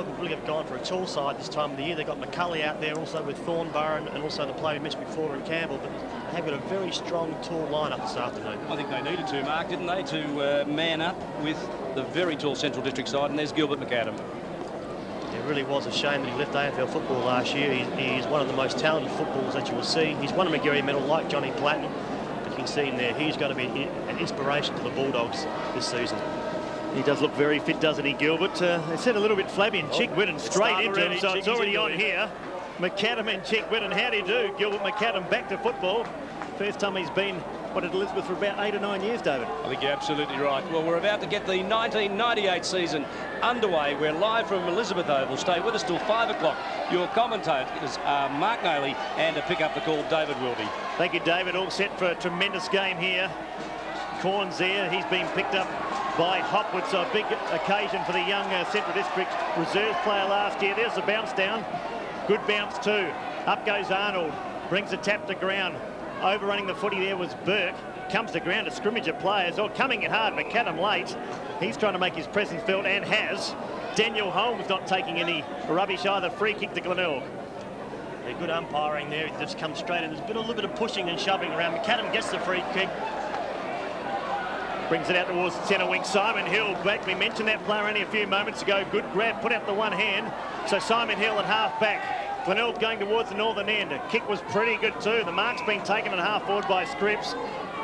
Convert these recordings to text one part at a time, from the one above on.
Glenelg really have gone for a tall side this time of the year. They've got McCulley out there also with Thornburrow and also the player we mentioned before in Campbell, but they have got a very strong, tall lineup this afternoon. I think they needed to, Mark, didn't they, to man up with the very tall Central District side, and there's Gilbert McAdam. It really was a shame that he left AFL football last year. He's one of the most talented footballers that you will see. He's won a McGarry medal like Johnny Platten, but you can see in there he's going to be an inspiration to the Bulldogs this season. He does look very fit, doesn't he, Gilbert? They said a little bit flabby, and Chick Whitten straight into him, so it's already on here. McAdam and Chick Whitten. How do you do? Gilbert McAdam back to football. First time he's been, what, at Elizabeth for about 8 or 9 years, David? I think you're absolutely right. Well, we're about to get the 1998 season underway. We're live from Elizabeth Oval. Stay with us till 5 o'clock. Your commentators are Mark Nayley and to pick up the call, David Wilby. Thank you, David. All set for a tremendous game here. Corns there. He's been picked up by Hopwood, so a big occasion for the young Central District reserves player last year. There's the bounce down. Good bounce too. Up goes Arnold. Brings the tap to ground. Overrunning the footy there was Burke. Comes to ground, a scrimmage of players. Oh, coming it hard. McAdam late. He's trying to make his presence felt and has. Daniel Holmes not taking any rubbish either. Free kick to Glenelg. Yeah, good umpiring there. He just comes straight in. There's been a little bit of pushing and shoving around. McAdam gets the free kick. Brings it out towards the centre wing. Simon Hill back. We mentioned that player only a few moments ago. Good grab, put out the one hand. So Simon Hill at half back. Glenelg going towards the northern end. A kick was pretty good too. The mark's been taken at half forward by Scripps.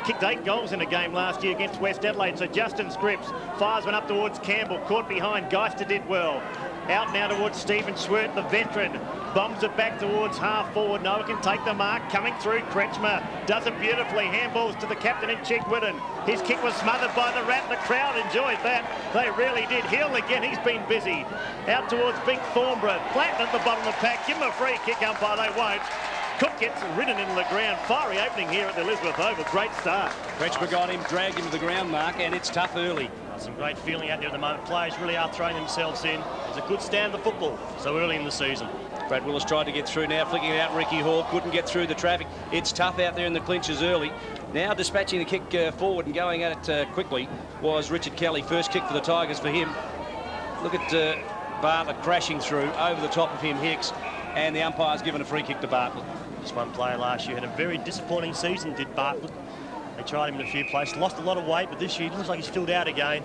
Kicked 8 goals in a game last year against West Adelaide. So Justin Scripps fires one up towards Campbell. Caught behind. Geister did well. Out now towards Stephen Schwert, the veteran. Bombs it back towards half forward. Noah can take the mark. Coming through, Kretschmer does it beautifully. Handballs to the captain in Chick Whitten. His kick was smothered by the Rat. The crowd enjoyed that. They really did. Hill again, he's been busy. Out towards Big Thornburrow. Platten at the bottom of the pack. Give him a free kick, umpire. They won't. Cook gets ridden into the ground. Fiery opening here at the Elizabeth Oval. Great start. Kretschmer got him, dragged him to the ground, Mark, and it's tough early. Some great feeling out there at the moment. Players really are throwing themselves in. It's a good stand of football so early in the season. Brad Willis tried to get through now, flicking it out. Ricky Hall couldn't get through the traffic. It's tough out there in the clinches early. Now dispatching the kick forward and going at it quickly was Richard Kelly. First kick for the Tigers for him. Look at Bartlett crashing through over the top of him, Hicks, and the umpire's given a free kick to Bartlett. This one player last year had a very disappointing season, did Bartlett. They tried him in a few places, lost a lot of weight, but this year it looks like he's filled out again.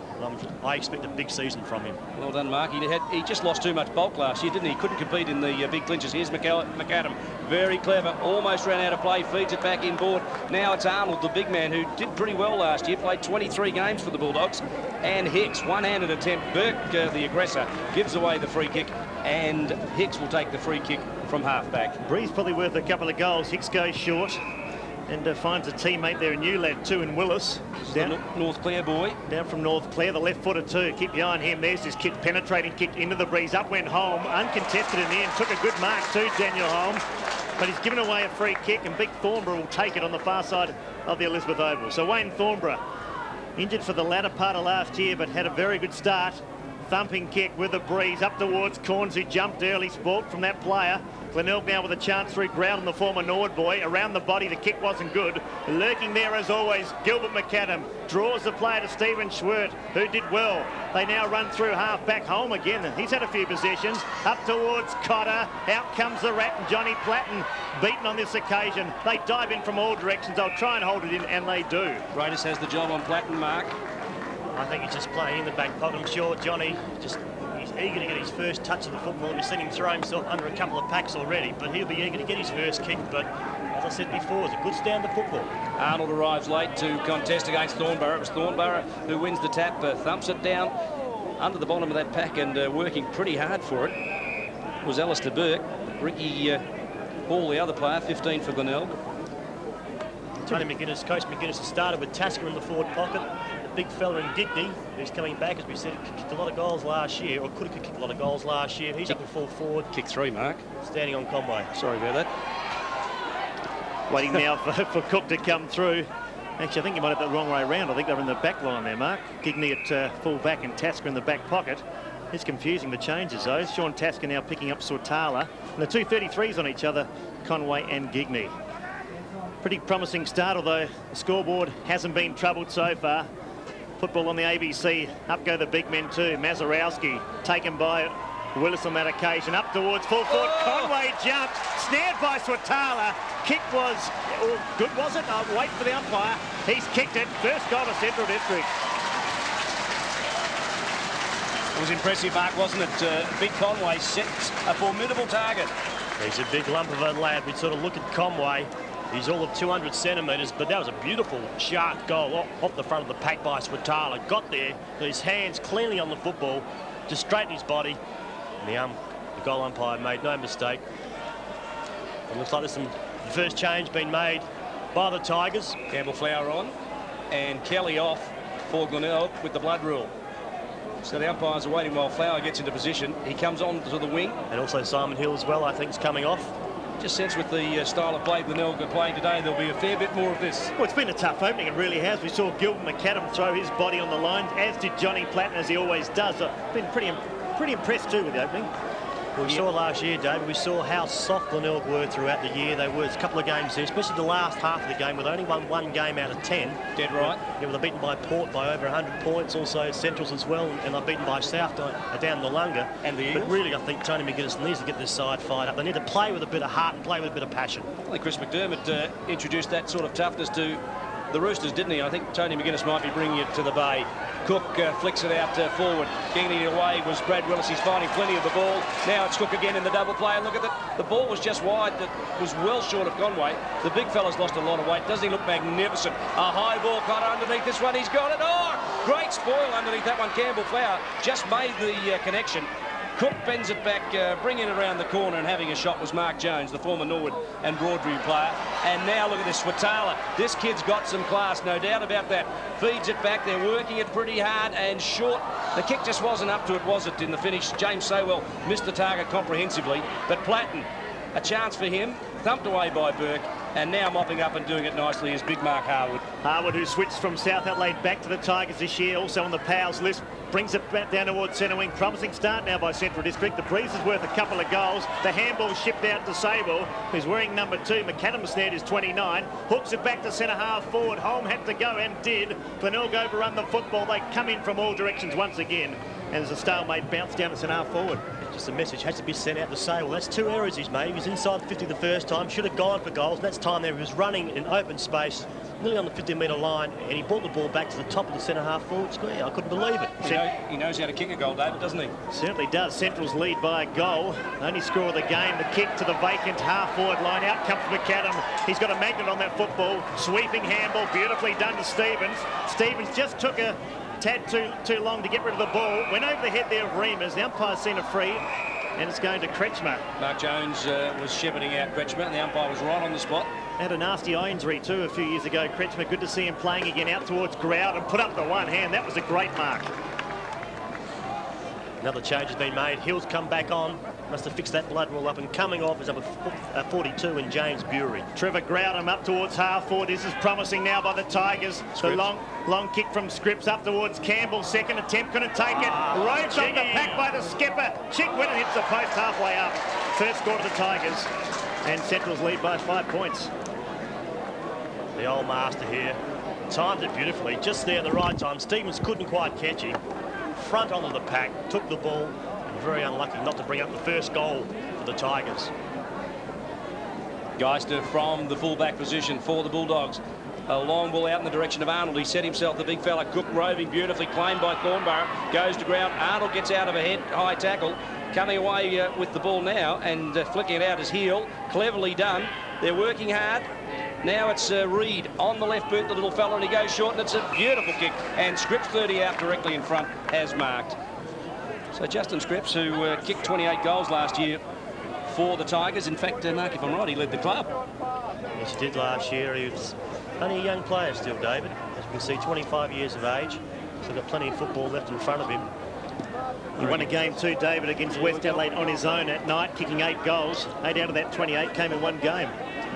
I expect a big season from him. Well done, Mark. He just lost too much bulk last year, didn't he? He couldn't compete in the big clinches. Here's McAdam, very clever, almost ran out of play, feeds it back inboard. Now it's Arnold, the big man, who did pretty well last year, played 23 games for the Bulldogs. And Hicks, one-handed attempt. Burke, the aggressor, gives away the free kick, and Hicks will take the free kick from half-back. Breeze probably worth a couple of goals. Hicks goes short. And finds a teammate there, a new lad too, in Willis. Down North Clare boy. Down from North Clare, the left footer too. Keep your eye on him. There's his kick, penetrating kick into the breeze. Up went Holm, uncontested in the end. Took a good mark too, Daniel Holm. But he's given away a free kick, and Big Thornburrow will take it on the far side of the Elizabeth Oval. So Wayne Thornburrow, injured for the latter part of last year, but had a very good start. Thumping kick with the breeze up towards Corns, who jumped early, sport from that player. Glenelg now with a chance through ground, and the former Nord boy around the body. The kick wasn't good. Lurking there as always, Gilbert McAdam draws the player to Stephen Schwert, who did well. They now run through half back home again. He's had a few possessions. Up towards Cotter. Out comes the Rat and Johnny Platten, beaten on this occasion. They dive in from all directions. They'll try and hold it in, and they do. Raiders has the job on Platten, Mark. I think he's just playing in the back pocket. I'm sure Johnny he's eager to get his first touch of the football. We've seen him throw himself under a couple of packs already, but he'll be eager to get his first kick. But as I said before, it's a good stand of football. Arnold arrives late to contest against Thornburrow. It was Thornburrow who wins the tap, thumps it down under the bottom of that pack, and working pretty hard for it was Alistair Burke. Ricky Hall, the other player, 15 for Glenelg. Tony McGuinness, Coach McGuinness has started with Tasker in the forward pocket. The big fella in Digney, who's coming back, as we said, kicked a lot of goals last year, or could have kicked a lot of goals last year. He's up in full forward. Kick 3, Mark. Standing on Conway. Sorry about that. Waiting now for Cook to come through. Actually, I think you might have the wrong way around. I think they're in the back line there, Mark. Digney at full back and Tasker in the back pocket. It's confusing, the changes, though. Sean Tasker now picking up Sortala. And the two 33s on each other, Conway and Gigney. Pretty promising start, although the scoreboard hasn't been troubled so far. Football on the ABC. Up go the big men too. Mazurowski taken by Willis on that occasion, up towards full forward. Conway jumped, snared by Swatala. Kick was good, was it? I'll wait for the umpire. He's kicked it. First goal to Central District. It was impressive, Mark, wasn't it? Big Conway sets a formidable target. He's a big lump of a lad. We sort of look at Conway. He's all of 200 centimetres, but that was a beautiful, sharp goal off the front of the pack by Swatala. Got there, got his hands cleanly on the football, just straightened his body. And the goal umpire made no mistake. It looks like there's some first change been made by the Tigers. Campbell Flower on, and Kelly off for Glenelg with the blood rule. So the umpires are waiting while Flower gets into position. He comes on to the wing. And also Simon Hill as well, I think, is coming off. Just sense with the style of play Glenelg are playing today, there'll be a fair bit more of this. Well, it's been a tough opening, it really has. We saw Gilbert McAdam throw his body on the line, as did Johnny Platten, as he always does. I've been pretty impressed too with the opening. Well, we saw last year, David, we saw how soft Glenelg were throughout the year. They were a couple of games there, especially the last half of the game, with only won one game out of 10. Dead right. Yeah, well, they're beaten by Port by over 100 points, also Centrals as well, and they're beaten by South down the Lunga. And the Eagles. But really, I think Tony McGuinness needs to get this side fired up. They need to play with a bit of heart and play with a bit of passion. I think Chris McDermott introduced that sort of toughness to the Roosters, didn't he? I think Tony McGuinness might be bringing it to the Bay. Cook flicks it out forward. Getting it away was Brad Willis. He's finding plenty of the ball. Now it's Cook again in the double play. And look at that. The ball was just wide. That was well short of Conway. The big fella's lost a lot of weight. Doesn't he look magnificent? A high ball cut underneath this one. He's got it. Oh, great spoil underneath that one. Campbell Flower just made the connection. Cook bends it back, bringing it around the corner, and having a shot was Mark Jones, the former Norwood and Broadview player. And now look at this, Swatala. This kid's got some class, no doubt about that. Feeds it back, they're working it pretty hard and short. The kick just wasn't up to it, was it, in the finish? James Sowell missed the target comprehensively, but Platten, a chance for him, thumped away by Burke, and now mopping up and doing it nicely is big Mark Harwood. Harwood, who switched from South Adelaide back to the Tigers this year, also on the Powers list, brings it back down towards centre wing. Promising start now by Central District. The breeze is worth a couple of goals. The handball shipped out to Sable, who's wearing number 2. McAdam snared his 29. Hooks it back to centre half forward. Holm had to go and did. Glenelg overrun the football. They come in from all directions once again. And there's a stalemate bounce down to centre half forward. Just a message has to be sent out to Sable. That's 2 errors he's made. He was inside 50 the first time. Should have gone for goals. That's time there. He was running in open space, nearly on the 50-metre line, and he brought the ball back to the top of the centre half forward square. I couldn't believe it. He knows how to kick a goal, David, doesn't he? Certainly does. Central's lead by a goal. Only score of the game. The kick to the vacant half-forward line. Out comes McAdam. He's got a magnet on that football. Sweeping handball. Beautifully done to Stevens. Stevens just took a tad too long to get rid of the ball. Went over the head there of Reimers. The umpire's seen a free, and it's going to Kretschmer. Mark Jones was shepherding out Kretschmer, and the umpire was right on the spot. Had a nasty eye injury too a few years ago. Kretschmer, good to see him playing again out towards Grout and put up the one hand. That was a great mark. Another change has been made. Hill's come back on. Must have fixed that blood rule up, and coming off is number 42 in James Bury. Trevor Growdham up towards half forward. This is promising now by the Tigers. Scripps. The long kick from Scripps up towards Campbell. Second attempt, couldn't take it. Ropes off the pack by the skipper. Chick went and hits the post halfway up. First score to the Tigers. And Central's lead by 5 points. The old master here timed it beautifully. Just there at the right time. Stevens couldn't quite catch him. Front onto the pack, took the ball. Very unlucky not to bring up the first goal for the Tigers. Geister from the fullback position for the Bulldogs. A long ball out in the direction of Arnold. He set himself, the big fella. Cook roving beautifully, claimed by Thornborough. Goes to ground. Arnold gets out of a head high tackle. Coming away with the ball now and flicking it out his heel. Cleverly done. They're working hard. Now it's Reid on the left boot, the little fella, and he goes short, and it's a beautiful kick. And Scripps 30 out directly in front, as marked. So Justin Scripps, who kicked 28 goals last year for the Tigers. In fact, Mark, if I'm right, he led the club. Yes, he did last year. He was only a young player still, David. As you can see, 25 years of age. So got plenty of football left in front of him. He won a game too, David, against West Adelaide on his own at night, kicking 8 goals. 8 out of that 28 came in one game.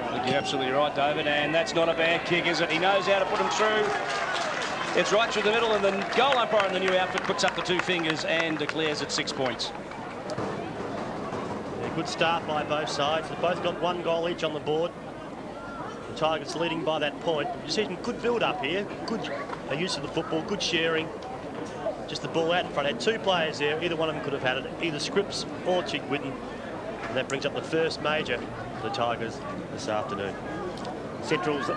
I think you're absolutely right, David, and that's not a bad kick, is it? He knows how to put them through. It's right through the middle, and the goal umpire in the new outfit puts up the 2 fingers and declares it 6 points. A good start by both sides. They've both got 1 goal each on the board. The Tigers leading by that point. You see some good build up here. Good use of the football, good sharing. just the ball out in front. Had two players there. Either one of them could have had it, either Scripps or Chick Whitten. And that brings up the first major for the Tigers this afternoon. Central's,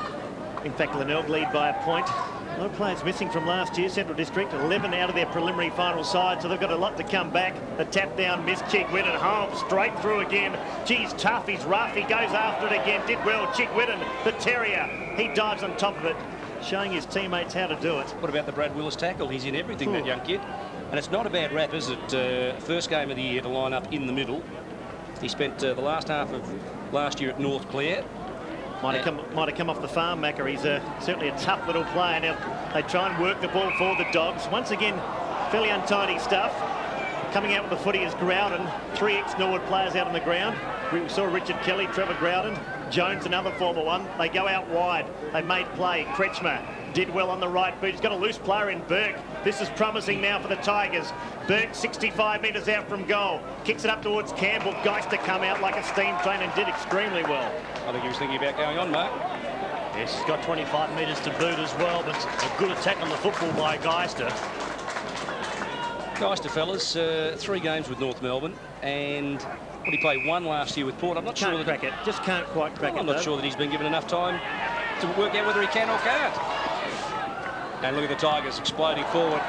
in fact, Glenelg lead by a point. A lot of players missing from last year. Central District 11 out of their preliminary final side, so they've got a lot to come back. The tap down missed. Chick Whitten home, straight through again. Geez, tough, he's rough, he goes after it again. Did well. Chick Whitten, the terrier, he dives on top of it, showing his teammates how to do it. What about the Brad Willis tackle? He's in everything, that young kid. And it's not a bad rap, is it? First game of the year to line up in the middle. He spent the last half of last year at North Clare. Might have come off the farm, Macca. He's certainly a tough little player. Now, they try and work the ball for the Dogs. Once again, fairly untidy stuff. Coming out with the footy is Groudon. 3 ex-Norwood players out on the ground. We saw Richard Kelly, Trevor Groudon, Jones, another former one. They go out wide. They made play. Kretschmer did well on the right boot. He's got a loose player in Burke. This is promising now for the Tigers. Burke 65 metres out from goal. Kicks it up towards Campbell. Geister come out like a steam train and did extremely well. I think he was thinking about going on, Mark. Yes, he's got 25 metres to boot as well, but it's a good attack on the football by Geister. Geister, fellas, 3 games with North Melbourne, and what he played 1 last year with Port. I'm not sure that crack it. Just can't quite crack it. I'm not sure that he's been given enough time to work out whether he can or can't. And look at the Tigers exploding forward.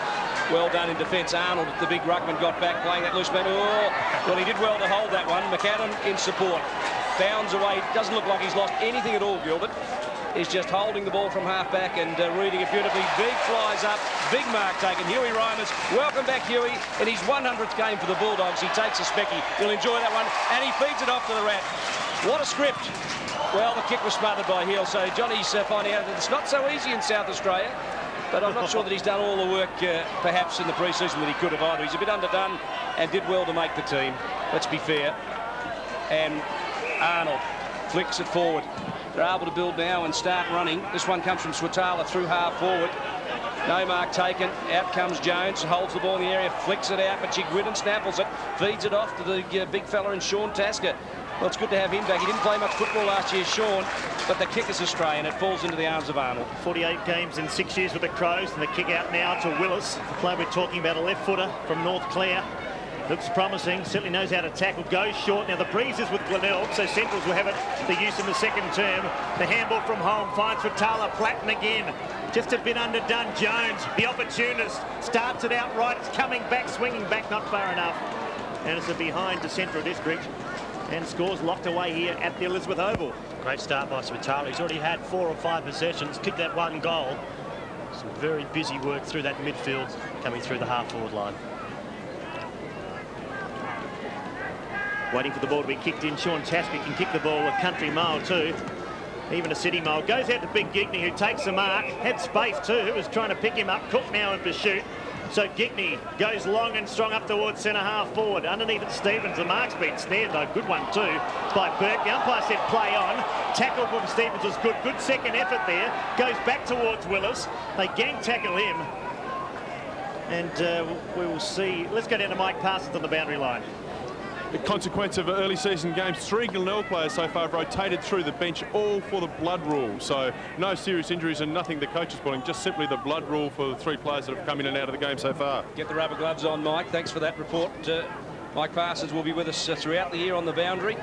Well done in defence. Arnold, the big ruckman, got back playing that loose man. Oh, well, he did well to hold that one. McAdam in support. Bounds away. Doesn't look like he's lost anything at all, Gilbert. He's just holding the ball from half-back and reading it beautifully. Big flies up. Big mark taken. Huey Reimers. Welcome back, Huey. In his 100th game for the Bulldogs, he takes a specky. He'll enjoy that one. And he feeds it off to the Rat. What a script. Well, the kick was smothered by Heel. So Johnny's finding out that it's not so easy in South Australia. But I'm not sure that he's done all the work, perhaps, in the pre-season that he could have either. He's a bit underdone and did well to make the team. Let's be fair. And Arnold flicks it forward. They're able to build now and start running. This one comes from Swatala through half forward. No mark taken. Out comes Jones, holds the ball in the area, flicks it out, but Chick Whitten snapples it, feeds it off to the big fella in Sean Tasker. Well, it's good to have him back. He didn't play much football last year, Sean, but the kick is astray and it falls into the arms of Arnold. 48 games in 6 years with the Crows, and the kick out now to Willis. The player we're talking about, a left footer from North Clare. Looks promising, certainly knows how to tackle, goes short. Now the breeze is with Glenelg, so Centrals will have it the use in the second term. The handball from home finds for Taylor. Platten again. Just a bit underdone. Jones, the opportunist, starts it out right. It's coming back, swinging back, not far enough. And it's a behind to Central District. And scores locked away here at the Elizabeth Oval. Great start by Swatala. He's already had 4 or 5 possessions, kicked that 1 goal. Some very busy work through that midfield, coming through the half-forward line. Waiting for the ball to be kicked in. Sean Tasker can kick the ball a country mile too. Even a city mile. Goes out to Big Gigney, who takes the mark. Had space too, who was trying to pick him up. Cook now in pursuit. So Gigney goes long and strong up towards centre half forward. Underneath it, Stevens. The mark's been snared though. Good one too by Burke. The umpire said play on. Tackle from Stevens was good. Good second effort there. Goes back towards Willis. They gang tackle him. And we will see. Let's go down to Mike Parsons on the boundary line. The consequence of early season games, 3 Glenelg players so far have rotated through the bench, all for the blood rule. So no serious injuries and nothing the coach is pulling, just simply the blood rule for the 3 players that have come in and out of the game so far. Get the rubber gloves on, Mike. Thanks for that report. Mike Parsons will be with us throughout the year on the boundary,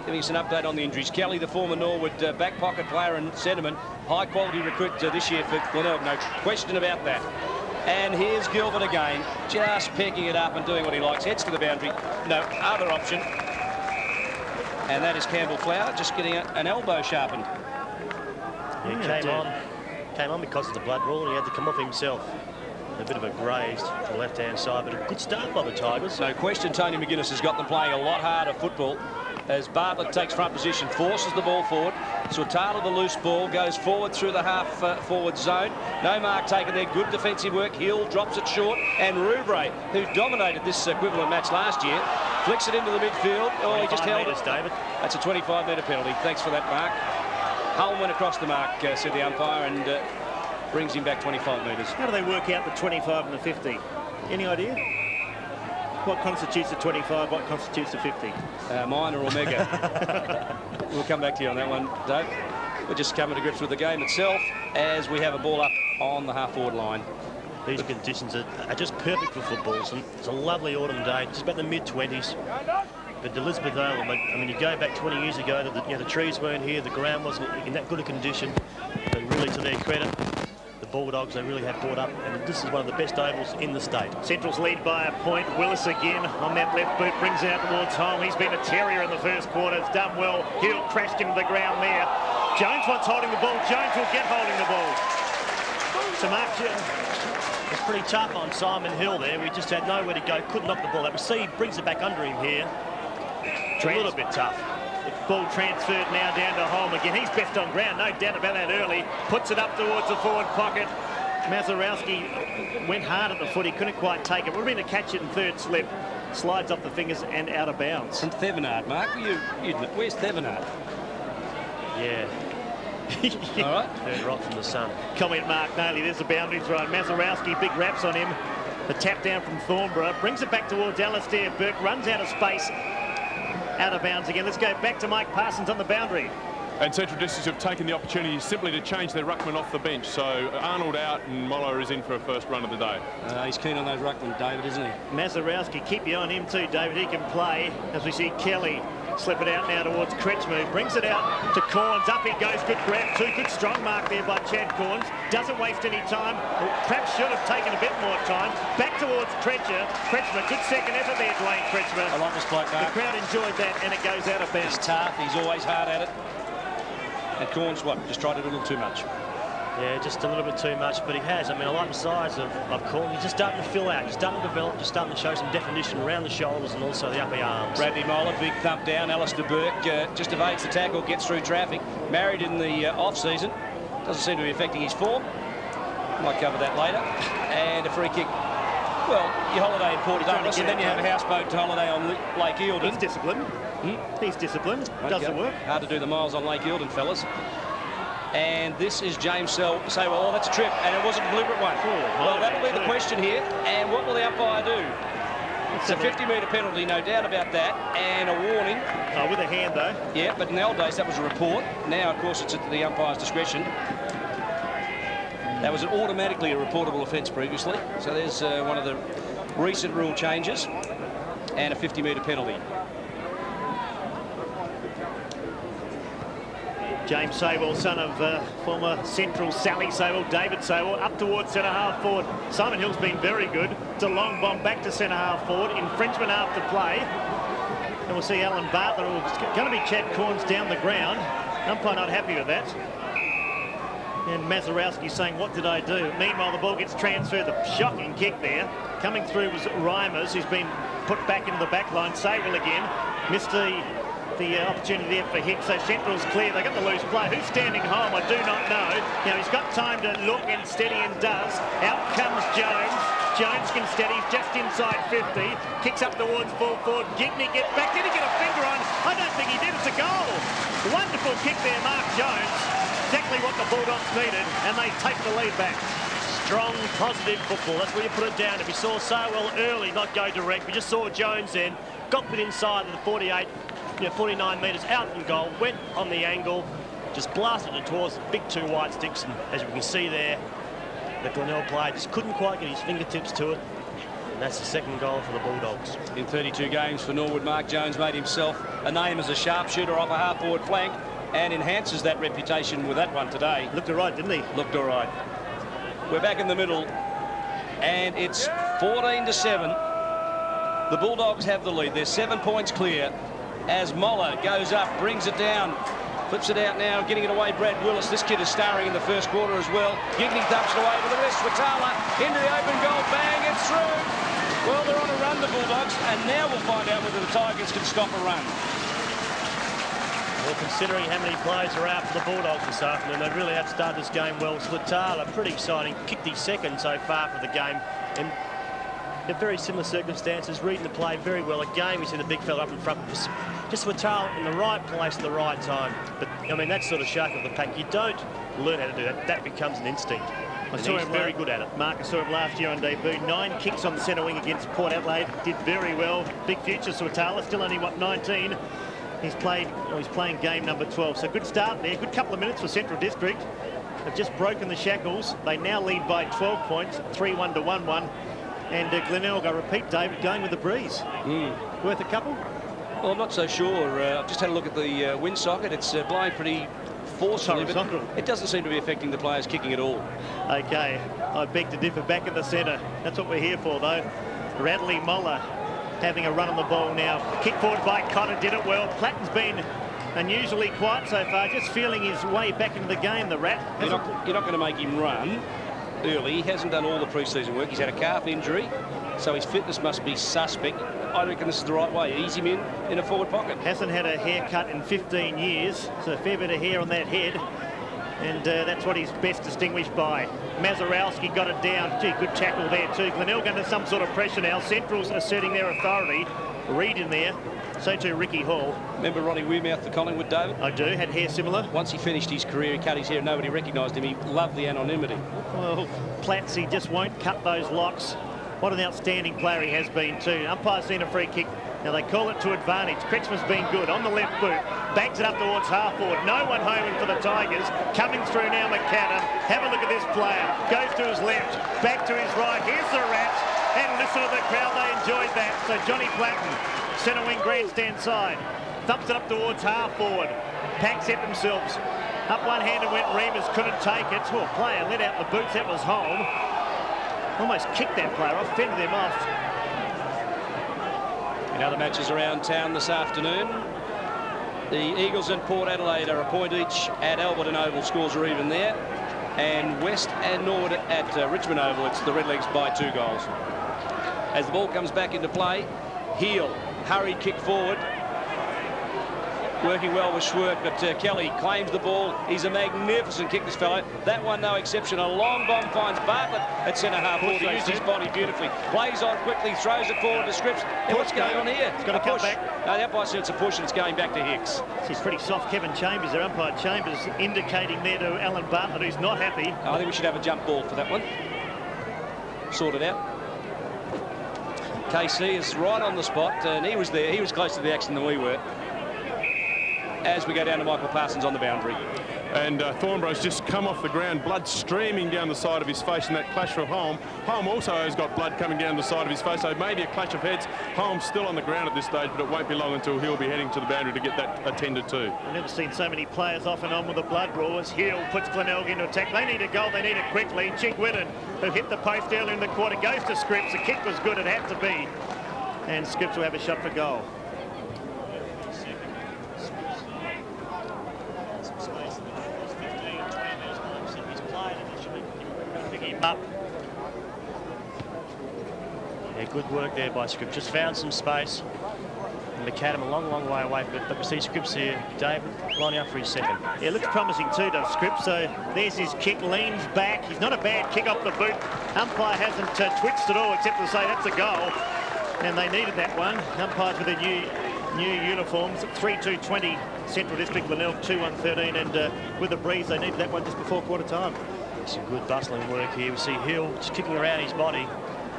giving us an update on the injuries. Kelly, the former Norwood back pocket player and centreman, high quality recruit this year for Glenelg, no question about that. And here's Gilbert again, just picking it up and doing what he likes. Heads to the boundary. No other option. And that is Campbell Flower, just getting an elbow sharpened. He came on because of the blood rule, and he had to come off himself. A bit of a graze to the left-hand side, but a good start by the Tigers. No question, Tony McGuinness has got them playing a lot harder football as Bartlett takes front position, forces the ball forward. Swatala, the loose ball, goes forward through the half-forward zone. No mark taken there. Good defensive work. Hill drops it short. And Roubre, who dominated this equivalent match last year, flicks it into the midfield. Oh, he just held it. David. That's a 25-metre penalty. Thanks for that, Mark. Hull went across the mark, said the umpire, and brings him back 25 metres. How do they work out the 25 and the 50? Any idea? What constitutes the 25? What constitutes the 50? Minor or mega. We'll come back to you on that one, Dave. We're just coming to grips with the game itself as we have a ball up on the half-forward line. These conditions are just perfect for footballs, and it's a lovely autumn day, just about the mid-20s. But Elizabeth Vale, I mean, you go back 20 years ago, the trees weren't here, the ground wasn't in that good a condition. But really, to their credit, the Bulldogs, they really have brought up, and this is one of the best ovals in the state. Central's lead by a point. Willis again on that left boot, brings out towards home. He's been a terrier in the first quarter. It's done well. Hill crashed into the ground there. Jones wants holding the ball. Jones will get holding the ball. So Mark, it's pretty tough on Simon Hill there. We just had nowhere to go. Couldn't knock the ball out. Receive, brings it back under him here. It's a little bit tough. Ball transferred now down to Holm again. He's best on ground, no doubt about that early. Puts it up towards the forward pocket. Mazurowski went hard at the foot. He couldn't quite take it. Would have been a catch it in third slip. Slides off the fingers and out of bounds. From Thevenard, Mark. Where's Thevenard? Yeah. All right. Third rock from the sun. Comment Mark Naley. There's a boundary throw. Mazurowski, big raps on him. The tap down from Thornborough. Brings it back towards Alastair Burke. Runs out of space. Out of bounds again. Let's go back to Mike Parsons on the boundary. And Central Districts have taken the opportunity simply to change their ruckman off the bench. So Arnold out and Moller is in for a first run of the day. He's keen on those ruckmen, David, isn't he? Mazurowski, keep you on him too, David. He can play. As we see Kelly slip it out now towards Kretschmer. Brings it out to Corns. Up he goes. Good grab too. Good strong mark there by Chad Corns. Doesn't waste any time. Perhaps should have taken a bit more time. Back towards Kretschmer. Good second effort there, Dwayne Kretschmer. I like this bloke, Mark. The crowd enjoyed that, and it goes out of bounds. He's tough. He's always hard at it. And Corns, just tried it a little too much. Yeah, just a little bit too much, but he has. I mean, I like the size of Corns. He's just starting to fill out. He's starting to develop, just starting to show some definition around the shoulders and also the upper arms. Bradley Moller, big thump down. Alistair Burke just evades the tackle, gets through traffic. Married in the off-season. Doesn't seem to be affecting his form. Might cover that later. And a free kick. Well, you holiday in Port Douglas, and then you have a houseboat to holiday on Lake Eildon. He's disciplined. He's disciplined. Doesn't work. Hard to do the miles on Lake Eildon, fellas. And this is James Sell. Say, well, that's a trip, and it was a deliberate one. Well, that'll be the question here. And what will the umpire do? It's a 50-metre penalty, no doubt about that, and a warning. Oh, with a hand, though. Yeah, but in the old days, that was a report. Now, of course, it's at the umpire's discretion. That was automatically a reportable offence previously. So there's one of the recent rule changes, and a 50-metre penalty. James Sawell, son of former Central Sally Sawell, David Sawell, up towards centre-half forward. Simon Hill's been very good. It's a long bomb back to centre-half forward. Infringement after play. And we'll see Alan Bartlett. It's going to be Chad Corns down the ground. Umpire not happy with that. And Mazurowski saying, what did I do? Meanwhile, the ball gets transferred. The shocking kick there. Coming through was Reimers, who's been put back into the back line. Sawell again. Missed the opportunity there for Hicks. So Central's clear. They got the loose play. Who's standing home? I do not know. Now he's got time to look and steady, and does. Out comes Jones. Jones can steady. He's just inside 50. Kicks up towards full forward. Gigny gets back. Did he get a finger on? I don't think he did. It's a goal. Wonderful kick there, Mark Jones. Exactly what the Bulldogs needed, and they take the lead back. Strong, positive football. That's where you put it down. If we saw Sawell early not go direct, we just saw Jones then, got put inside of the 49 metres out from goal, went on the angle, just blasted it towards the big two white sticks, and as we can see there, the Glenelg player just couldn't quite get his fingertips to it, and that's the second goal for the Bulldogs. In 32 games for Norwood, Mark Jones made himself a name as a sharpshooter off a half-forward flank and enhances that reputation with that one today. Looked all right, didn't he? Looked all right. We're back in the middle, and it's 14-7. The Bulldogs have the lead. They're 7 points clear as Moller goes up, brings it down, flips it out now, getting it away, Brad Willis. This kid is starring in the first quarter as well. Gigny dumps it away to the wrist. Watala into the open goal, bang, it's through. Well, they're on a run, the Bulldogs, and now we'll find out whether the Tigers can stop a run. Well, considering how many players are out for the Bulldogs this afternoon, they really have started this game well. Slatala, pretty exciting, kicked his second so far for the game. And in very similar circumstances, reading the play very well. Again, we see the big fella up in front. Just Slatala in the right place at the right time. But, I mean, that's sort of shark of the pack. You don't learn how to do that. That becomes an instinct. I saw him very good at it. Mark, I saw him last year on debut. 9 kicks on the centre wing against Port Adelaide. Did very well. Big future, Slatala. Still only, 19? He's playing game number 12. So good start there. Good couple of minutes for Central District. have just broken the shackles. They now lead by 12 points, 3-1 to 1-1. And Glenelg, I repeat, David, going with the breeze. Worth a couple? Well, I'm not so sure. I've just had a look at the wind socket. It's blowing pretty forcefully, but it doesn't seem to be affecting the players kicking at all. Okay, I beg to differ. Back in the centre. That's what we're here for, though. Radley Moller having a run on the ball now. Kick forward by Cotter, did it well. Platten's been unusually quiet so far, just feeling his way back into the game, the Rat. You're not going to make him run early. He hasn't done all the pre-season work. He's had a calf injury, so his fitness must be suspect. I reckon this is the right way. Ease him in a forward pocket. Hasn't had a haircut in 15 years, so a fair bit of hair on that head. And that's what he's best distinguished by. Mazurowski got it down. Gee, good tackle there too. Glenelg under some sort of pressure now. Central's asserting their authority. Reed in there. So too Ricky Hall. Remember Ronnie Wearmouth for Collingwood, David? I do. Had hair similar. Once he finished his career, he cut his hair. Nobody recognised him. He loved the anonymity. Well, Platsy just won't cut those locks. What an outstanding player he has been too. Umpire's seen a free kick. Now they call it to advantage. Kretschmer's been good on the left boot. Bangs it up towards half forward. No one home in for the Tigers. Coming through now McAdam. Have a look at this player. Goes to his left. Back to his right. Here's the Rat. And listen to the crowd. They enjoyed that. So Johnny Platten, centre wing grandstand side. Thumps it up towards half forward. Packs it themselves. Up one hand and went Remus. Couldn't take it. Oh, player let out the boots. That was home. Almost kicked that player off. Fended him off. In other matches around town this afternoon, the Eagles and Port Adelaide are a point each at Alberton Oval. Scores are even there. And West and Norwood at Richmond Oval, it's the Redlegs by 2 goals. As the ball comes back into play, Heel, hurried kick forward. Working well with Schwerk, but Kelly claims the ball. He's a magnificent kick, this fellow. That one, no exception. A long bomb finds Bartlett at centre half forward. He used his body beautifully. Plays on quickly, throws it forward to Scripps. And what's going on here? It's got to come back. No, the umpire said it's a push and it's going back to Hicks. He's pretty soft. Kevin Chambers, their umpire Chambers, indicating there to Alan Bartlett, who's not happy. I think we should have a jump ball for that one. Sort it out. KC is right on the spot, and he was there. He was closer to the action than we were. As we go down to Michael Parsons on the boundary. And Thornborough's just come off the ground, blood streaming down the side of his face in that clash from Holm. Holm also has got blood coming down the side of his face, so maybe a clash of heads. Holm's still on the ground at this stage, but it won't be long until he'll be heading to the boundary to get that attended to. I've never seen so many players off and on with the blood raw as Hill puts Glenelg into attack. They need a goal, they need it quickly. Chick Whitten, who hit the post earlier in the quarter, goes to Scripps. The kick was good, it had to be. And Scripps will have a shot for goal. Up. Yeah, good work there by Scripps. Just found some space. And McAdam a long way away, but we see Scripps here. David lining up for his second. Yeah, looks promising too, does Scripps. So there's his kick, leans back. He's not a bad kick off the boot. Umpire hasn't twitched at all, except to say that's a goal. And they needed that one. Umpires with their new uniforms. 3-2-20 Central District, Glenelg 2-1-13, and with the breeze they needed that one just before quarter time. Some good bustling work here. We see Hill just kicking around his body.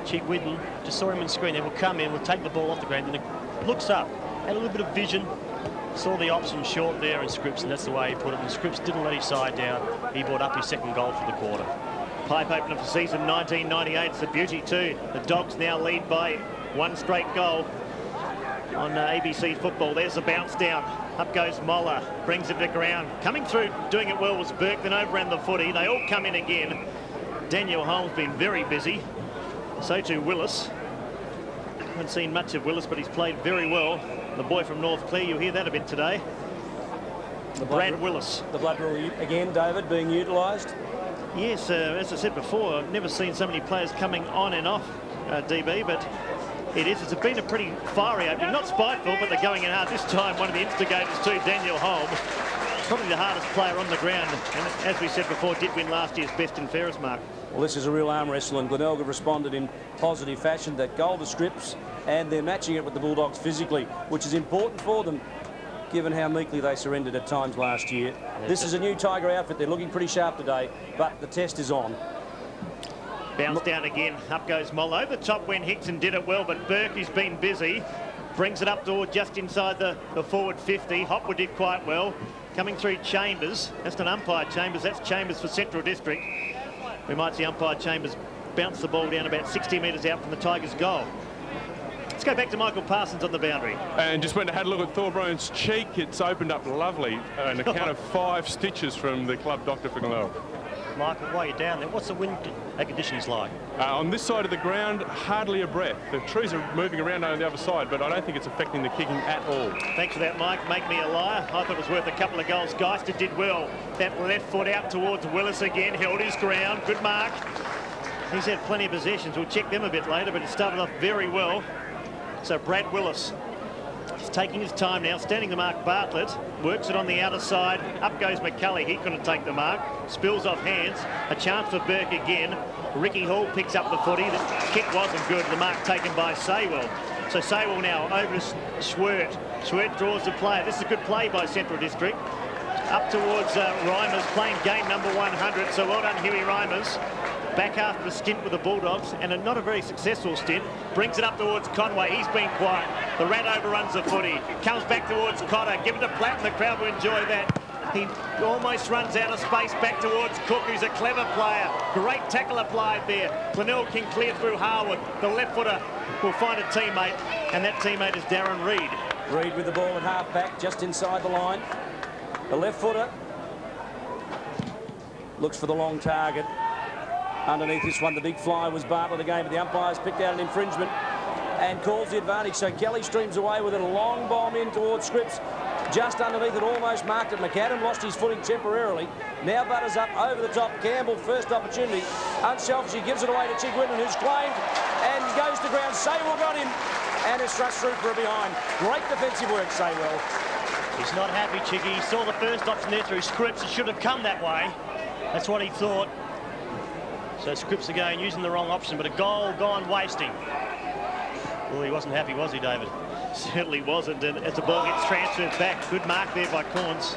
Chick Whitten just saw him on screen. Then will come in, will take the ball off the ground, and it looks up, had a little bit of vision, saw the option short there in Scripps, and that's the way he put it. And Scripps didn't let his side down. He brought up his second goal for the quarter. Pipe opener for season 1998. It's a beauty too. The Dogs now lead by 1 straight goal on ABC football. There's a bounce down. Up goes Moller, brings it to the ground. Coming through, doing it well was Burke, then overran the footy. They all come in again. Daniel Holmes been very busy. So too Willis. Haven't seen much of Willis, but he's played very well. The boy from North Clear, you'll hear that a bit today. Brad Willis. The blood rule again, David, being utilised. Yes, as I said before, I've never seen so many players coming on and off DB, but it's been a pretty fiery opening. Not spiteful, but they're going in hard. This time, one of the instigators too, Daniel Holmes. Probably the hardest player on the ground, and as we said before, did win last year's best and fairest mark. Well, this is a real arm wrestle, and Glenelg have responded in positive fashion. That goal to Scripps, and they're matching it with the Bulldogs physically, which is important for them, given how meekly they surrendered at times last year. This is a new Tiger outfit. They're looking pretty sharp today, but the test is on. Bounce down again. Up goes Moll. Over the top when Hickson did it well, but Burke, who's been busy, brings it up toward just inside the forward 50. Hopwood did quite well. coming through Chambers. That's not umpire Chambers, that's Chambers for Central District. We might see umpire Chambers bounce the ball down about 60 metres out from the Tigers' goal. Let's go back to Michael Parsons on the boundary. And just went to had a look at Thorburton's cheek. It's opened up lovely. An account of 5 stitches from the club doctor for Glenelg. Michael, while you're down there, what's the wind conditions like? On this side of the ground, hardly a breath. The trees are moving around on the other side, but I don't think it's affecting the kicking at all. Thanks for that, Mike. Make me a liar. I thought it was worth a couple of goals. Geister did well. That left foot out towards Willis again. Held his ground. Good mark. He's had plenty of possessions. We'll check them a bit later, but it started off very well. So Brad Willis is taking his time now, standing the mark. Bartlett works it on the outer side. Up goes McCulley. He couldn't take the mark. Spills off hands. A chance for Burke again. Ricky Hall picks up the footy. The kick wasn't good. The mark taken by Saywell. So Saywell now over to Schwert. Schwert draws the player. This is a good play by Central District. Up towards Reimers, playing game number 100. So well done, Huey Reimers. Back after a stint with the Bulldogs, and not a very successful stint. Brings it up towards Conway. He's been quiet. The Rat overruns the footy. Comes back towards Cotter. Give it to Platten. The crowd will enjoy that. He almost runs out of space back towards Cook, who's a clever player. Great tackle applied there. Glenelg can clear through Harwood. The left footer will find a teammate, and that teammate is Darren Reid. Reid with the ball at half-back, just inside the line. The left footer looks for the long target. Underneath this one, the big fly was Bartlett again, but the umpires picked out an infringement and calls the advantage. So Kelly streams away with it, a long bomb in towards Scripps. Just underneath it, almost marked it. McAdam lost his footing temporarily. Now butters up over the top. Campbell, first opportunity. Unselfish, he gives it away to Chigwin, who's claimed and goes to ground. Saywell got him and is thrust through for a behind. Great defensive work, Saywell. He's not happy, Chiggy. He saw the first option there through Scripps. It should have come that way. That's what he thought. So Scripps again using the wrong option, but a goal gone wasting. Well, he wasn't happy, was he, David? Certainly wasn't, and as the ball gets transferred back, good mark there by Corns.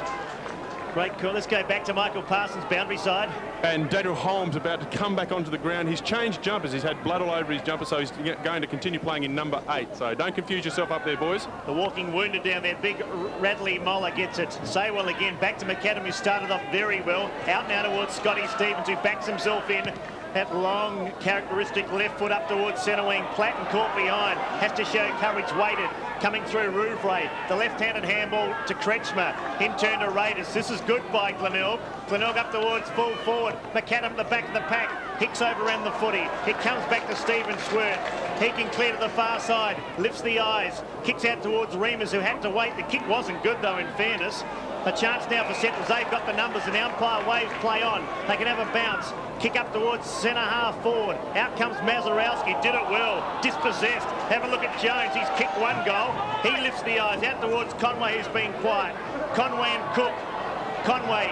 Great call. Let's go back to Michael Parsons' boundary side. And Daniel Holmes about to come back onto the ground. He's changed jumpers. He's had blood all over his jumper, so he's going to continue playing in number 8. So don't confuse yourself up there, boys. The walking wounded down there. Big Radley Moller gets it. Saywell again. Back to McAdam, who started off very well. Out now towards Scotty Stevens, who backs himself in. That long, characteristic left foot up towards centre wing. Platten caught behind. Has to show courage. Waited. Coming through Rouvray. The left-handed handball to Kretschmer. In turn to Raiders. This is good by Glenelg. Glenelg up towards full forward. McAdam the back of the pack. Hicks overran the footy. It comes back to Stephen Schwert. He can clear to the far side. Lifts the eyes. Kicks out towards Reimers, who had to wait. The kick wasn't good, though, in fairness. A chance now for Centrals. They've got the numbers, and the umpire waves play on. They can have a bounce. Kick up towards centre half forward. Out comes Mazurowski. Did it well. Dispossessed. Have a look at Jones. He's kicked one goal. He lifts the eyes out towards Conway, who's been quiet. Conway and Cook. Conway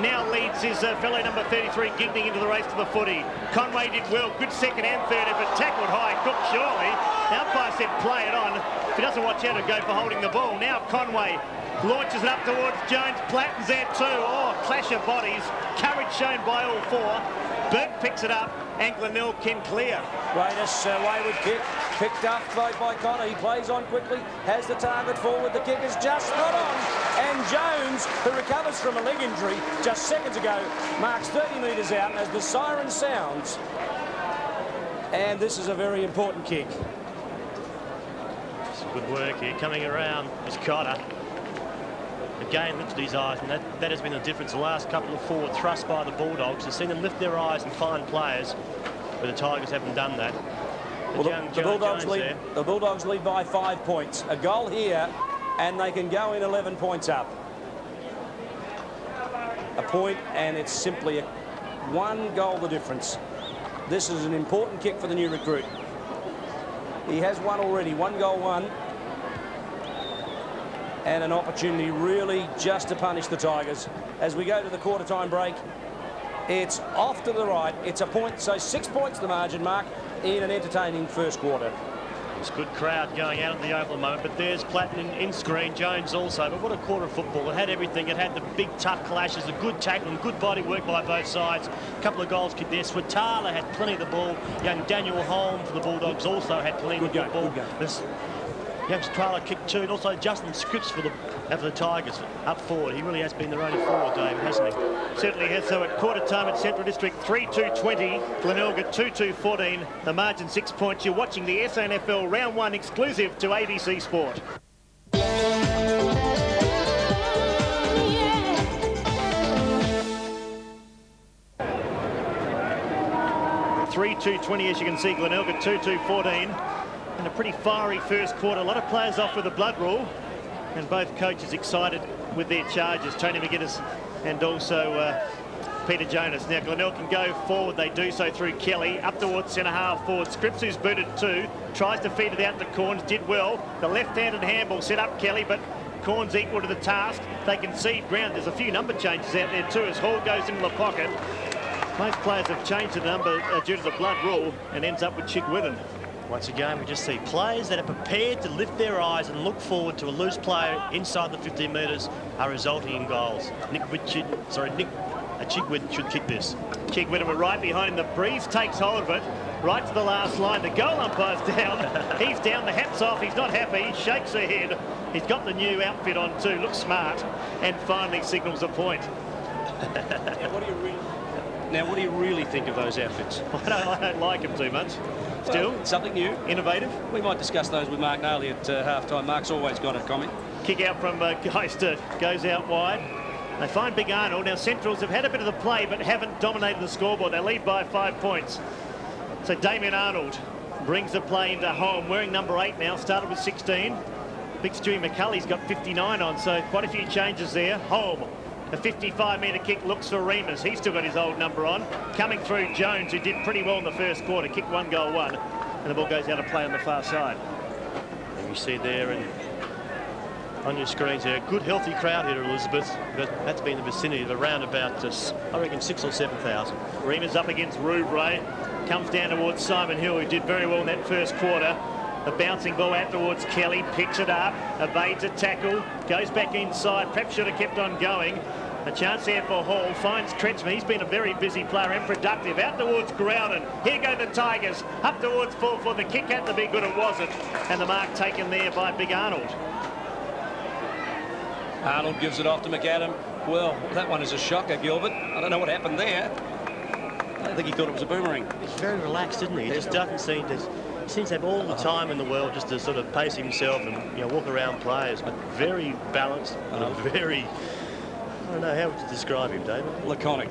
now leads his fellow number 33, Gigning, into the race to the footy. Conway did well. Good second and third effort. Tackled high. Cook surely. The umpire said play it on. If he doesn't watch out, he'll go for holding the ball. Now Conway launches it up towards Jones. Platten's there too. Oh, clash of bodies. Courage shown by all 4. Burke picks it up and Glenelg can clear. Greatest wayward kick. Picked up by Connor. He plays on quickly. Has the target forward. The kick is just not on. And Jones, who recovers from a leg injury just seconds ago, marks 30 metres out as the siren sounds. And this is a very important kick. It's good work here. Coming around is Cotter. Again lifted his eyes, and that has been the difference. The last couple of forward thrusts by the Bulldogs. You've seen them lift their eyes and find players, but the Tigers haven't done that. The Bulldogs lead by 5 points. A goal here, and they can go in 11 points up. A point, and it's simply one goal the difference. This is an important kick for the new recruit. He has one already, 1 goal, 1. And an opportunity really just to punish the Tigers. As we go to the quarter-time break, it's off to the right. It's a point, so 6 points the margin, Mark, in an entertaining first quarter. It's a good crowd going out at the Oval at the moment, but there's Platten in screen, Jones also. But what a quarter of football. It had everything. It had the big tough clashes, the good tackling, good body work by both sides. A couple of goals kicked there. Swatala had plenty of the ball. Young Daniel Holmes for the Bulldogs also had plenty of the ball. James Trailer kicked 2, and also Justin Scripps for the Tigers up forward. He really has been their only forward, Dave, hasn't he? Certainly has. So at quarter time at Central District, 3-2-20. Glenelg at 2-2-14. The margin 6 points. You're watching the SANFL Round 1 exclusive to ABC Sport. 3-2-20, as you can see. Glenelg at 2-2-14. And a pretty fiery first quarter. A lot of players off with the blood rule. And both coaches excited with their charges. Tony McGuinness and also Peter Jonas. Now Glenelg can go forward. They do so through Kelly. Up towards centre half forward. Scripps, who's booted 2. Tries to feed it out to Corns. Did well. The left-handed handball set up Kelly, but Corns equal to the task. They concede ground. There's a few number changes out there too as Hall goes into the pocket. Most players have changed the number due to the blood rule and ends up with Chigwithan. Once again, we just see players that are prepared to lift their eyes and look forward to a loose player inside the 15 metres are resulting in goals. Chigwithan should kick this. Chigwithan were right behind him. The breeze takes hold of it. Right to the last line. The goal umpire's down. He's down. The hat's off. He's not happy. He shakes her head. He's got the new outfit on too. Looks smart. And finally signals a point. Now, what do you really think of those outfits? I don't like him too much. Still, well, something new, innovative. We might discuss those with Mark Naley at half-time. Mark's always got a comment. Kick out from Geister, goes out wide. They find Big Arnold. Now Centrals have had a bit of the play but haven't dominated the scoreboard. They lead by 5 points. So Damien Arnold brings the play into home, wearing number 8 now, started with 16. Big Stewie McCulley's got 59 on, so quite a few changes there. Home. A 55-metre kick looks for Remus. He's still got his old number on. Coming through Jones, who did pretty well in the first quarter. Kicked 1 goal 1. And the ball goes out of play on the far side. And you see there and on your screens there, a good healthy crowd here, Elizabeth. That's been in the vicinity of around about, I reckon, 6,000 or 7,000. Remus up against Rouvray. Comes down towards Simon Hill, who did very well in that first quarter. The bouncing ball out towards Kelly, picks it up, evades a tackle, goes back inside, perhaps should have kept on going. A chance there for Hall, finds Tretchman. He's been a very busy player and productive. Out towards Grouden. Here go the Tigers. Up towards full for the kick had to be good, it wasn't. And the mark taken there by Big Arnold. Arnold gives it off to McAdam. Well, that one is a shocker, Gilbert. I don't know what happened there. I don't think he thought it was a boomerang. He's very relaxed, isn't he? He just doesn't seem to... He seems to have all the time in the world just to sort of pace himself and walk around players, but very balanced and very, I don't know how would you describe him, David? Laconic.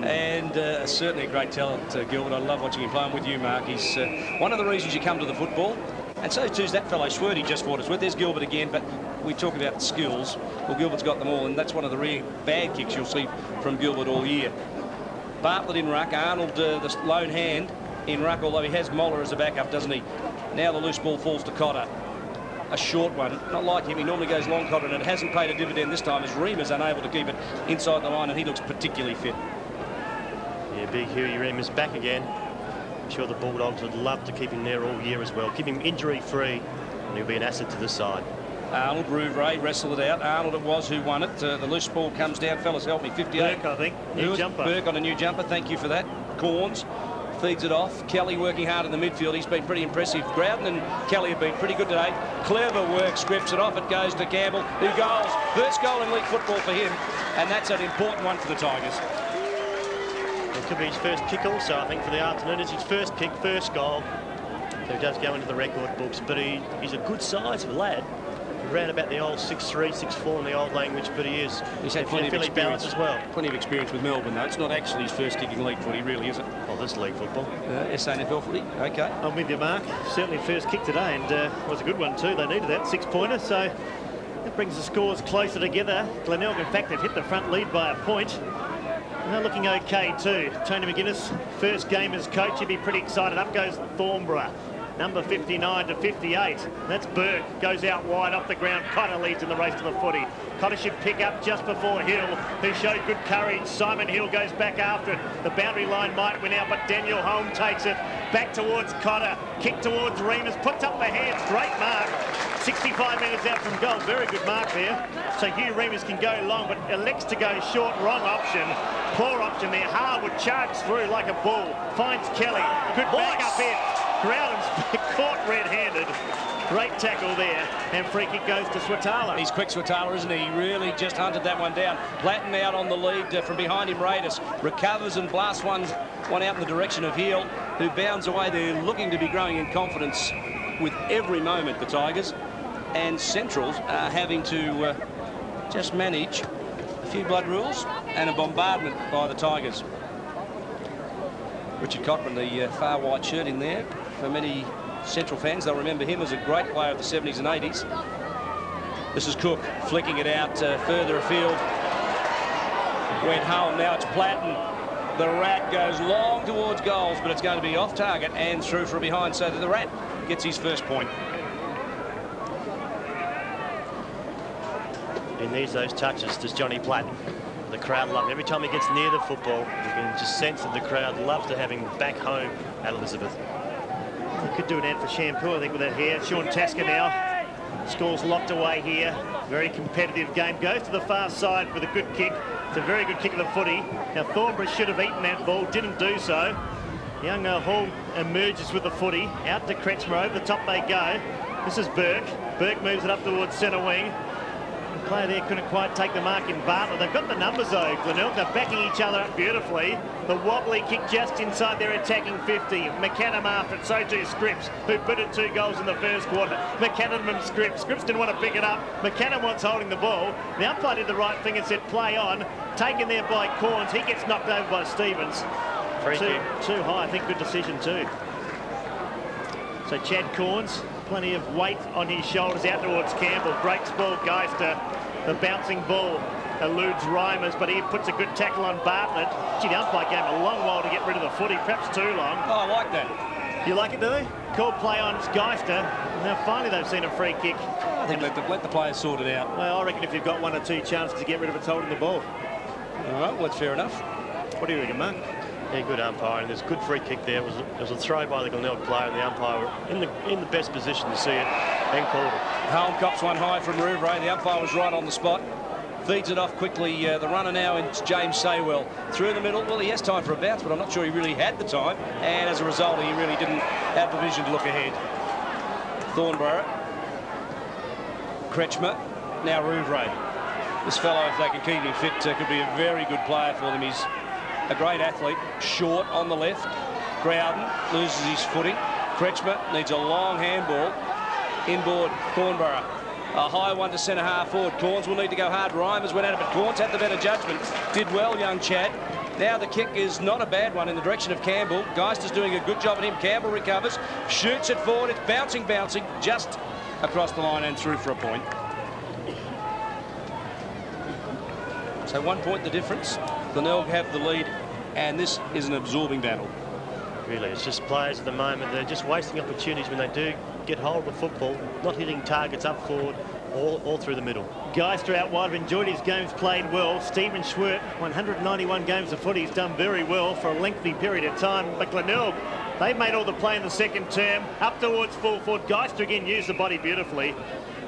And certainly a great talent, Gilbert. I love watching him play. I'm with you, Mark. He's one of the reasons you come to the football. And so too is that fellow Schwerty just fought us with. There's Gilbert again, but we talk about skills. Well, Gilbert's got them all, and that's one of the really bad kicks you'll see from Gilbert all year. Bartlett in ruck. Arnold, the lone hand in ruck, although he has Moller as a backup, doesn't he? Now the loose ball falls to Cotter. A short one, not like him. He normally goes long, Cotter, and it hasn't paid a dividend this time as Remus unable to keep it inside the line, and he looks particularly fit. Yeah, big Huey Remus back again. I'm sure the Bulldogs would love to keep him there all year as well. Keep him injury-free, and he'll be an asset to the side. Arnold, Rouvray wrestled it out. Arnold it was who won it. The loose ball comes down. Fellas, help me. 58. Burke, I think. New jumper. Burke on a new jumper. Thank you for that. Corns feeds it off. Kelly working hard in the midfield. He's been pretty impressive. Grouden and Kelly have been pretty good today. Clever work. Scripts it off. It goes to Campbell, who goals. First goal in league football for him, and that's an important one for the Tigers. It could be his first kick also, I think, for the afternoon. It's his first kick, first goal. So he does go into the record books, but he's a good size of a lad. Around about the old 6'3", 6'4" in the old language, but he's had plenty of experience as well. Plenty of experience with Melbourne, though. It's not actually his first kicking league footy, really, is it? Oh, this league football. SANFL footy, OK. I'm with you, Mark. Certainly first kick today, and was a good one too. They needed that 6-pointer, so that brings the scores closer together. Glenelg, in fact, have hit the front lead by a point. And they're looking OK too. Tony McGuinness, first game as coach, he'd be pretty excited. Up goes Thornborough. Number 59 to 58. That's Burke. Goes out wide off the ground. Cotter leads in the race to the footy. Cotter should pick up just before Hill, who showed good courage. Simon Hill goes back after it. The boundary line might win out, but Daniel Holm takes it. Back towards Cotter. Kick towards Remus. Puts up the hands. Great mark. 65 metres out from goal. Very good mark there. So Hugh Remus can go long, but elects to go short. Wrong option. Poor option there. Harwood charges through like a bull. Finds Kelly. Good back up in. Groudon's caught red-handed. Great tackle there, and free kick goes to Swatala. He's quick, Swatala, isn't he? He really just hunted that one down. Platten out on the lead from behind him. Raiders recovers and blasts one out in the direction of Heel, who bounds away. They're looking to be growing in confidence with every moment, the Tigers. And Centrals are having to just manage a few blood rules and a bombardment by the Tigers. Richard Cochran, the far white shirt in there. For many Central fans, they'll remember him as a great player of the 70s and 80s. This is Cook flicking it out further afield. Went home. Now it's Platten. The Rat goes long towards goals, but it's going to be off target and through from behind, so that the Rat gets his first point. He needs those touches, does Johnny Platten. The crowd love him. Every time he gets near the football, you can just sense that the crowd love to have him back home at Elizabeth. He could do an ad for shampoo, I think, with that hair. Sean Tasker now. Score's locked away here. Very competitive game. Goes to the far side with a good kick. It's a very good kick of the footy. Now, Thornborough should have eaten that ball. Didn't do so. Young Hall emerges with the footy. Out to Kretschmer. Over the top they go. This is Burke. Burke moves it up towards centre wing. The player there couldn't quite take the mark in Bartlett. They've got the numbers though, Glenelg. They're backing each other up beautifully. The wobbly kick just inside their attacking 50. McAdam after it, so too Scripps, who booted 2 goals in the first quarter. McAdam and Scripps. Scripps didn't want to pick it up. McAdam wants holding the ball. The umpire did the right thing and said play on. Taken there by Corns. He gets knocked over by Stevens. Too high, I think. Good decision too. So Chad Corns, plenty of weight on his shoulders out towards Campbell. Breaks ball, Geister. The bouncing ball eludes Reimers, but he puts a good tackle on Bartlett. Gee, the umpire gave him a long while to get rid of the footy, perhaps too long. Oh, I like that. You like it, do they? Called play on Geister. Now finally they've seen a free kick. I think let the players sort it out. Well, I reckon if you've got 1 or 2 chances to get rid of it, it's holding the ball. All right, well, that's fair enough. What do you reckon, Mark? Yeah, good umpire, and there's a good free kick there. It was a throw by the Glenelg player, and the umpire were in the best position to see it and called it. Helm cops one high from Rouvray. The umpire was right on the spot. Feeds it off quickly. The runner now is James Saywell. Through the middle. Well, he has time for a bounce, but I'm not sure he really had the time. And as a result, he really didn't have the vision to look ahead. Thornborough. Kretschmer. Now Rouvray. This fellow, if they can keep him fit, could be a very good player for them. He's a great athlete. Short on the left. Crowden loses his footing. Kretschmer needs a long handball. Inboard, Thornborough. A high one to centre half forward. Corns will need to go hard. Reimers went at it, but Corns had the better judgment. Did well, young Chad. Now the kick is not a bad one in the direction of Campbell. Geister's doing a good job at him. Campbell recovers, shoots it forward. It's bouncing, just across the line and through for a point. So 1 point the difference. Glenelg have the lead, and this is an absorbing battle. Really, it's just players at the moment, they're just wasting opportunities when they do get hold of the football, not hitting targets up forward all through the middle. Geister out wide, enjoyed his games, played well. Stephen Schwert, 191 games of footy, he's done very well for a lengthy period of time. But Glenelg, they've made all the play in the second term, up towards full forward. Geister again used the body beautifully.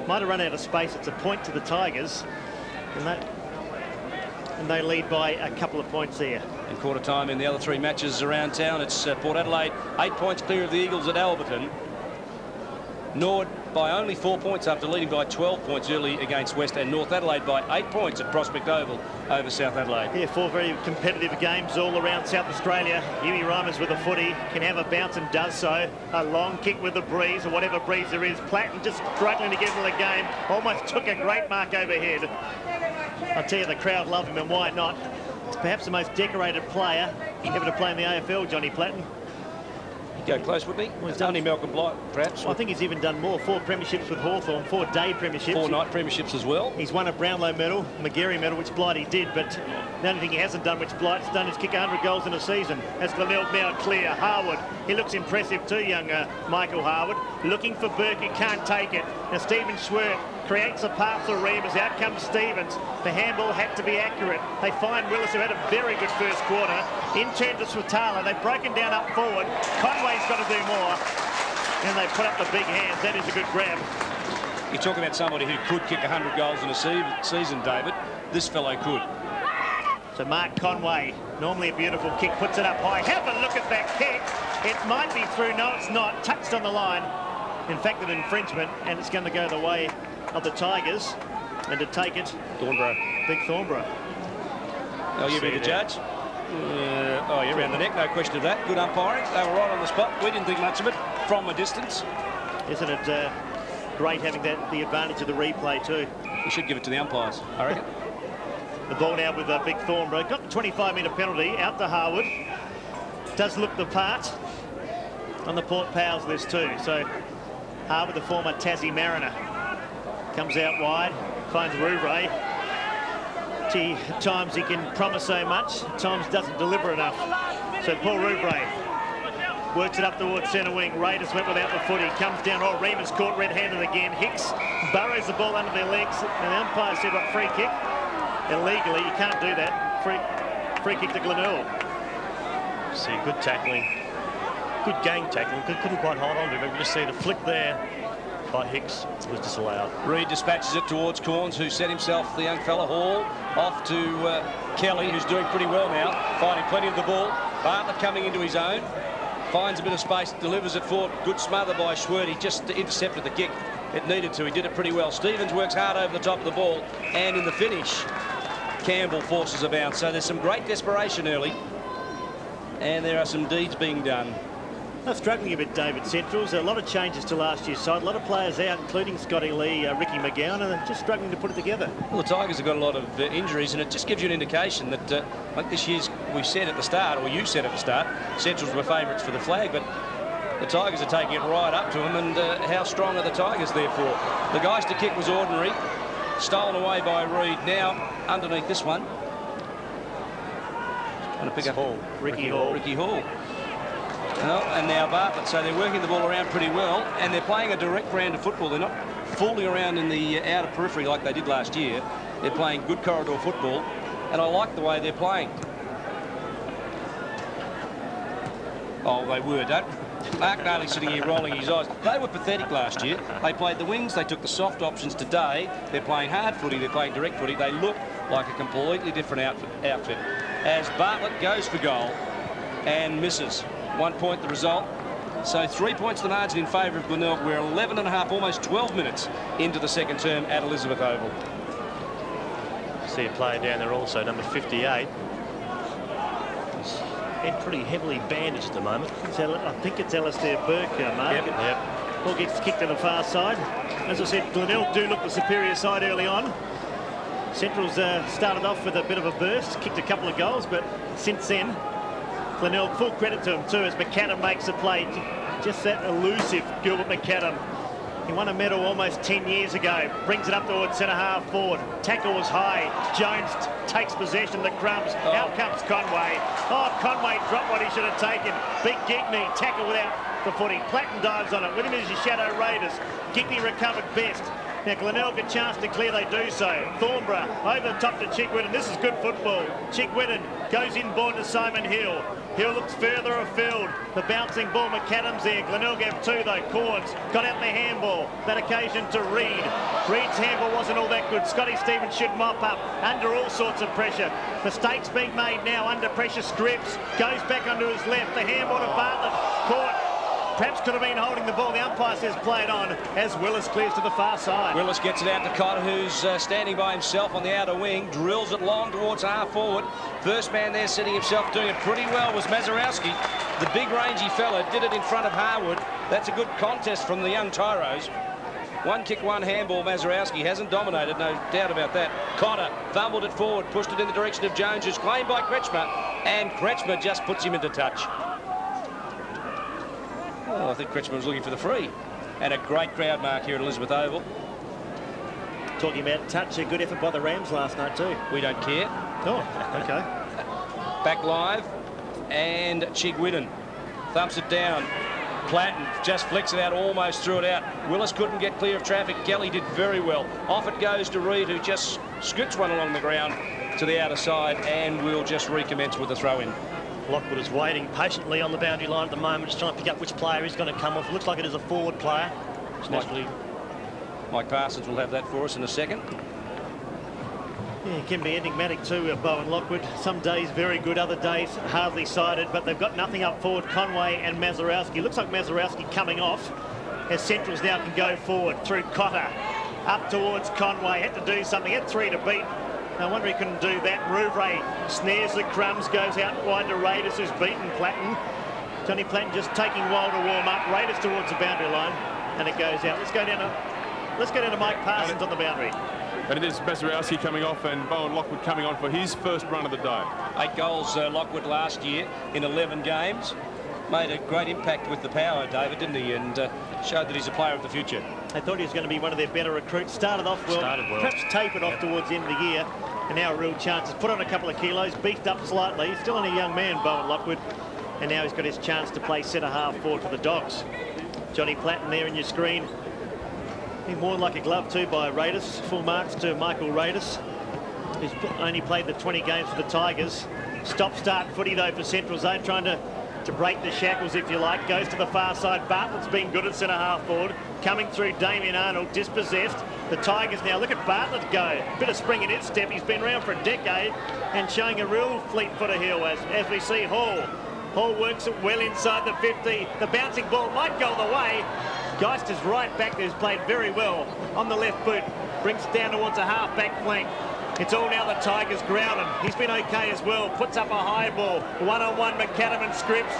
Might have run out of space. It's a point to the Tigers. And they lead by a couple of points there. In quarter time in the other 3 matches around town, it's Port Adelaide 8 points clear of the Eagles at Alberton. Nord by only 4 points after leading by 12 points early against West, and North Adelaide by 8 points at Prospect Oval over South Adelaide. Yeah, 4 very competitive games all around South Australia. Huey Reimers with a footy, can have a bounce and does so. A long kick with the breeze, or whatever breeze there is. Platten just struggling to get into the game. Almost took a great mark overhead. I'll tell you, the crowd love him, and why not? It's perhaps the most decorated player ever to play in the AFL, Johnny Platten. He'd go close, wouldn't he? Well, he's done only Malcolm Blight, perhaps. Well, I think he's even done more. 4 premierships with Hawthorn, 4 day premierships. 4 night premierships as well. He's won a Brownlow medal, McGarry medal, which Blighty did, but the only thing he hasn't done, which Blight's done, is kick 100 goals in a season. As Glenelg now clear. Harwood, he looks impressive too, young Michael Harwood. Looking for Burke, he can't take it. Now Stephen Schwert creates a pass for Reimers. Out comes Stevens. The handball had to be accurate. They find Willis, who had a very good first quarter. In turn to Swatala. They've broken down up forward. Conway's got to do more. And they put up the big hands. That is a good grab. You talk about somebody who could kick 100 goals in a season, David. This fellow could. So Mark Conway, normally a beautiful kick, puts it up high. Have a look at that kick. It might be through. No, it's not. Touched on the line. in fact, an infringement, and it's going to go the way of the Tigers. And to take it, Thornborough. Big Thornborough. Oh, you be the judge? Oh, you're around the neck, no question of that. Good umpiring. They were right on the spot. We didn't think much of it from a distance. Isn't it great having the advantage of the replay too? We should give it to the umpires, I reckon. The ball now with Big Thornborough. Got the 25-metre penalty out to Harwood. Does look the part on the Port Pals list too. So Harwood, the former Tassie Mariner, comes out wide, finds Rouvray. Gee, at times he can promise so much, at times doesn't deliver enough. So Paul Rouvray works it up towards centre wing. Raiders went without the footy. Comes down. Oh, Remus caught red-handed again. Hicks burrows the ball under their legs. And the umpire said, what, free kick? Illegally, you can't do that. Free kick to Glenelg. See, good tackling. Good gang tackling. Couldn't quite hold on to him. You just see the flick there by Hicks was disallowed. Reid dispatches it towards Corns, who set himself, the young fella, Hall, off to Kelly, who's doing pretty well now, finding plenty of the ball. Bartlett coming into his own, finds a bit of space, delivers it forward. Good smother by Schwert. He just intercepted the kick. It needed to. He did it pretty well. Stevens works hard over the top of the ball, and in the finish, Campbell forces a bounce. So there's some great desperation early, and there are some deeds being done. They're struggling a bit, David, Centrals. A lot of changes to last year's side. A lot of players out, including Scotty Lee, Ricky McGowan, and they're just struggling to put it together. Well, the Tigers have got a lot of injuries, and it just gives you an indication that, like this year's, we said at the start, or you said at the start, Centrals were favourites for the flag, but the Tigers are taking it right up to them, and how strong are the Tigers therefore? The guys to kick was ordinary, stolen away by Reid. Now, underneath this one, trying to pick up Hall. Ricky Hall. Ricky Hall. Well, and now Bartlett, so they're working the ball around pretty well, and they're playing a direct brand of football. They're not fooling around in the outer periphery like they did last year. They're playing good corridor football, and I like the way they're playing. Oh, they were, don't Mark Nayley's sitting here rolling his eyes. They were pathetic last year. They played the wings, they took the soft options. Today, they're playing hard footy, they're playing direct footy. They look like a completely different outfit. As Bartlett goes for goal and misses. 1 point the result. So 3 points the margin in favour of Glenelg. We're 11 and a half, almost 12 minutes into the second term at Elizabeth Oval. See a player down there also, number 58. He's head pretty heavily bandaged at the moment. I think it's Alistair Burke, Mark. Yep. Ball gets kicked to the far side. As I said, Glenelg do look the superior side early on. Centrals started off with a bit of a burst, kicked a couple of goals, but since then, Glenelg, full credit to him too, as McAdam makes a play. Just that elusive Gilbert McAdam. He won a medal almost 10 years ago. Brings it up towards centre-half forward. Tackle was high. Jones takes possession. The crumbs. Out comes Conway. Oh, Conway dropped what he should have taken. Big Gigney. Tackle without the footy. Platten dives on it. With him is your Shadow Raiders. Gigney recovered best. Now Glenelg a chance to clear, they do so. Thornborough over the top to Chigwidden. This is good football. Chigwidden goes inboard to Simon Hill. Hill looks further afield. The bouncing ball, McAdam's there. Glenelg have two though. Corns got out the handball. That occasion to Reid. Reid's handball wasn't all that good. Scotty Stevens should mop up under all sorts of pressure. Mistakes being made now under pressure. Scripps goes back onto his left. The handball to Bartlett. Caught. Perhaps could have been holding the ball. The umpire says play it on as Willis clears to the far side. Willis gets it out to Cotter, who's standing by himself on the outer wing, drills it long towards half forward. First man there sitting himself, doing it pretty well, was Mazarowski. The big rangy fella did it in front of Harwood. That's a good contest from the young Tyros. One kick, one handball. Mazarowski hasn't dominated, no doubt about that. Cotter fumbled it forward, pushed it in the direction of Jones, who's claimed by Kretschmer, and Kretschmer just puts him into touch. Oh, I think Kretschmer was looking for the free. And a great crowd, Mark, here at Elizabeth Oval. Talking about touch, a good effort by the Rams last night too. We don't care. Oh, okay. Back live, and Chigwidden thumps it down. Platten just flicks it out, almost threw it out. Willis couldn't get clear of traffic. Kelly did very well. Off it goes to Reid, who just scoots one along the ground to the outer side, and we'll just recommence with the throw-in. Lockwood is waiting patiently on the boundary line at the moment, just trying to pick up which player he's going to come off. Looks like it is a forward player. Mike Parsons will have that for us in a second. Yeah, it can be enigmatic too, Bowen Lockwood. Some days very good, other days hardly sighted, but they've got nothing up forward. Conway and Mazarowski. Looks like Mazarowski coming off. as Centrals now can go forward through Cotter, up towards Conway. Had to do something, had 3 to beat. No wonder he couldn't do that. Rouvray snares the crumbs, goes out wide to Raiders, who's beaten Platten. Johnny Platten just taking a while to warm up. Raiders towards the boundary line, and it goes out. Let's go down to Mike Parsons on the boundary. And it is Mazurowski coming off and Bowen Lockwood coming on for his first run of the day. 8 goals Lockwood last year in 11 games. Made a great impact with the power, David, didn't he? And showed that he's a player of the future. They thought he was going to be one of their better recruits. Started off well. Perhaps tapered off towards the end of the year. And now a real chance. He's put on a couple of kilos, beefed up slightly. He's still only a young man, Bowen Lockwood. And now he's got his chance to play centre-half forward for the Dogs. Johnny Platten there in your screen. He's worn like a glove too by Raiders. Full marks to Michael Raiders. He's only played the 20 games for the Tigers. Stop-start footy though for Central Zone, trying to break the shackles, if you like. Goes to the far side. Bartlett's been good at centre-half forward. Coming through Damien Arnold, dispossessed. The Tigers now, look at Bartlett go. Bit of spring in his step. He's been around for a decade and showing a real fleet foot of heel as we see Hall. Hall works it well inside the 50. The bouncing ball might go the way. Geist is right back there, who's played very well on the left boot. Brings it down towards a half-back flank. It's all now the Tigers grounded. He's been okay as well. Puts up a high ball. One-on-one McAdam and Scripps.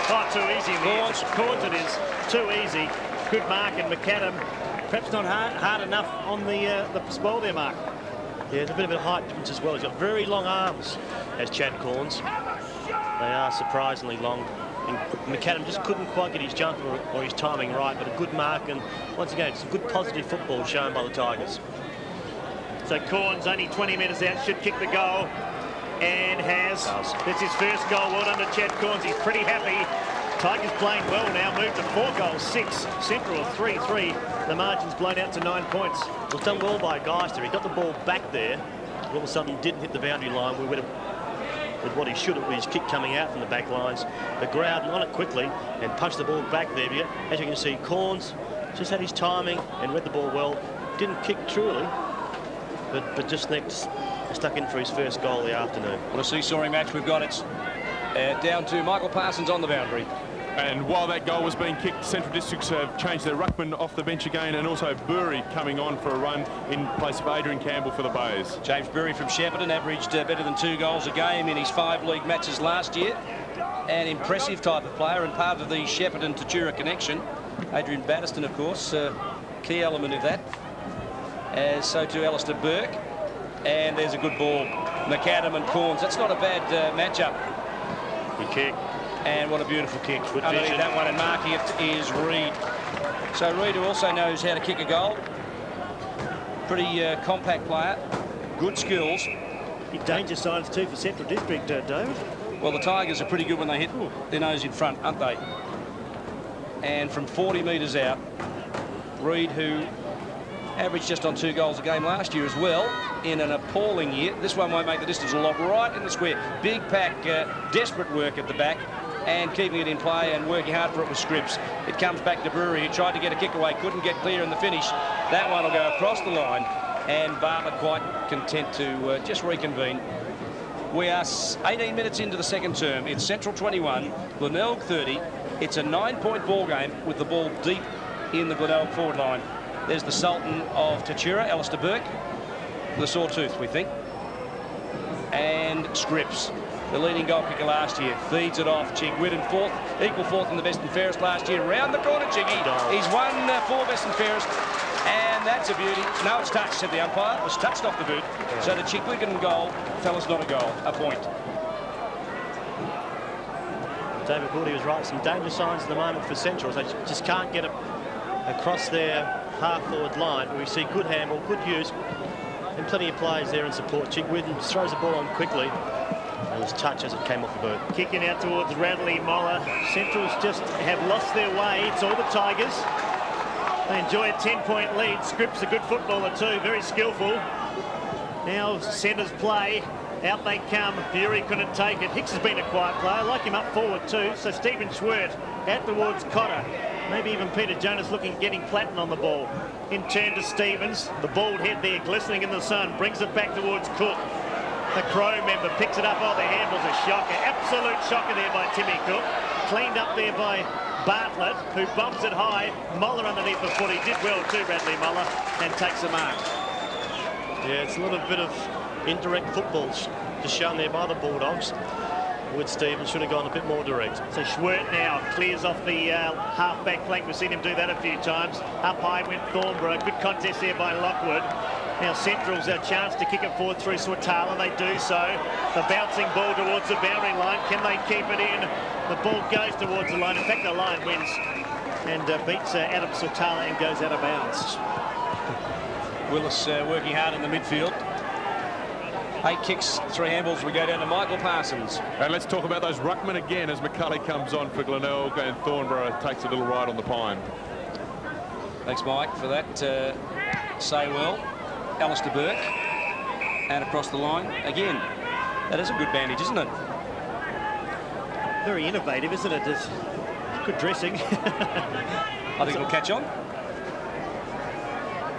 Oh, too easy. Corns it is. Too easy. Good mark, and McAdam perhaps not hard enough on the spoil there, Mark. Yeah, there's a bit of a height difference as well. He's got very long arms, as Chad Corns. They are surprisingly long. And McAdam just couldn't quite get his jump or his timing right, but a good mark, and once again, some good positive football shown by the Tigers. So Corns only 20 metres out, should kick the goal, and has. That's his first goal. Well done to Chad Corns. He's pretty happy. Tigers playing well now, moved to 4 goals, 6. Central 3-3. The margin's blown out to 9 points. It was done well by Geister. He got the ball back there. All of a sudden, he didn't hit the boundary line. We would have with what he should have with his kick coming out from the back lines. But Growden on it quickly and punched the ball back there. As you can see, Corns just had his timing and read the ball well. Didn't kick truly, but just stuck in for his first goal of the afternoon. What a seesawing match we've got. It's down to Michael Parsons on the boundary. And while that goal was being kicked, Central Districts have changed their ruckman off the bench again, and also Burry coming on for a run in place of Adrian Campbell for the Bays. James Burry from Shepparton averaged better than 2 goals a game in his 5 league matches last year. An impressive type of player and part of the Shepparton-Tatura connection. Adrian Batterston, of course, key element of that. As so too Alistair Burke. And there's a good ball. McAdam and Corns. That's not a bad matchup. Good kick. And what a beautiful kick. Good underneath that one, and marking it is Reid. So Reid, who also knows how to kick a goal. Pretty compact player. Good skills. Danger signs too for Central District, David. Well, the Tigers are pretty good when they hit their nose in front, aren't they? And from 40 metres out, Reid, who averaged just on 2 goals a game last year as well, in an appalling year. This one won't make the distance. A lob right in the square. Big pack, desperate work at the back, and keeping it in play and working hard for it with Scripps. It comes back to Brewery, who tried to get a kick away, couldn't get clear in the finish. That one will go across the line, and Bartlett quite content to just reconvene. We are 18 minutes into the second term. It's Central 21, Glenelg 30. It's a 9-point ball game with the ball deep in the Glenelg forward line. There's the Sultan of Tatura, Alistair Burke, the sore tooth, we think. And Scripps, the leading goal kicker last year, feeds it off. Chigwidden fourth, equal fourth in the best and fairest last year. Round the corner, Chiggy. He's won 4 best and fairest, and that's a beauty. No, it's touched, said the umpire. It was touched off the boot. So the Chigwidden goal, fellas, not a goal, a point. David Goody was right. Some danger signs at the moment for Central. They just can't get it across their half-forward line. We see good handball, good use, and plenty of players there in support. Chigwidden throws the ball on quickly. It was touch as it came off the boot. Kicking out towards Radley Moller. Centrals just have lost their way. It's all the Tigers. They enjoy a 10-point lead. Scripps a good footballer too, very skillful. Now centres play. Out they come. Fury couldn't take it. Hicks has been a quiet player. I like him up forward too. So Stephen Schwert out towards Cotter. Maybe even Peter Jonas looking at getting Platten on the ball. In turn to Stevens. The bald head there glistening in the sun. Brings it back towards Cook. The Crow member picks it up. Oh, the handball's a shocker. Absolute shocker there by Timmy Cook. Cleaned up there by Bartlett, who bombs it high. Moller underneath the foot. He did well too, Bradley Moller, and takes a mark. Yeah, it's a little bit of indirect football just shown there by the Bulldogs. Wood Stevens should have gone a bit more direct. So Schwert now clears off the half-back flank. We've seen him do that a few times. Up high went Thornborough. Good contest there by Lockwood. Now Central's a chance to kick it forward through Swatala. They do so. The bouncing ball towards the boundary line. Can they keep it in? The ball goes towards the line. In fact, the line wins and beats Adam Swatala and goes out of bounds. Willis working hard in the midfield. 8 kicks, 3 handballs. We go down to Michael Parsons. And let's talk about those ruckmen again as McCulley comes on for Glenelg and Thornborough takes a little ride on the pine. Thanks, Mike, for that. Saywell, Alistair Burke, and across the line again. That is a good bandage, isn't it? Very innovative, isn't it? It's good dressing. I think it'll catch on.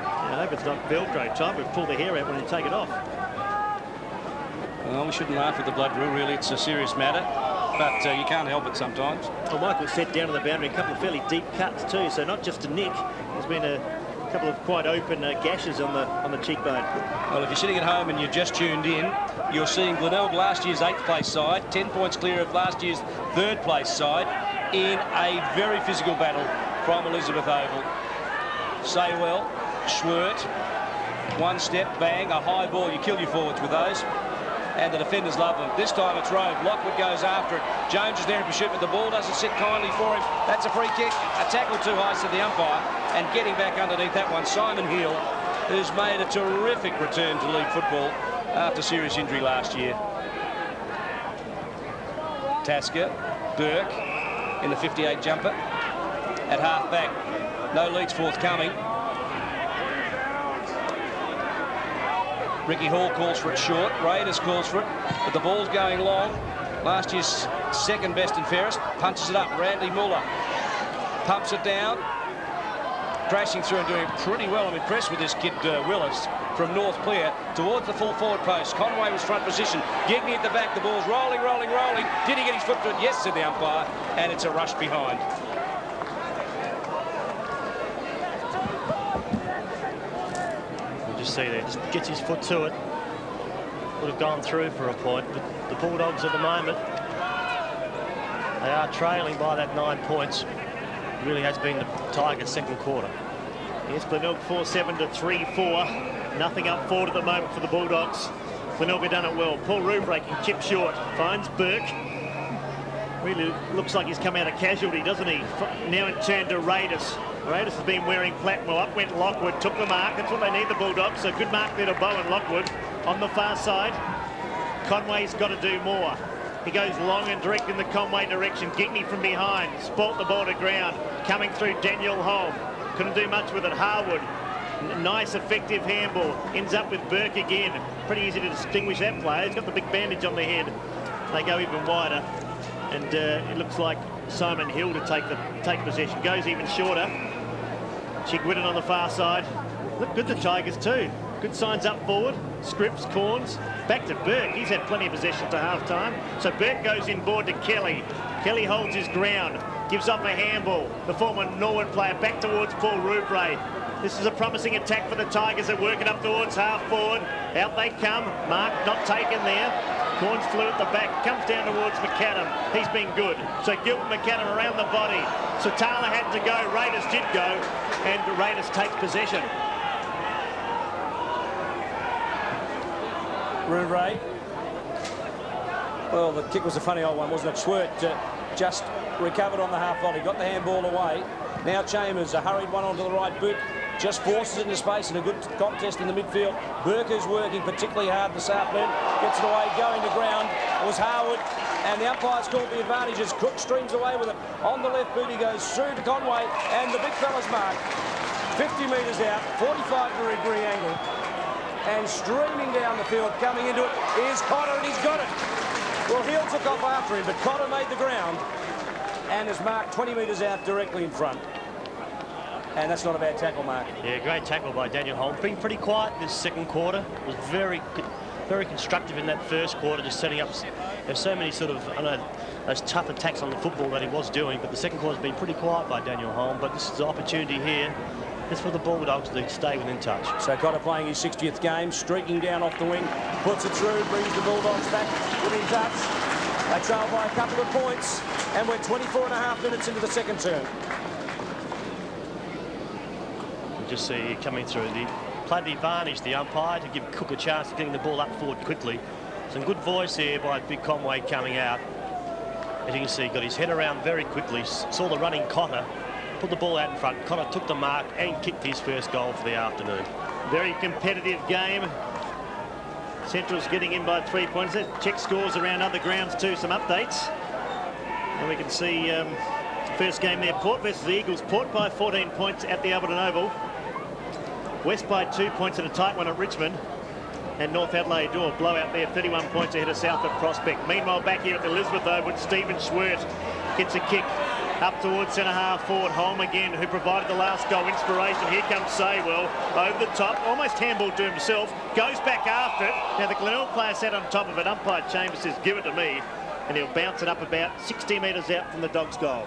I hope it's not Velcro time. We've pulled the hair out when you take it off. Well, we shouldn't laugh at the blood rule, really. It's a serious matter, but you can't help it sometimes. Well, Michael set down to the boundary a couple of fairly deep cuts too, so not just a nick. There's been a couple of quite open gashes on the cheekbone. Well, if you're sitting at home and you've just tuned in, you're seeing Glenelg, last year's 8th place side, 10 points clear of last year's 3rd place side, in a very physical battle from Elizabeth Oval. Saywell, Schwert, one step, bang, a high ball. You kill your forwards with those. And the defenders love them. This time it's Rove. Lockwood goes after it. Jones is there in pursuit, but the ball doesn't sit kindly for him. That's a free kick. A tackle too high, said the umpire. And getting back underneath that one, Simon Hill, who's made a terrific return to league football after serious injury last year. Tasker, Burke in the 58 jumper. At half-back, no leads forthcoming. Ricky Hall calls for it short. Raiders calls for it, but the ball's going long. Last year's 2nd best and fairest. Punches it up. Randy Muller pumps it down. Crashing through and doing pretty well. I'm impressed with this kid, Willis, from North Clear towards the full forward post. Conway was front position. Gigny at the back. The ball's rolling, rolling, rolling. Did he get his foot to it? Yes, said the umpire. And it's a rush behind. Just see there, just gets his foot to it. Would have gone through for a point, but the Bulldogs at the moment, they are trailing by that 9 points. It really has been the Tigers' 2nd quarter. Yes, Glenelg 4-7 to 3-4. Nothing up forward at the moment for the Bulldogs. Glenelg have done it well. Paul Rouvray can chip short, finds Burke. Really looks like he's come out of casualty, doesn't he? Now in turn to Raiders. Raiders has been wearing Platten. Well, up went Lockwood, took the mark. That's what they need, the Bulldogs. So good mark there to Bowen Lockwood on the far side. Conway's got to do more. He goes long and direct in the Conway direction. Gigny from behind. Sport the ball to ground. Coming through Daniel Holm. Couldn't do much with it. Harwood. Nice, effective handball. Ends up with Burke again. Pretty easy to distinguish that player. He's got the big bandage on the head. They go even wider. And it looks like Simon Hill to take possession. Goes even shorter. Chigwidden on the far side. Look good, the Tigers too. Good signs up forward. Scripps, Corns. Back to Burke. He's had plenty of possession to half-time. So Burke goes inboard to Kelly. Kelly holds his ground. Gives up a handball. The former Norwood player back towards Paul Rouvray. This is a promising attack for the Tigers. They're working up towards half-forward. Out they come. Mark not taken there. Corns flew at the back, comes down towards McAdam. He's been good. So Gilbert McAdam around the body. So Taylor had to go, Raiders did go, and the Raiders take possession. Rouvray. Well, the kick was a funny old one, wasn't it? Schwert just recovered on the half volley, got the handball away. Now Chambers, a hurried one onto the right boot. Just forces it into space in a good contest in the midfield. Burke is working particularly hard this afternoon. Gets it away, going to ground. It was Harwood, and the umpire's called the advantage as Cook streams away with it. On the left boot, he goes through to Conway, and the big fella's mark. 50 metres out, 45-degree angle, and streaming down the field, coming into it, is Cotter, and he's got it. Well, Hill took off after him, but Cotter made the ground, and is marked 20 metres out directly in front. And that's not a bad tackle, Mark. Yeah, great tackle by Daniel Holm. Been pretty quiet this second quarter. Was very constructive in that first quarter, just setting up. There's so many sort of, I know, those tough attacks on the football that he was doing, but the second quarter's been pretty quiet by Daniel Holm. But this is the opportunity here. It's for the Bulldogs to stay within touch. So Cotter playing his 60th game, streaking down off the wing, puts it through, brings the Bulldogs back within touch. They trail by a couple of points, and we're 24.5 minutes into the second term. You just see coming through the played the advantage, the umpire, to give Cook a chance of getting the ball up forward quickly. Some good voice here by Big Conway coming out. As you can see, got his head around very quickly, saw the running Cotter, put the ball out in front. Cotter took the mark and kicked his first goal for the afternoon. Very competitive game. Central's getting in by 3 points. Let's check scores around other grounds too, some updates. And we can see first game there, Port versus the Eagles. Port by 14 points at the Alberton Oval. West by 2 points in a tight one at Richmond. And North Adelaide do a blowout there, 31 points ahead of South at Prospect. Meanwhile, back here at the Elizabeth Oval, Stephen Schwert gets a kick up towards centre-half forward. Holm again, who provided the last goal. Inspiration. Here comes Saywell over the top, almost handballed to himself, goes back after it. Now the Glenelg player sat on top of it. Umpire Chambers says, give it to me. And he'll bounce it up about 60 metres out from the Dogs' goal.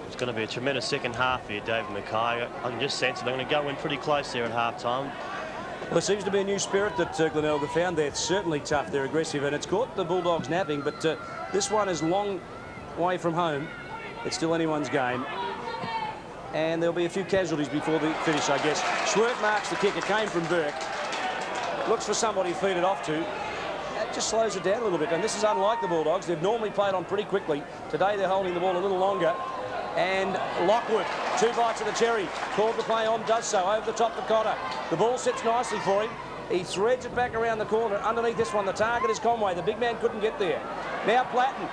It's going to be a tremendous second half here, David Mackay. I can just sense it. They're going to go in pretty close there at half-time. Well, there seems to be a new spirit that Glenelg have found. They're certainly tough, they're aggressive, and it's caught the Bulldogs napping, but this one is long way from home. It's still anyone's game. And there'll be a few casualties before the finish, I guess. Schwert marks the kick. It came from Burke. Looks for somebody to feed it off to. That just slows it down a little bit. And this is unlike the Bulldogs. They've normally played on pretty quickly. Today they're holding the ball a little longer. And Lockwood, 2 bites of the cherry. Called to play on, does so. Over the top to Cotter. The ball sits nicely for him. He threads it back around the corner. Underneath this one, the target is Conway. The big man couldn't get there. Now Platten.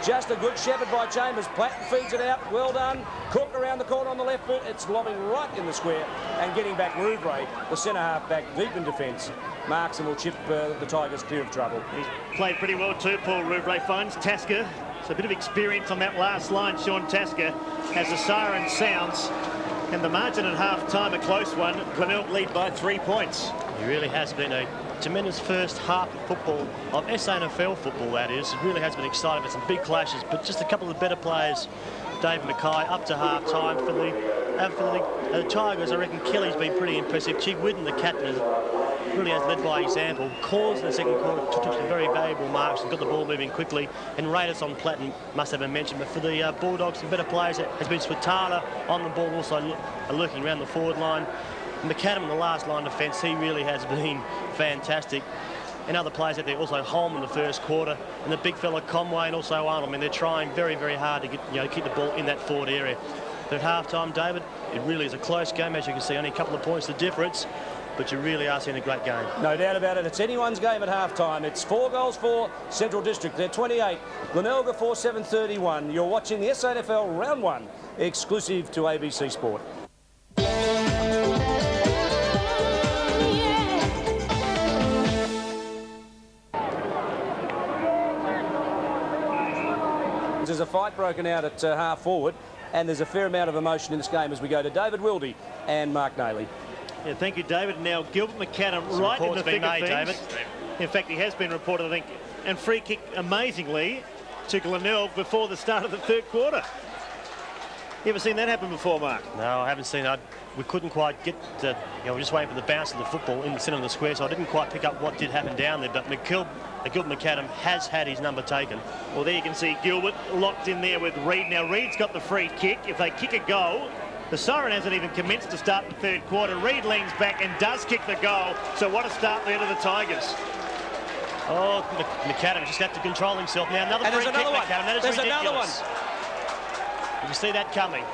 Just a good shepherd by Chambers. Platten feeds it out. Well done. Cook around the corner on the left foot. It's lobbing right in the square. And getting back Rouvray, the centre-half back, deep in defence. Marks and will chip the Tigers clear of trouble. He's played pretty well too, Paul Rouvray. Finds Tasker. So a bit of experience on that last line, Sean Tasker, as the siren sounds. And the margin at half-time, a close one. Glenelg lead by 3 points. He really has been a tremendous first half of football, of SANFL football that is. It really has been exciting with some big clashes, but just a couple of better players. David Mackay up to half-time for the Tigers. I reckon Kelly's been pretty impressive. Chief Whitten, the captain, really has led by example. Cause in the second quarter took some very valuable marks and got the ball moving quickly. And Raiders on Platten must have been mentioned. But for the Bulldogs, some better players has been Swatala on the ball, also lurking around the forward line. McAdam in the last line of defence, he really has been fantastic. And other players out there, also Holm in the first quarter, and the big fella Conway and also Arnold. I mean, they're trying very, very hard to get, keep the ball in that forward area. But at half-time, David, it really is a close game. As you can see, only a couple of points the difference, but you really are seeing a great game. No doubt about it. It's anyone's game at half-time. It's 4 goals for Central District. They're 28. Glenelg 4-7-31. You're watching the SANFL Round 1, exclusive to ABC Sport. There's a fight broken out at half forward, and there's a fair amount of emotion in this game as we go to David Wildy and Mark Nayley. Yeah, thank you, David. Now Gilbert McAdam right in the thick of things. David. In fact, he has been reported, I think, and free kick amazingly to Glenelg before the start of the third quarter. You ever seen that happen before, Mark? No, I haven't seen that. We couldn't quite get, we're just waiting for the bounce of the football in the centre of the square, so I didn't quite pick up what did happen down there, but Gilbert McAdam has had his number taken. Well, there you can see Gilbert locked in there with Reid. Now, Reid's got the free kick. If they kick a goal, the siren hasn't even commenced to start the third quarter. Reid leans back and does kick the goal, so what a start there to the Tigers. Oh, McAdam just had to control himself. Now, another free kick, McAdam. That is ridiculous. Another one. Did you see that coming?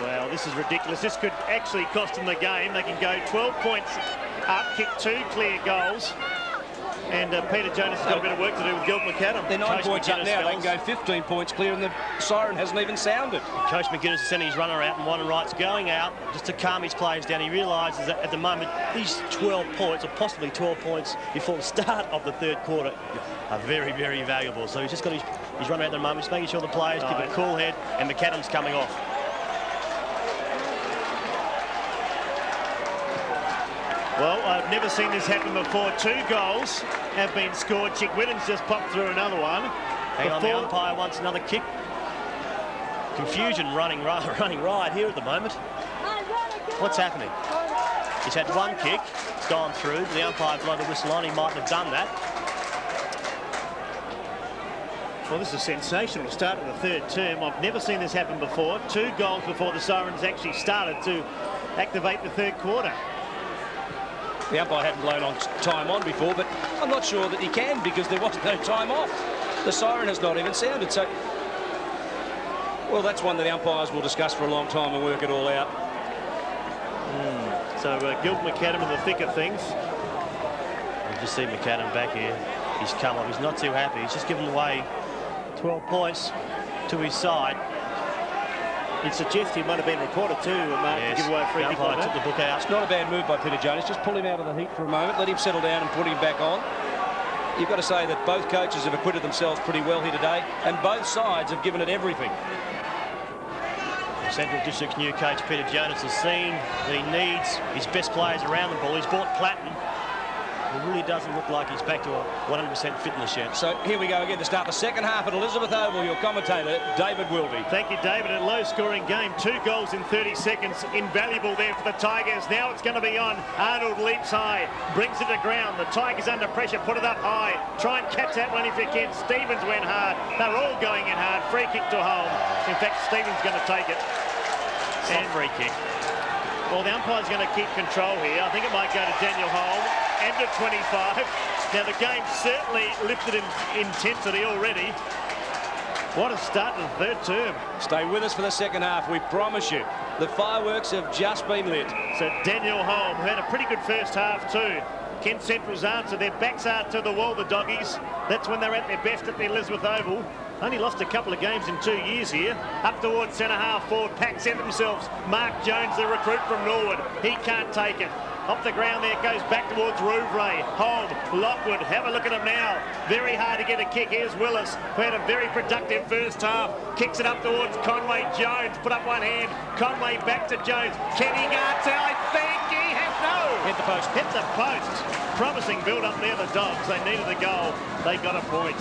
Well, this is ridiculous. This could actually cost them the game. They can go 12 points up, kick 2 clear goals. And Peter Jonas has got a bit of work to do with Gilbert McAdam. They're 9 points up now. They can go 15 points clear, and the siren hasn't even sounded. Coach McGuinness is sending his runner out, and Warren Wright's going out just to calm his players down. He realises that at the moment, these 12 points, or possibly 12 points before the start of the third quarter, are very, very valuable. So he's just got his runner out at the moment, just making sure the players keep a cool head, and McAdam's coming off. Well, I've never seen this happen before. 2 goals have been scored. Chick Whitten's just popped through another one. Hang on, the umpire wants another kick. Confusion running riot here at the moment. What's happening? He's had 1 kick. It's gone through. The umpire blow the whistle on. He mightn't have done that. Well, this is a sensational start of the 3rd term. I've never seen this happen before. 2 goals before the sirens actually started to activate the 3rd quarter. The umpire hadn't blown on time on before, but I'm not sure that he can because there wasn't no time off. The siren has not even sounded. So, well, that's one that the umpires will discuss for a long time and work it all out. So Gilbert McAdam in the thick of things. You just see McAdam back here. He's come up. He's not too happy. He's just given away 12 points to his side. It suggests he might have been reported too, Mark, yes. to give away a free kick. I took the book out. It's not a bad move by Peter Jones. Just pull him out of the heat for a moment, let him settle down and put him back on. You've got to say that both coaches have acquitted themselves pretty well here today, and both sides have given it everything. Central District's new coach, Peter Jones, has seen that he needs his best players around the ball. He's bought Platten. It really doesn't look like he's back to a 100% fitness yet. So here we go again to start the second half at Elizabeth Oval. Your commentator, David Wilby. Thank you, David. A low-scoring game. 2 goals in 30 seconds. Invaluable there for the Tigers. Now it's going to be on. Arnold leaps high, brings it to ground. The Tigers under pressure. Put it up high. Try and catch that one if you can. Stevens went hard. They're all going in hard. Free kick to home. In fact, Stevens going to take it. And free kick. Well, the umpire's going to keep control here. I think it might go to Daniel Holm. End of 25. Now, the game's certainly lifted in intensity already. What a start to the 3rd term. Stay with us for the second half, we promise you. The fireworks have just been lit. So Daniel Holm, who had a pretty good first half too. Kent Central's answer, their backs are to the wall, the doggies. That's when they're at their best at the Elizabeth Oval. Only lost a couple of games in 2 years here. Up towards centre half forward, pack set themselves. Mark Jones, the recruit from Norwood. He can't take it. Off the ground there, goes back towards Rouvray. Holm, Lockwood, have a look at him now. Very hard to get a kick. Here's Willis, who had a very productive first half. Kicks it up towards Conway. Jones, put up one hand. Conway back to Jones. Kenny Gartell, I think he has no. Hit the post. Hit the post. Promising build up there, the Dogs. They needed a goal. They got a point.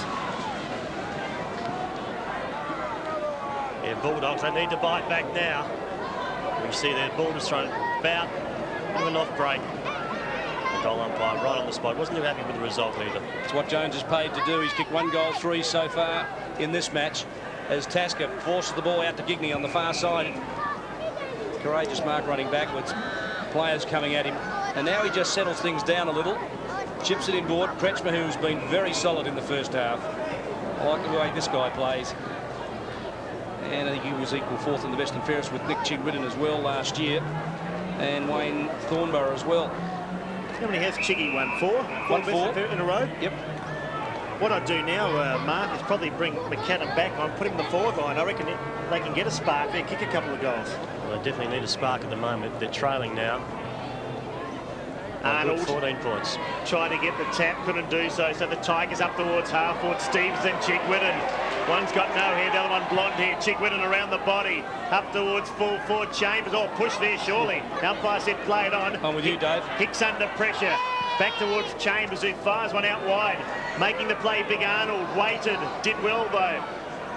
Yeah, Bulldogs, they need to bite back now. We see their ball just thrown about. An off break. The goal umpire right on the spot. Wasn't too happy with the result either. It's what Jones is paid to do. He's kicked 1 goal, 3 so far in this match as Tasker forces the ball out to Gigney on the far side. Courageous mark running backwards. Players coming at him. And now he just settles things down a little. Chips it inboard. Kretschmer, who's been very solid in the first half. I like the way this guy plays. And I think he was equal 4th in the best and fairest with Nick Chigwidden as well last year. And Wayne Thornborough as well. How many has Chiggy won? 4? 4 in a row? Yep. What I'd do now, Mark, is probably bring McAdam back on, put him in the forward line. I reckon they can get a spark there, kick a couple of goals. Well, they definitely need a spark at the moment. They're trailing now. Arnold 14 points. Trying to get the tap, couldn't do so. So the Tigers up towards half forward. Stevens and Chigwidden. One's got no hair, the other one blonde hair. Chigwidden around the body. Up towards full forward. Chambers. Oh, push there, surely. Umpire said play it on. I'm with you, Dave. Hicks under pressure. Back towards Chambers, who fires one out wide. Making the play, Big Arnold. Waited. Did well, though.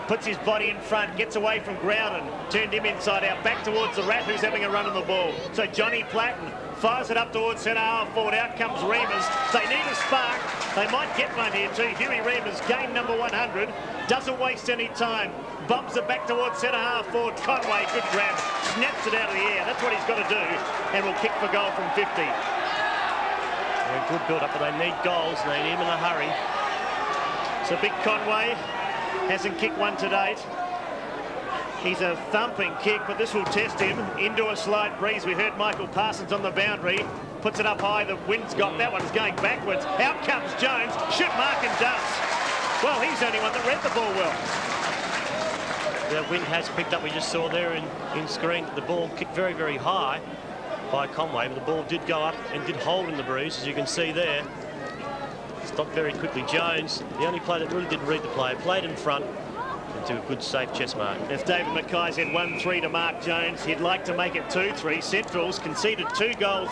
Puts his body in front, gets away from Grouden, turned him inside out, back towards the Rat, who's having a run on the ball. So Johnny Platten fires it up towards centre half forward. Out comes Remus. They need a spark. They might get one here too. Huey Remus, game number 100, doesn't waste any time. Bumps it back towards centre half forward. Conway, good grab, snaps it out of the air. That's what he's got to do, and will kick for goal from 50. A good build-up, but they need goals. They need him in a hurry. So big Conway hasn't kicked one to date. He's a thumping kick, but this will test him into a slight breeze. We heard Michael Parsons on the boundary. Puts it up high. The wind's got that one. It's going backwards. Out comes Jones. Shoot mark and does. Well, he's the only one that read the ball well. The wind has picked up. We just saw there in screen that the ball kicked very, very high by Conway, but the ball did go up and did hold in the breeze, as you can see there. Stopped very quickly. Jones, the only player that really did read the play, played in front into a good safe chest mark. As David Mackay said, 1-3 to Mark Jones. He'd like to make it 2-3. Central's conceded 2 goals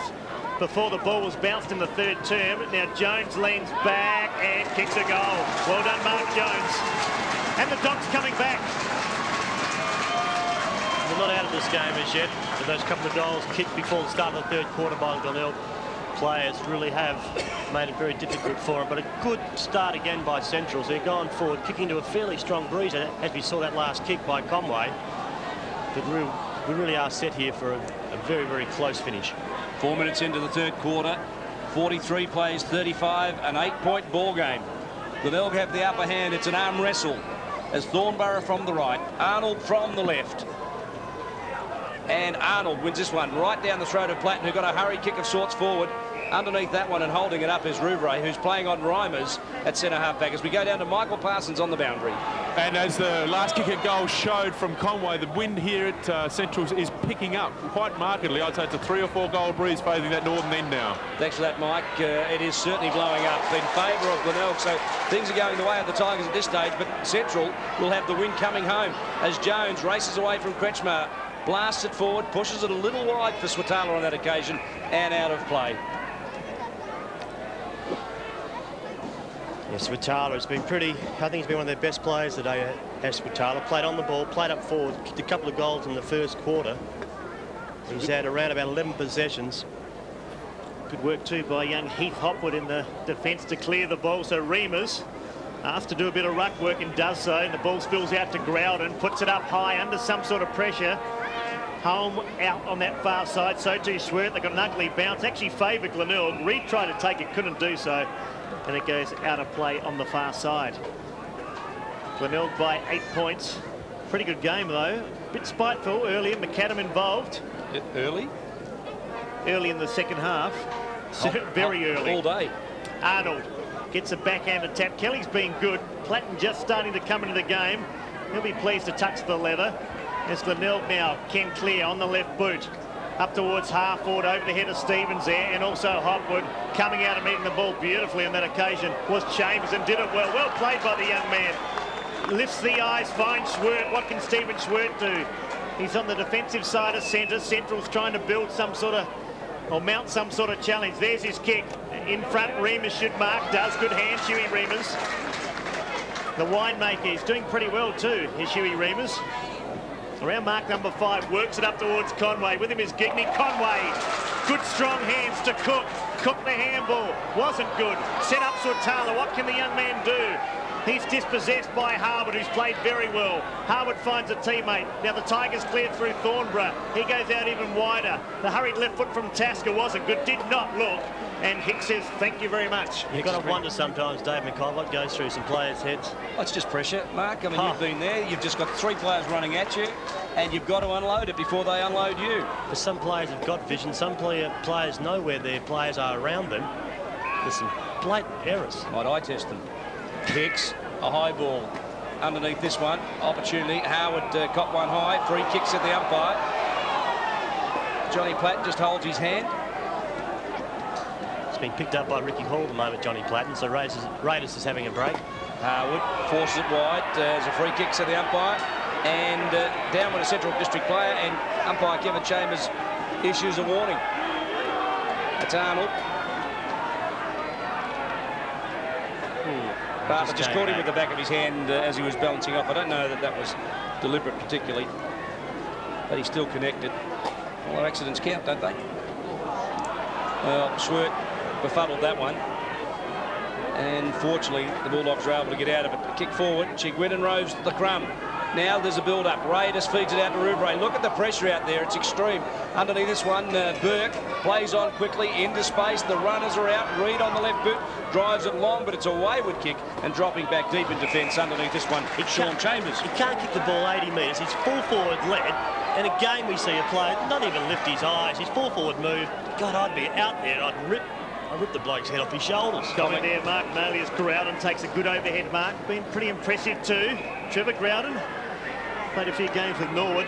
before the ball was bounced in the third term. Now Jones leans back and kicks a goal. Well done, Mark Jones. And the Dogs coming back. We're not out of this game as yet. With those couple of goals kicked before the start of the third quarter by Glenelg, players really have made it very difficult for them. But a good start again by Central. So they're going forward, kicking to a fairly strong breeze, as we saw that last kick by Conway. But we really are set here for a very, very close finish. 4 minutes into the third quarter. 43 plays 35, an 8-point ball game. Glenelg have the upper hand. It's an arm wrestle as Thornborough from the right, Arnold from the left. And Arnold wins this one right down the throat of Platten, who got a hurry kick of sorts forward. Underneath that one and holding it up is Rouvray, who's playing on Reimers at centre half-back as we go down to Michael Parsons on the boundary. And as the last kick at goal showed from Conway, the wind here at Central is picking up quite markedly. I'd say it's a 3 or 4 goal breeze phasing that northern end now. Thanks for that, Mike. It is certainly blowing up in favour of Glenelg, so things are going the way of the Tigers at this stage, but Central will have the wind coming home as Jones races away from Kretschmar, blasts it forward, pushes it a little wide for Swatala on that occasion, and out of play. Yes, Swatala has been pretty, I think he's been one of their best players today, Swatala. Played on the ball, played up forward, kicked a couple of goals in the first quarter. He's had around about 11 possessions. Good work too by young Heath Hopwood in the defence to clear the ball. So Reimers asked to do a bit of ruck work and does so. And the ball spills out to Groudon, puts it up high under some sort of pressure. Home out on that far side, so too Schwert. They got an ugly bounce, actually favoured Glenelg. Reed tried to take it, couldn't do so. And it goes out of play on the far side. Glenelg by 8 points. Pretty good game though. Bit spiteful earlier. McAdam involved. Early? Early in the second half. Very early. All day. Arnold gets a backhanded tap. Kelly's been good. Platten just starting to come into the game. He'll be pleased to touch the leather. As Glenelg now, Ken Clear on the left boot. Up towards half forward, over the head of Stevens there, and also Hopwood coming out and meeting the ball beautifully on that occasion was Chambers and did it well. Well played by the young man. Lifts the eyes, finds Schwert. What can Stephen Schwert do? He's on the defensive side of centre. Central's trying to build some sort of, or mount some sort of challenge. There's his kick. In front, Reimers should mark. Does. Good hand, Huey Reimers. The winemaker is doing pretty well too, is Huey Reimers. Around mark number 5, works it up towards Conway. With him is Gigney. Conway, good strong hands to Cook. Cook the handball, wasn't good. Set up Swatala, what can the young man do? He's dispossessed by Harwood, who's played very well. Harwood finds a teammate. Now the Tigers cleared through Thornborough. He goes out even wider. The hurried left foot from Tasker wasn't good, did not look. And Hicks says, thank you very much. You've got to wonder sometimes, Dave McCall, what goes through some players' heads. Well, it's just pressure, Mark. I mean, you've been there. You've just got 3 players running at you, and you've got to unload it before they unload you. But some players have got vision. Some players know where their players are around them. There's some blatant errors. Might eye test them. Hicks, a high ball. Underneath this one, opportunity. Howard caught one high. Free kicks at the umpire. Johnny Platten just holds his hand. It's been picked up by Ricky Hall at the moment, Johnny Platten, so Raiders is having a break. Howard forces it wide. There's a free kick to the umpire. And down with a Central District player, and umpire Kevin Chambers issues a warning. That's Arnold. Bartlett just caught him with the back of his hand as he was balancing off. I don't know that that was deliberate particularly, but he's still connected. All accidents count, don't they? Well, Schwert befuddled that one. And fortunately, the Bulldogs were able to get out of it. The kick forward, Chigwin roves the crumb. Now there's a build-up. Raiders feeds it out to Rouvray. Look at the pressure out there. It's extreme. Underneath this one, Burke plays on quickly into space. The runners are out. Reed on the left boot drives it long, but it's a wayward kick and dropping back deep in defence underneath this one. It's Sean Chambers. He can't kick the ball 80 metres. He's full forward led. And again, we see a player not even lift his eyes. His full forward move. God, I'd be out there. I'd rip the bloke's head off his shoulders. Coming there, Mark Malius. Groudon takes a good overhead mark. Been pretty impressive too. Trevor Groudon played a few games with Norwood.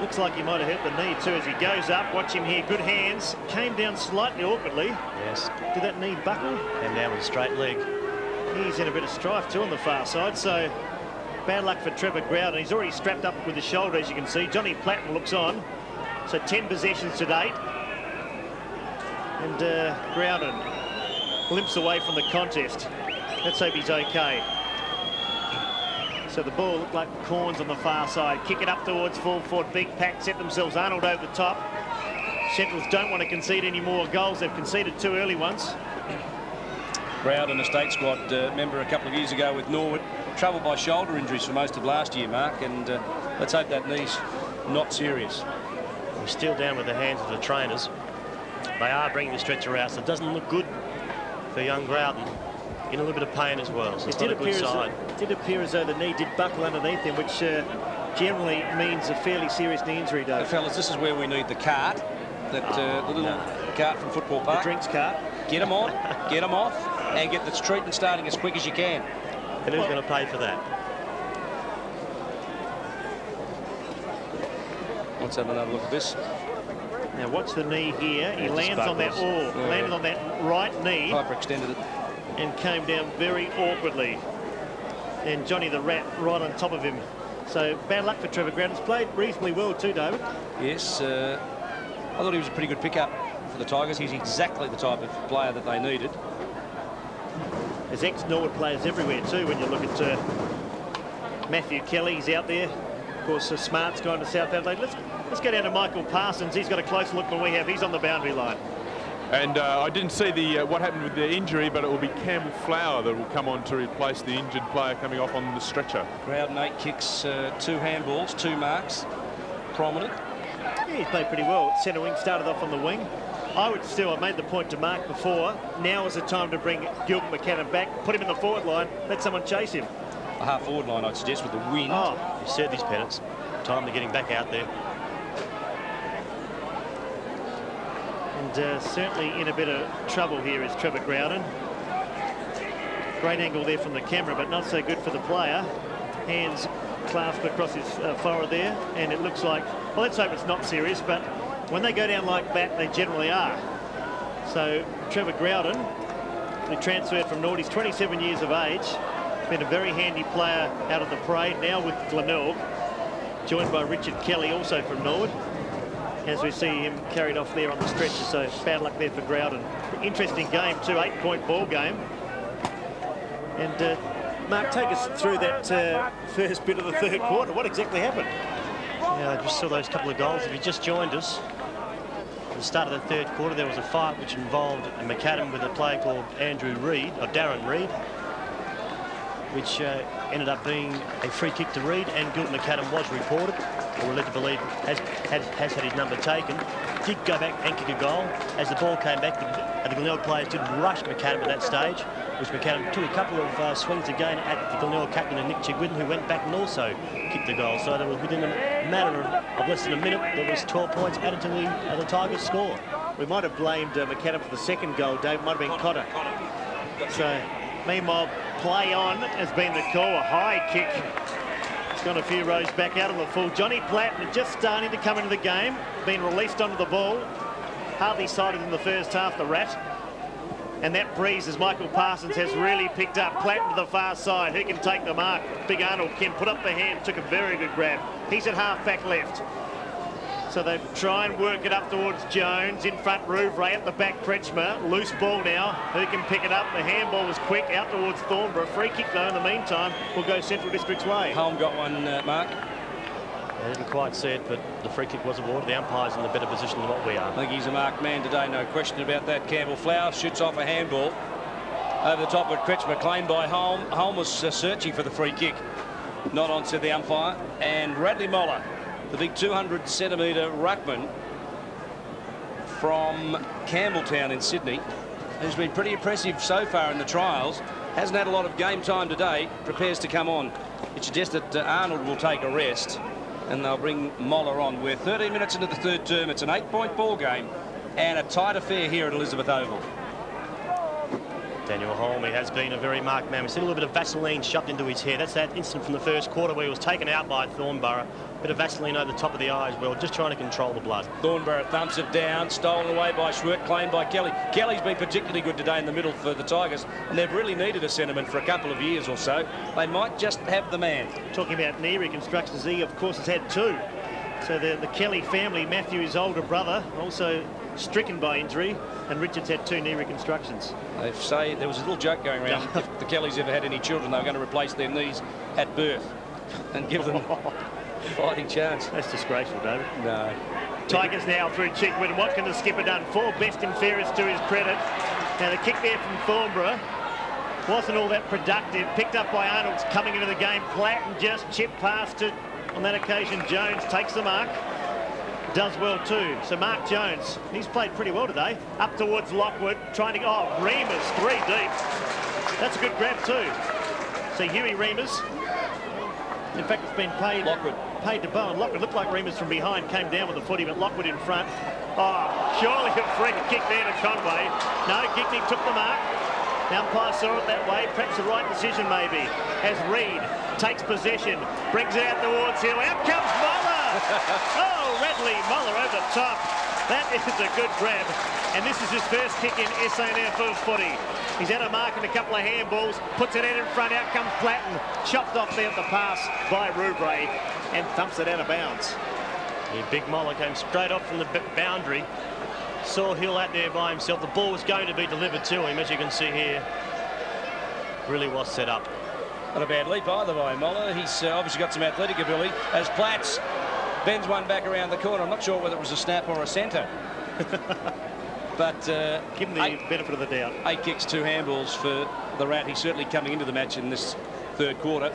Looks like he might have hurt the knee too as he goes up. Watch him here. Good hands. Came down slightly awkwardly. Yes. Did that knee buckle? And down with a straight leg. He's in a bit of strife too on the far side. So bad luck for Trevor Groudon. He's already strapped up with the shoulder, as you can see. Johnny Platten looks on. So 10 possessions to date. And Groudon limps away from the contest. Let's hope he's okay. So the ball looked like Corns on the far side. Kick it up towards full forward. Big pack set themselves. Arnold over the top. Centrals don't want to concede any more goals. They've conceded 2 early ones. Groudon, a state squad member a couple of years ago with Norwood, troubled by shoulder injuries for most of last year, Mark, and let's hope that knee's not serious. We're still down with the hands of the trainers. They are bringing the stretcher out, so it doesn't look good for young Groudon. In a little bit of pain as well, so it's not a good sign. It did appear as though the knee did buckle underneath him, which generally means a fairly serious knee injury, though. Fellas, this is where we need the cart, the little cart from Football Park. The drinks cart. Get them on, get them off, and get the treatment starting as quick as you can. And who's going to pay for that? Let's have another look at this. Now watch the knee here. He lands on that landed on that right knee. Hyperextended it. And came down very awkwardly. And Johnny the Rat right on top of him. So bad luck for Trevor Groudon. He's played reasonably well too, David. Yes, I thought he was a pretty good pickup for the Tigers. He's exactly the type of player that they needed. There's ex-Norwood players everywhere too when you look at Matthew Kelly. He's out there. Of course, Smart's gone to South Adelaide. Let's go down to Michael Parsons. He's got a closer look than we have. He's on the boundary line. And I didn't see the what happened with the injury, but it will be Campbell Flower that will come on to replace the injured player coming off on the stretcher. Groudon 8 kicks, 2 handballs, 2 marks, prominent. Yeah, he's played pretty well. Centre wing started off on the wing. I made the point to Mark before. Now is the time to bring Gilbert McAdam back, put him in the forward line, let someone chase him. A half forward line, I'd suggest, with the wind. Oh, you said these pennants. Time to getting back out there. And certainly in a bit of trouble here is Trevor Groudon. Great angle there from the camera, but not so good for the player. Hands clasped across his forehead there, and it looks like, well, let's hope it's not serious, but when they go down like that, they generally are. So Trevor Groudon, who transferred from Norwood, he's 27 years of age, been a very handy player out of the parade, now with Glenelg, joined by Richard Kelly, also from Norwood, as we see him carried off there on the stretcher. So bad luck there for Groudon. Interesting game too, 8-point ball game. And Mark, take us through that first bit of the third quarter. What exactly happened? Yeah, I just saw those couple of goals. If you just joined us, at the start of the third quarter, there was a fight which involved McAdam with a player called Darren Reid, which ended up being a free kick to Reid, and Gilbert McAdam was reported, or we're led to believe has had his number taken. Did go back and kick a goal. As the ball came back, the Glenelg players did rush McAdam at that stage, which McAdam took a couple of swings again at the Glenelg captain and Nick Chigwin, who went back and also kicked the goal. So there was, within a matter of less than a minute, there was 12 points added to the Tigers' score. We might have blamed McAdam for the second goal, Dave. It might have been Cotter. So, meanwhile, play on has been the call. A high kick. It's gone a few rows back out on the full. Johnny Platten just starting to come into the game, being released onto the ball. Hardly sighted in the first half, the Rat. And that breeze, as Michael Parsons has really picked up. Platten to the far side. Who can take the mark? Big Arnold Kim put up the hand, took a very good grab. He's at half-back left. So they try and work it up towards Jones. In front, Rouvray at the back, Kretschmer. Loose ball now. Who can pick it up? The handball was quick out towards Thornborough. Free kick, though, in the meantime, will go Central District's way. Holm got one, Mark. I didn't quite see it, but the free kick was awarded. The umpire's in a better position than what we are. I think he's a marked man today, no question about that. Campbell Flower shoots off a handball over the top of Kretschmer, claimed by Holm. Holm was searching for the free kick. Not on, said the umpire. And Radley Moller, the big 200-centimetre ruckman from Campbelltown in Sydney, who's been pretty impressive so far in the trials, hasn't had a lot of game time today, prepares to come on. It suggests that Arnold will take a rest, and they'll bring Moller on. We're 13 minutes into the third term. It's an 8-point ball game and a tight affair here at Elizabeth Oval. Daniel Holm, he has been a very marked man. We've seen a little bit of Vaseline shoved into his hair. That's that incident from the first quarter where he was taken out by Thornborough. Bit of Vaseline over the top of the eye as well, just trying to control the blood. Thornborough thumps it down, stolen away by Schwert, claimed by Kelly. Kelly's been particularly good today in the middle for the Tigers, and they've really needed a centreman for a couple of years or so. They might just have the man. Talking about knee reconstructions, he, of course, has had 2. So the Kelly family, Matthew's older brother, also stricken by injury, and Richards had 2 knee reconstructions. They say there was a little joke going around. If the Kellys ever had any children, they were going to replace their knees at birth and give them a fighting chance. That's disgraceful, David. No. Tigers now through Chigwood. What can the skipper done? 4 best and fairest to his credit. Now the kick there from Thornborough wasn't all that productive. Picked up by Arnold's coming into the game. Platten just chipped past it. On that occasion, Jones takes the mark. Does well too. So Mark Jones, he's played pretty well today. Up towards Lockwood, trying to... Oh, Reimers, 3 deep. That's a good grab too. So Huey Reimers. In fact, it's been paid to Bowen. Lockwood looked like Reimers from behind, came down with the footy, but Lockwood in front. Oh, surely a free kick there to Conway. No, Gigney took the mark. The umpire saw it that way. Perhaps the right decision maybe. As Reid takes possession, brings it out towards Hill. Out comes Muller. Oh, Radley Muller over the top. That is a good grab. And this is his first kick in SANFL footy. He's had a mark and a couple of handballs, puts it in front, out comes Platten. Chopped off there at the pass by Rubre and thumps it out of bounds. Yeah, Big Muller came straight off from the boundary. Saw Hill out there by himself. The ball was going to be delivered to him, as you can see here. Really was set up. Not a bad leap either by Muller. He's obviously got some athletic ability. As Platts bends one back around the corner. I'm not sure whether it was a snap or a centre. But give him the benefit of the doubt. 8 kicks, 2 handballs for the Rat. He's certainly coming into the match in this 3rd quarter.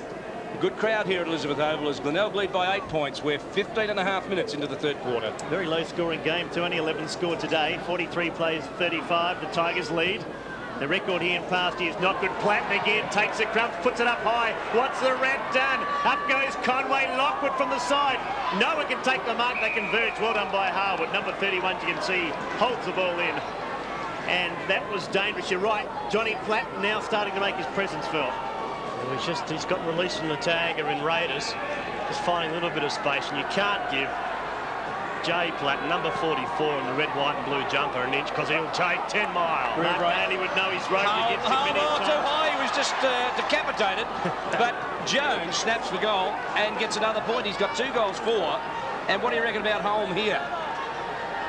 A good crowd here at Elizabeth Oval as Glenelg lead by 8 points. We're 15.5 minutes into the 3rd quarter. Very low scoring game too. Only 11 scored today. 43 plays 35. The Tigers lead. The record here in past years not good. Platten again takes it, Crumps, puts it up high. What's the Rat done? Up goes Conway. Lockwood from the side. No one can take the mark. They converge. Well done by Harwood. Number 31, you can see, holds the ball in. And that was dangerous. You're right. Johnny Platten now starting to make his presence felt. He's got released from the tagger in Raiders. Just finding a little bit of space, and you can't give Jay Platten, number 44 in the red, white and blue jumper, an inch, because he'll take 10 miles. Randy would know his rope against him many times. Too high, he was just decapitated. But Jones snaps for goal and gets another point. He's got 2 goals for. And what do you reckon about Holm here?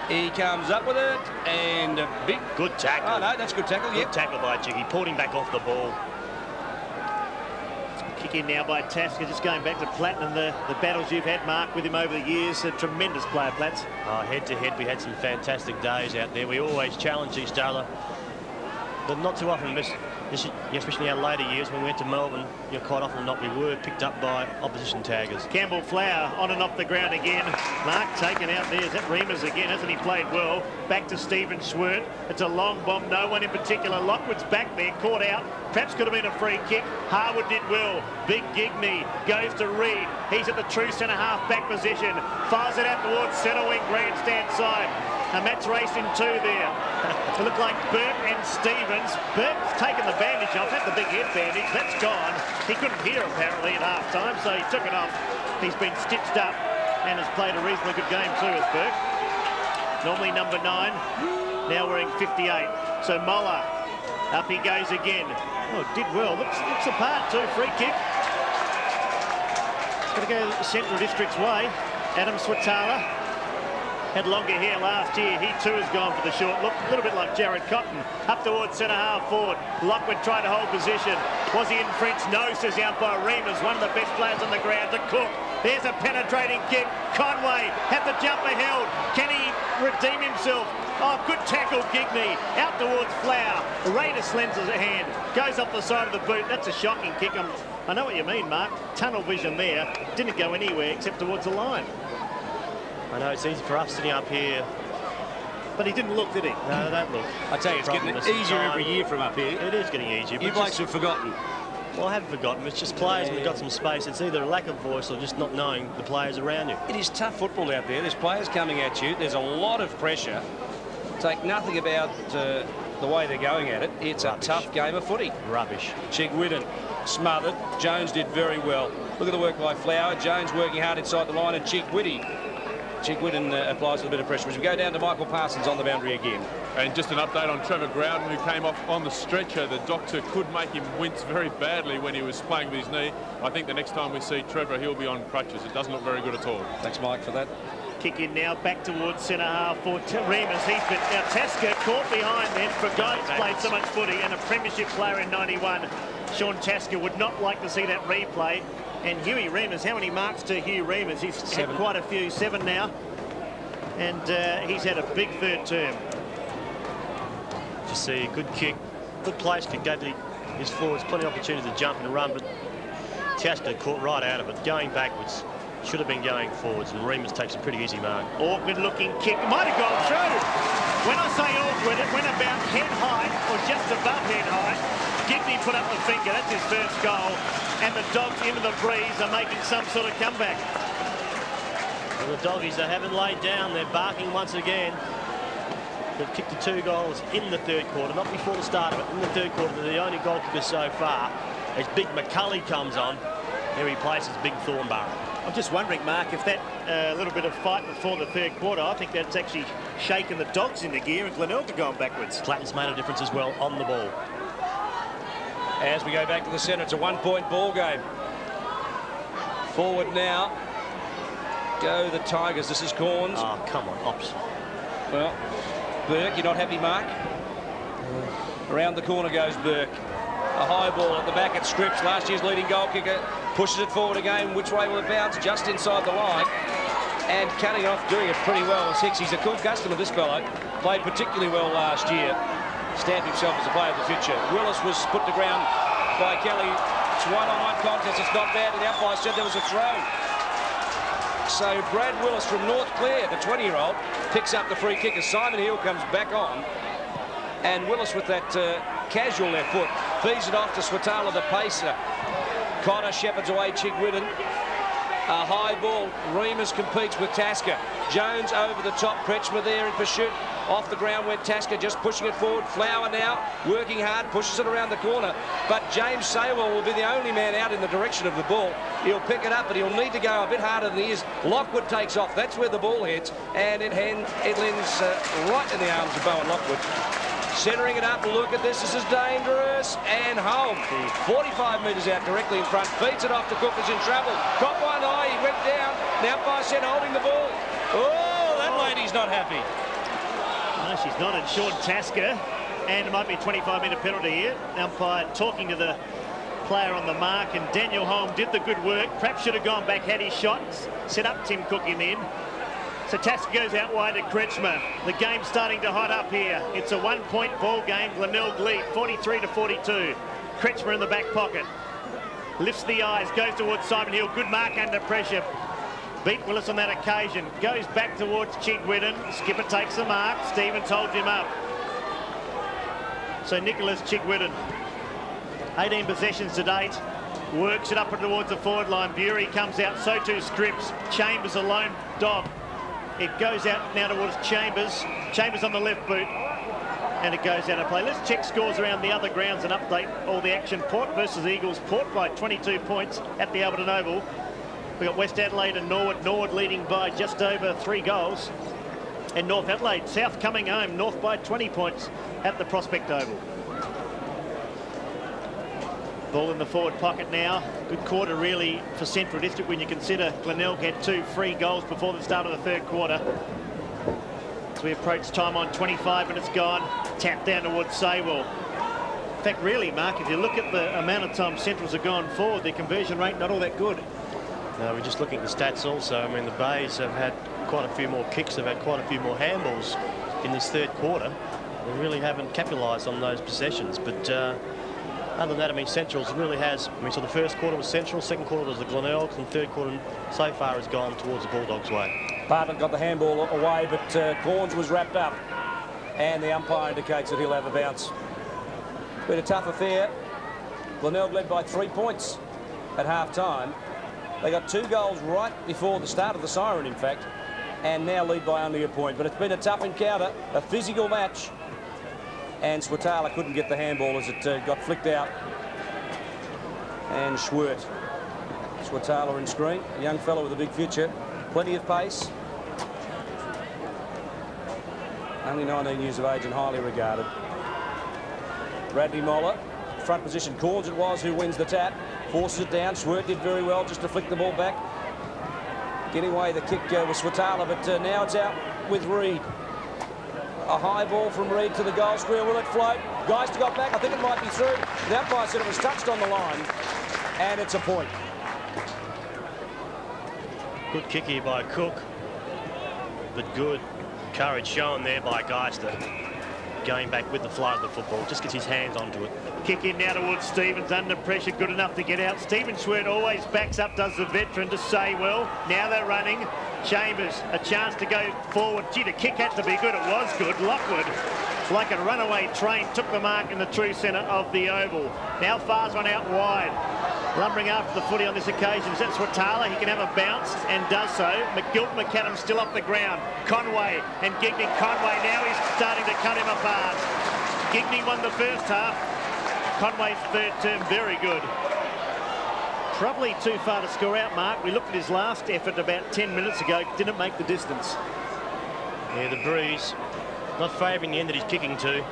He comes up with it, and a big... Good tackle. Oh, no, that's good tackle, Good tackle by Jiggy. Pulled him back off the ball. Kick in now by Tasker, just going back to Platten and the battles you've had, Mark, with him over the years. A tremendous player, Platts. Head to head, we had some fantastic days out there. We always challenge each other, but not too often, especially in our later years when we went to Melbourne, quite often not we were picked up by opposition taggers. Campbell Flower on and off the ground again. Mark taken out there. Is that Reimers again? Hasn't he played well? Back to Stephen Schwert. It's a long bomb. No one in particular. Lockwood's back there, caught out. Perhaps could have been a free kick. Harwood did well. Big Gigny goes to Reid. He's at the true centre-half back position. Fires it out towards centre wing grandstand side. A match race in 2 there. It looked like Burke and Stevens. Burke's taken the bandage off. Had the big head bandage. That's gone. He couldn't hear apparently at half-time, so he took it off. He's been stitched up and has played a reasonably good game too as Burke. Normally number 9. Now wearing 58. So Muller. Up he goes again. Oh, did well. Looks apart too. Free kick. It's going to go Central District's way. Adam Swatala had longer hair last year. He too has gone for the short look. A little bit like Jared Cotton. Up towards centre-half forward. Lockwood tried to hold position. Was he in French? No, says the umpire. Reimers, one of the best players on the ground, to Cook. There's a penetrating kick. Conway had the jumper held. Can he redeem himself? Oh, good tackle, Gigny. Out towards Flower. Raiders lends a hand. Goes up the side of the boot. That's a shocking kick. I know what you mean, Mark. Tunnel vision there. Didn't go anywhere except towards the line. I know it's easy for us sitting up here. But he didn't look, did he? No, don't look. I tell you, it's getting easier every year from up here. It is getting easier. You blokes have forgotten. Well, I haven't forgotten. It's just players when they've got some space. It's either a lack of voice or just not knowing the players around you. It is tough football out there. There's players coming at you. There's a lot of pressure. Take nothing about the way they're going at it. It's Rubbish. A tough game of footy. Rubbish. Chigwidden smothered. Jones did very well. Look at the work by Flower. Jones working hard inside the line, and Chigwidden applies a little bit of pressure as we go down to Michael Parsons on the boundary again. And just an update on Trevor Growden, who came off on the stretcher. The doctor could make him wince very badly when he was playing with his knee. I think the next time we see Trevor, he'll be on crutches. It doesn't look very good at all. Thanks, Mike, for that. Kick in now, back towards centre half for Remus. He's been, now Tasker caught behind then for a guy that's played so much footy and a premiership player in 91. Sean Tasker would not like to see that replay. And Huey Remus, how many marks to Hugh Remus? He's had quite a few, 7 now. And he's had a big third term. Just see a good kick, good place, gave his forwards plenty of opportunity to jump and run, but Tasker caught right out of it, going backwards. Should have been going forwards, and Remus takes a pretty easy mark. Awkward looking kick, might have gone through. When I say awkward, it went about head height or just above head height. Gibney put up the finger, that's his first goal. And the Dogs into the breeze are making some sort of comeback. Well, the Doggies, they haven't laid down, they're barking once again. They've kicked the 2 goals in the third quarter, not before the start of it, in the third quarter. They're the only goal kickers so far. As Big McCulley comes on, he replaces Big Thornbarrow. I'm just wondering, Mark, if that little bit of fight before the third quarter, I think that's actually shaken the Dogs into gear and Glenelg are going backwards. Platten's made a difference as well on the ball. As we go back to the centre, it's a 1-point ball game. Forward now. Go the Tigers. This is Corns. Oh, come on, Ops. Well, Burke, you're not happy, Mark? Around the corner goes Burke. A high ball at the back at Scripps, last year's leading goal kicker. Pushes it forward again. Which way will it bounce? Just inside the line. And cutting off, doing it pretty well as Hicks. He's a cool customer, this fellow. Played particularly well last year. Stamped himself as a player of the future. Willis was put to ground by Kelly. It's one-on-one contest. It's not bad. And the umpire said there was a throw. So Brad Willis from North Clare, the 20-year-old, picks up the free kick as Simon Hill comes back on. And Willis with that casual left foot feeds it off to Swatala, the pacer. Connor shepherds away Chigwidden. A high ball. Remus competes with Tasker. Jones over the top. Kretschmer there in pursuit. Off the ground went Tasker, just pushing it forward. Flower now working hard, pushes it around the corner. But James Saywell will be the only man out in the direction of the ball. He'll pick it up, but he'll need to go a bit harder than he is. Lockwood takes off. That's where the ball hits. And it lands right in the arms of Bowen Lockwood. Centering it up, look at this is dangerous, and home. 45 metres out directly in front, feeds it off to Cook, is in trouble. Got one eye, he went down, now by Sen holding the ball. Oh, that lady's not happy. No, she's not, and Sean Tasker, and it might be a 25-minute penalty here. Umpire talking to the player on the mark, and Daniel Holm did the good work. Perhaps should have gone back, had his shots, set up Tim Cook in the end. So Tasker goes out wide to Kretschmer. The game's starting to hot up here. It's a 1-point ball game. Glenelg lead 43-42. Kretschmer in the back pocket. Lifts the eyes, goes towards Simon Hill. Good mark under pressure. Beat Willis on that occasion. Goes back towards Chigwidden. Skipper takes the mark. Stevens holds him up. So Nicholas Chigwidden, 18 possessions to date. Works it up towards the forward line. Bury comes out. So too Scripps. Chambers a lone dog. It goes out now towards Chambers. Chambers on the left boot. And it goes out of play. Let's check scores around the other grounds and update all the action. Port versus Eagles. Port by 22 points at the Alberton Oval. We've got West Adelaide and Norwood. Norwood leading by just over 3 goals. And North Adelaide. South coming home. North by 20 points at the Prospect Oval. Ball in the forward pocket now. Good quarter really for Central District when you consider Glenelg had 2 free goals before the start of the third quarter. As we approach time on 25 minutes gone. Tap down towards Saywell. In fact, really, Mark, if you look at the amount of time Centrals have gone forward, their conversion rate not all that good. No, we're just looking at the stats also. I mean, the Bays have had quite a few more kicks. They've had quite a few more handballs in this third quarter. They really haven't capitalised on those possessions. But other than that, I mean, Central's really has. I mean, so the first quarter was Central, second quarter was the Glenelg, and third quarter so far has gone towards the Bulldogs' way. Bartlett got the handball away, but Corns was wrapped up. And the umpire indicates that he'll have a bounce. Been a tough affair. Glenelg led by 3 points at half-time. They got 2 goals right before the start of the siren, in fact, and now lead by only a point. But it's been a tough encounter, a physical match. And Swatala couldn't get the handball as it got flicked out. And Schwert. Swatala in screen, a young fellow with a big future. Plenty of pace. Only 19 years of age and highly regarded. Bradley Moller, front position. Corns it was who wins the tap. Forces it down. Schwert did very well just to flick the ball back. Getting away the kick was Swatala, but now it's out with Reid. A high ball from Reid to the goal square. Will it float? Geister got back. I think it might be through. The umpire said it was touched on the line, and it's a point. Good kick here by Cook, but good courage shown there by Geister. Going back with the flow of the football, just gets his hands onto it. Kick in now towards Stevens, under pressure, good enough to get out. Stephen Schwert always backs up, does the veteran to say well. Now they're running. Chambers, a chance to go forward. Gee, the kick had to be good. It was good. Lockwood, like a runaway train, took the mark in the true centre of the oval. Now Farr's run out wide. Lumbering after the footy on this occasion. Is that Swatala? He can have a bounce and does so. Gilbert McAdam still off the ground. Conway and Gigney. Conway now he's starting to cut him apart. Gigney won the first half. Conway's third term, very good. Probably too far to score out, Mark. We looked at his last effort about 10 minutes ago. Didn't make the distance. Yeah, the breeze not favouring the end that he's kicking to.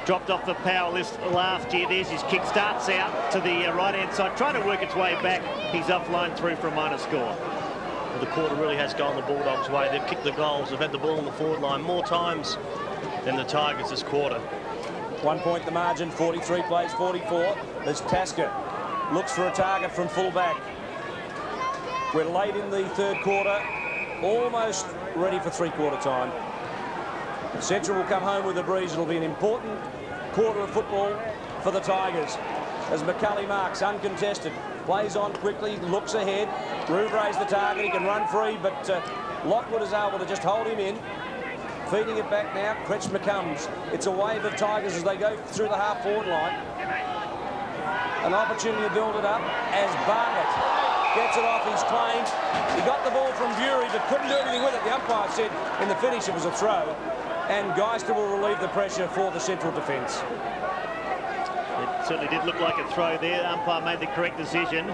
Dropped off the power list last year. There's his kick. Starts out to the right-hand side, trying to work its way back. He's offline through for a minor score. Well, the quarter really has gone the Bulldogs' way. They've kicked the goals. They've had the ball on the forward line more times than the Tigers this quarter. 1 point the margin, 43 plays 44. There's Tasker. Looks for a target from full-back. We're late in the third quarter. Almost ready for three-quarter time. Central will come home with a breeze. It'll be an important quarter of football for the Tigers. As McCulley marks, uncontested. Plays on quickly, looks ahead. Rouvre's the target. He can run free, but Lockwood is able to just hold him in. Feeding it back now, Kretschmer comes. It's a wave of Tigers as they go through the half-forward line. An opportunity to build it up as Bartlett gets it off his claim. He got the ball from Bury, but couldn't do anything with it. The umpire said in the finish it was a throw. And Geister will relieve the pressure for the Central defence. It certainly did look like a throw there. Umpire made the correct decision.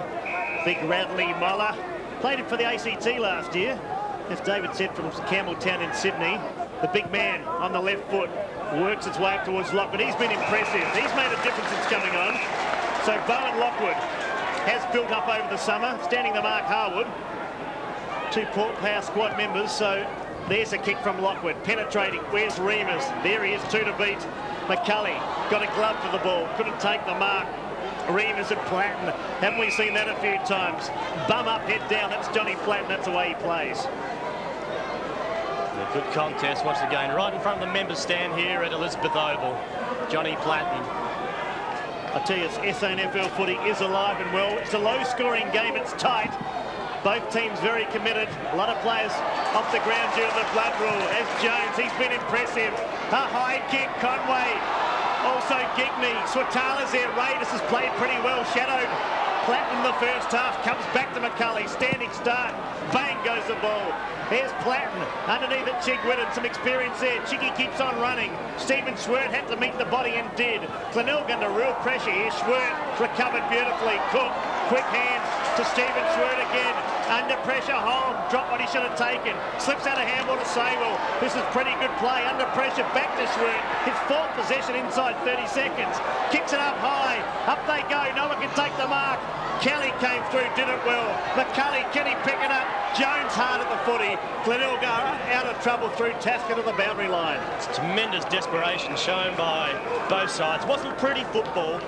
Big Radley Moller. Played it for the ACT last year. As David said, from Campbelltown in Sydney. The big man on the left foot works its way up towards Lockwood. He's been impressive. He's made a difference since coming on. So Bowen Lockwood has built up over the summer. Standing the mark, Harwood. Two Port Power squad members, so there's a kick from Lockwood, penetrating. Where's Remus? There he is, 2 to beat. McCulley got a glove for the ball, couldn't take the mark. Remus and Platten, haven't we seen that a few times? Bum up, head down, that's Johnny Platten, that's the way he plays. A good contest, watch the game. Right in front of the members stand here at Elizabeth Oval. Johnny Platten. I tell you, SANFL footy is alive and well. It's a low-scoring game, it's tight. Both teams very committed. A lot of players off the ground due to the blood rule. As Jones, he's been impressive. A high kick, Conway. Also Gigney. Swatala's there. Raiders has played pretty well. Shadowed Platten in the first half. Comes back to McCulley. Standing start. Bang goes the ball. Here's Platten. Underneath it, Chigwin. Some experience there. Chiggy keeps on running. Stephen Schwert had to meet the body and did. Glenelg under real pressure here. Schwert recovered beautifully. Cook. Quick hands to Stephen Schwert again. Under pressure, Holm dropped what he should have taken. Slips out a handball to Sewell. This is pretty good play. Under pressure, back to Schwert. His fourth possession inside 30 seconds. Kicks it up high. Up they go. No one can take the mark. Kelly came through, did it well. McCulley, can he pick it up? Jones hard at the footy. Glenelg out of trouble through Tasker to the boundary line. It's tremendous desperation shown by both sides. Wasn't pretty football.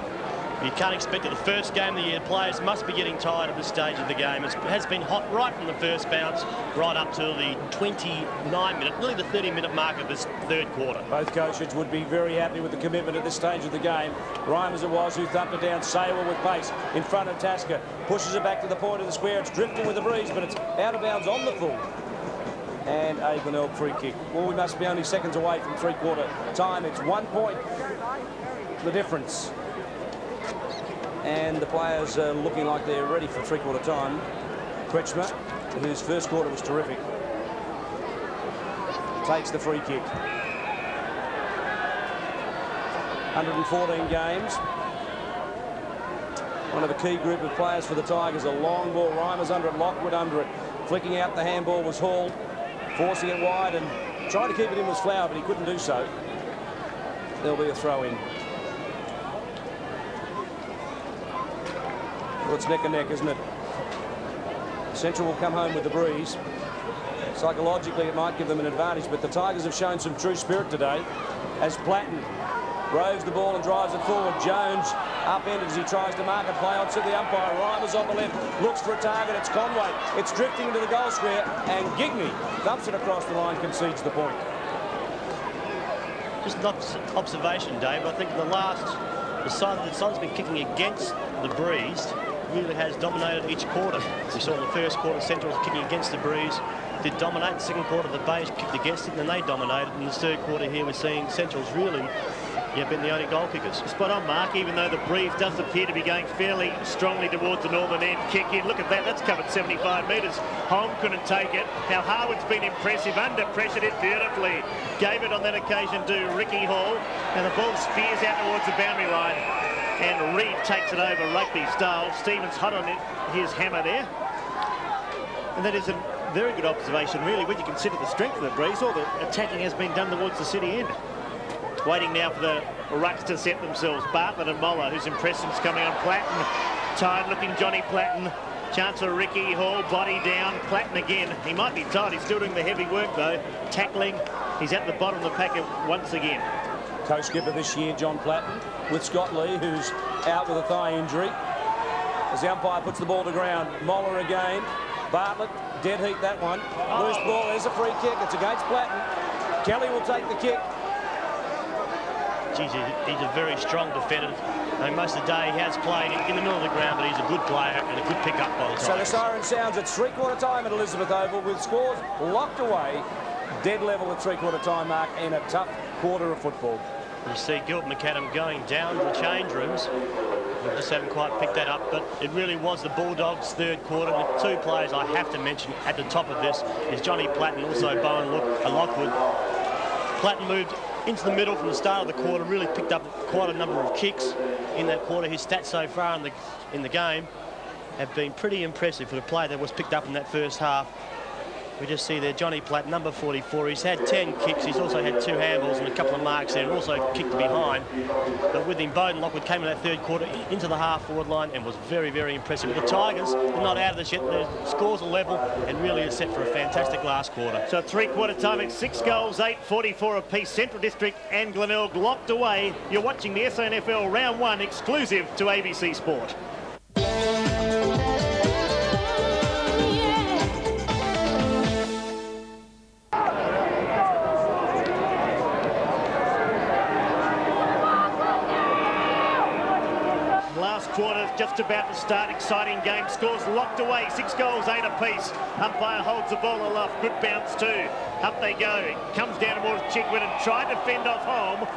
You can't expect it. The first game of the year, players must be getting tired at this stage of the game. It has been hot right from the first bounce, right up to the 29-minute, nearly the 30-minute mark of this third quarter. Both coaches would be very happy with the commitment at this stage of the game. Rhyme as it was, who thumped it down. Sewell with pace in front of Tasker. Pushes it back to the point of the square. It's drifting with the breeze, but it's out of bounds on the full. And a Glenelg free kick. Well, we must be only seconds away from three-quarter time. It's 1 point, the difference. And the players are looking like they're ready for three-quarter time. Kretschmer, whose first quarter was terrific, takes the free kick. 114 games. One of the key group of players for the Tigers. A long ball. Reimers under it, Lockwood under it. Flicking out the handball was Hall. Forcing it wide and trying to keep it in was Flower, but he couldn't do so. There'll be a throw-in. Well, it's neck and neck, isn't it? Central will come home with the breeze. Psychologically, it might give them an advantage, but the Tigers have shown some true spirit today as Platten roves the ball and drives it forward. Jones upended as he tries to mark a play on to the umpire. Reimers on the left, looks for a target. It's Conway. It's drifting into the goal square, and Gigney dumps it across the line, concedes the point. Just an observation, Dave. I think the side that's been kicking against the breeze really has dominated each quarter. We saw in the first quarter Central was kicking against the breeze, did dominate. The second quarter the Bays kicked against it and then they dominated. In this third quarter here we're seeing Central's really been the only goal kickers. Spot on, Mark, even though the breeze does appear to be going fairly strongly towards the northern end. Kick in, look at that, that's covered 75 metres. Holm couldn't take it. Now Harwood's been impressive, under pressured it beautifully. Gave it on that occasion to Ricky Hall, and the ball spears out towards the boundary line. And Reid takes it over rugby style. Stevens hot on it, his hammer there. And that is a very good observation, really, when you consider the strength of the breeze. All the attacking has been done towards the city end. Waiting now for the rucks to set themselves. Bartlett and Moller, whose impressions coming on Platten. Tired-looking Johnny Platten. Chance for Ricky Hall, body down. Platten again. He might be tired. He's still doing the heavy work, though. Tackling. He's at the bottom of the packet once again. Co-skipper this year, John Platten, with Scott Lee, who's out with a thigh injury. As the umpire puts the ball to ground, Moller again. Bartlett, dead heat that one. Loose ball, there's a free kick. It's against Platten. Kelly will take the kick. Geez, he's a very strong defender. I mean, most of the day he has played in the middle of the ground, but he's a good player and a good pickup by the time. So the siren sounds at three-quarter time at Elizabeth Oval with scores locked away. Dead level at three-quarter time mark in a tough quarter of football. You see Gilbert McAdam going down to the change rooms. We just haven't quite picked that up, but it really was the Bulldogs' third quarter. The two players I have to mention at the top of this is Johnny Platten, also Bowen Lockwood. Platten moved into the middle from the start of the quarter, really picked up quite a number of kicks in that quarter. His stats so far in the game have been pretty impressive for the player that was picked up in that first half. We just see there Johnny Platten, number 44. He's had 10 kicks. He's also had 2 handballs and a couple of marks there, and also kicked behind. But with him, Bowden Lockwood came in that third quarter into the half-forward line and was very, very impressive. But the Tigers are not out of this yet. The scores are level and really is set for a fantastic last quarter. So three-quarter time, it's 6 goals, 8:44 apiece. Central District and Glenelg locked away. You're watching the SANFL Round 1 exclusive to ABC Sport. Quarter just about to start. Exciting game. Scores locked away. 6 goals, 8 apiece. Umpire holds the ball aloft. Good bounce too. Up they go. It comes down towards Chigwin and tried to fend off home.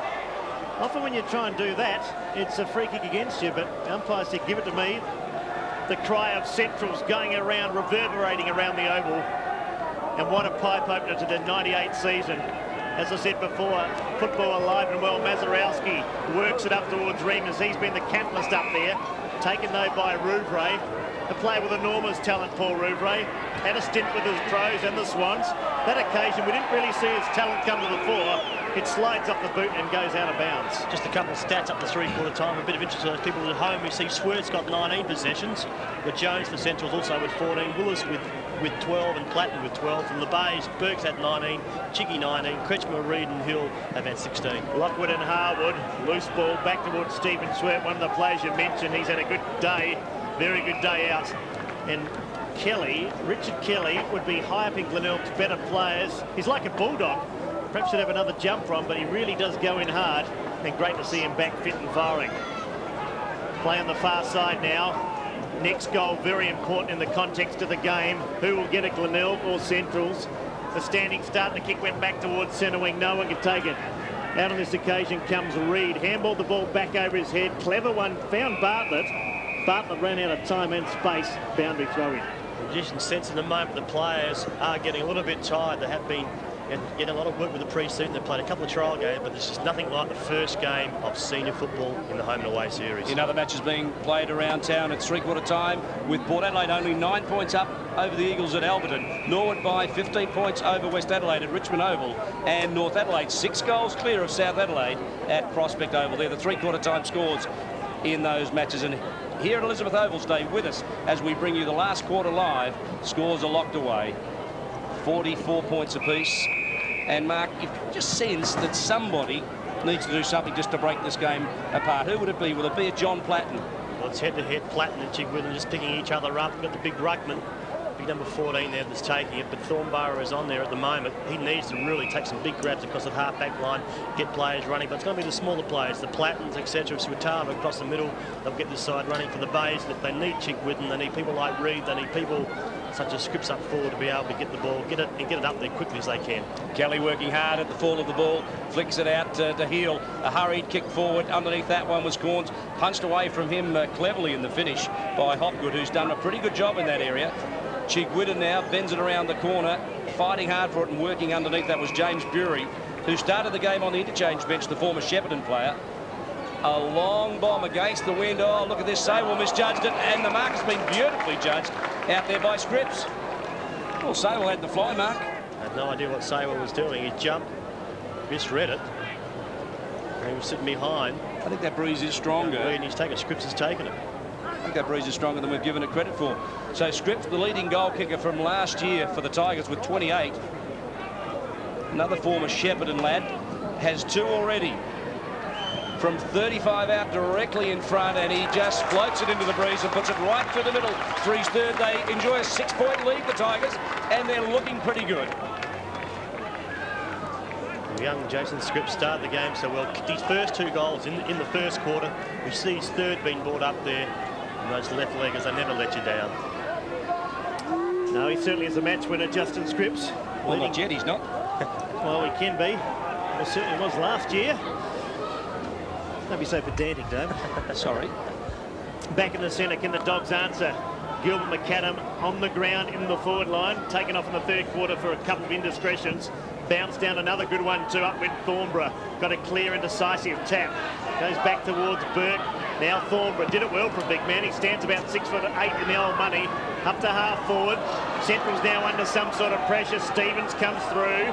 Often when you try and do that, it's a free kick against you, but the umpire said, give it to me. The cry of Central's going around, reverberating around the oval. And what a pipe opener to the 98 season. As I said before, football alive and well. Mazarowski works it up towards Reimers. He's been the catalyst up there. Taken though by Rouvray. A player with enormous talent, Paul Rouvray. Had a stint with his Crows and the Swans. That occasion, we didn't really see his talent come to the fore. It slides off the boot and goes out of bounds. Just a couple of stats up the three-quarter time. A bit of interest to those people at home. We see Swert's got 19 possessions. With Jones for Centrals also with 14. Willis with 12 and Platten with 12. From the Bays, Burke's had 19, Chiggy 19, Kretschmer, Reid and Hill have had 16. Lockwood and Harwood, loose ball back towards Stephen Swert, one of the players you mentioned. He's had a good day, very good day out. And Kelly, Richard Kelly, would be high up in Glenelg's better players. He's like a bulldog. Perhaps should have another jump from, but he really does go in hard. And great to see him back fit and firing. Play on the far side now. Next goal, very important in the context of the game. Who will get a Glenelg or Centrals? The standing start, the kick went back towards centre wing. No one could take it. Out on this occasion comes Reid. Handballed the ball back over his head. Clever one. Found Bartlett. Bartlett ran out of time and space. Boundary throw in. You just sense in the moment the players are getting a little bit tired. They have been getting a lot of work with the pre-season. They've played a couple of trial games, but there's just nothing like the first game of senior football in the home and away series. In other matches being played around town at three-quarter time, with Port Adelaide only 9 points up over the Eagles at Alberton, Norwood by 15 points over West Adelaide at Richmond Oval, and North Adelaide 6 goals clear of South Adelaide at Prospect Oval. They're the three-quarter time scores in those matches, and here at Elizabeth Oval. Stay with us as we bring you the last quarter live. Scores are locked away. 44 points apiece. And Mark, you just sense that somebody needs to do something just to break this game apart. Who would it be? Will it be a John Platten? Well, it's head-to-head. Platten and Chigwithan just picking each other up. We've got the big ruckman, big number 14 there that's taking it, but Thornborough is on there at the moment. He needs to really take some big grabs across the half-back line, get players running, but it's going to be the smaller players, the Plattens, etc. Swatara across the middle. They'll get this side running for the Bays. And if they need Chigwithan, they need people like Reid, they need people such as Scripps up forward to be able to get the ball, get it up there quickly as they can. Kelly working hard at the fall of the ball, flicks it out to Heel. A hurried kick forward. Underneath that one was Corns, punched away from him cleverly in the finish by Hopgood, who's done a pretty good job in that area. Chigwithan now bends it around the corner, fighting hard for it and working underneath. That was James Bury, who started the game on the interchange bench, the former Shepparton player. A long bomb against the wind. Oh, look at this. Saywell misjudged it, and the mark has been beautifully judged out there by Scripps. Well, Saywell had the fly mark. I had no idea what Saywell was doing. He jumped, misread it, and he was sitting behind. I think that breeze is stronger. And he's taken, Scripps has taken it. I think that breeze is stronger than we've given it credit for. So Scripps, the leading goal kicker from last year for the Tigers with 28. Another former Shepparton lad has 2 already. From 35 out directly in front, and he just floats it into the breeze and puts it right through the middle for his third. They enjoy a 6-point lead, the Tigers, and they're looking pretty good. Young Jason Scripps started the game so well. Kicked his first 2 goals in the first quarter. We see his third being brought up there. And those left-leggers, they never let you down. No, he certainly is a match winner, Justin Scripps. Well, not yet, he's not. Well, he can be. Well, certainly was last year. Don't be so pedantic, David. Sorry. Back in the centre, can the Dogs answer? Gilbert McAdam on the ground in the forward line, taken off in the third quarter for a couple of indiscretions. Bounced down another good one too. Up went Thornborough. Got a clear and decisive tap. Goes back towards Burke. Now Thornborough did it well for a big man. He stands about 6'8" in the old money. Up to half forward. Central's now under some sort of pressure. Stevens comes through.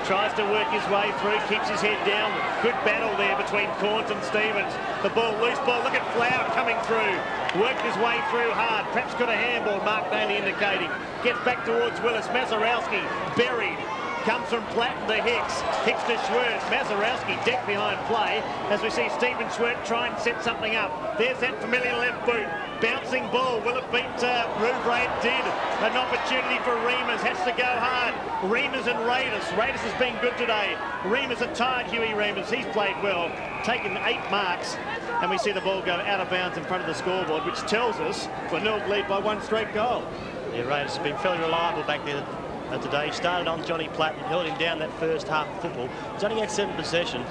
Tries to work his way through, keeps his head down. Good battle there between Corns and Stevens. The ball, loose ball. Look at Flower coming through. Worked his way through hard. Perhaps got a handball, Mark Daly indicating. Gets back towards Willis. Mazarowski buried. Comes from Platten to Hicks. Hicks to Schwertz. Mazarowski decked behind play as we see Stephen Schwertz try and set something up. There's that familiar left boot. Bouncing ball. Will it beat Rouvray? It did. An opportunity for Reimers. Has to go hard. Reimers and Raiders. Raiders has been good today. Reimers are tired, Huey Reimers. He's played well. Taken 8 marks. And we see the ball go out of bounds in front of the scoreboard, which tells us Glenelg lead by 1 straight goal. Yeah, Raiders have been fairly reliable back there today. He started on Johnny Platten, held him down that first half of football. He's only had 7 possessions,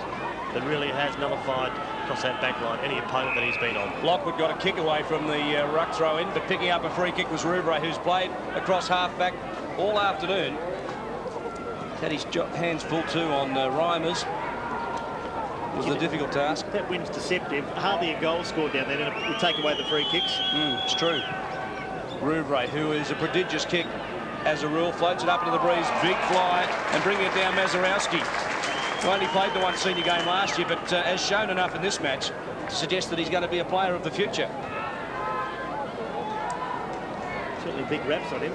but really has nullified across that back line any opponent that he's been on. Lockwood got a kick away from the ruck throw in, but picking up a free kick was Rouvray, who's played across half-back all afternoon. Had his hands full too on Reimers. It was a difficult task. That wind's deceptive. Hardly a goal scored down there, and it would take away the free kicks. It's true. Rouvray, who is a prodigious kick as a rule, floats it up into the breeze, big fly, and bringing it down Mazarowski. Well, only played the 1 senior game last year, but has shown enough in this match to suggest that he's going to be a player of the future. Certainly big raps on him.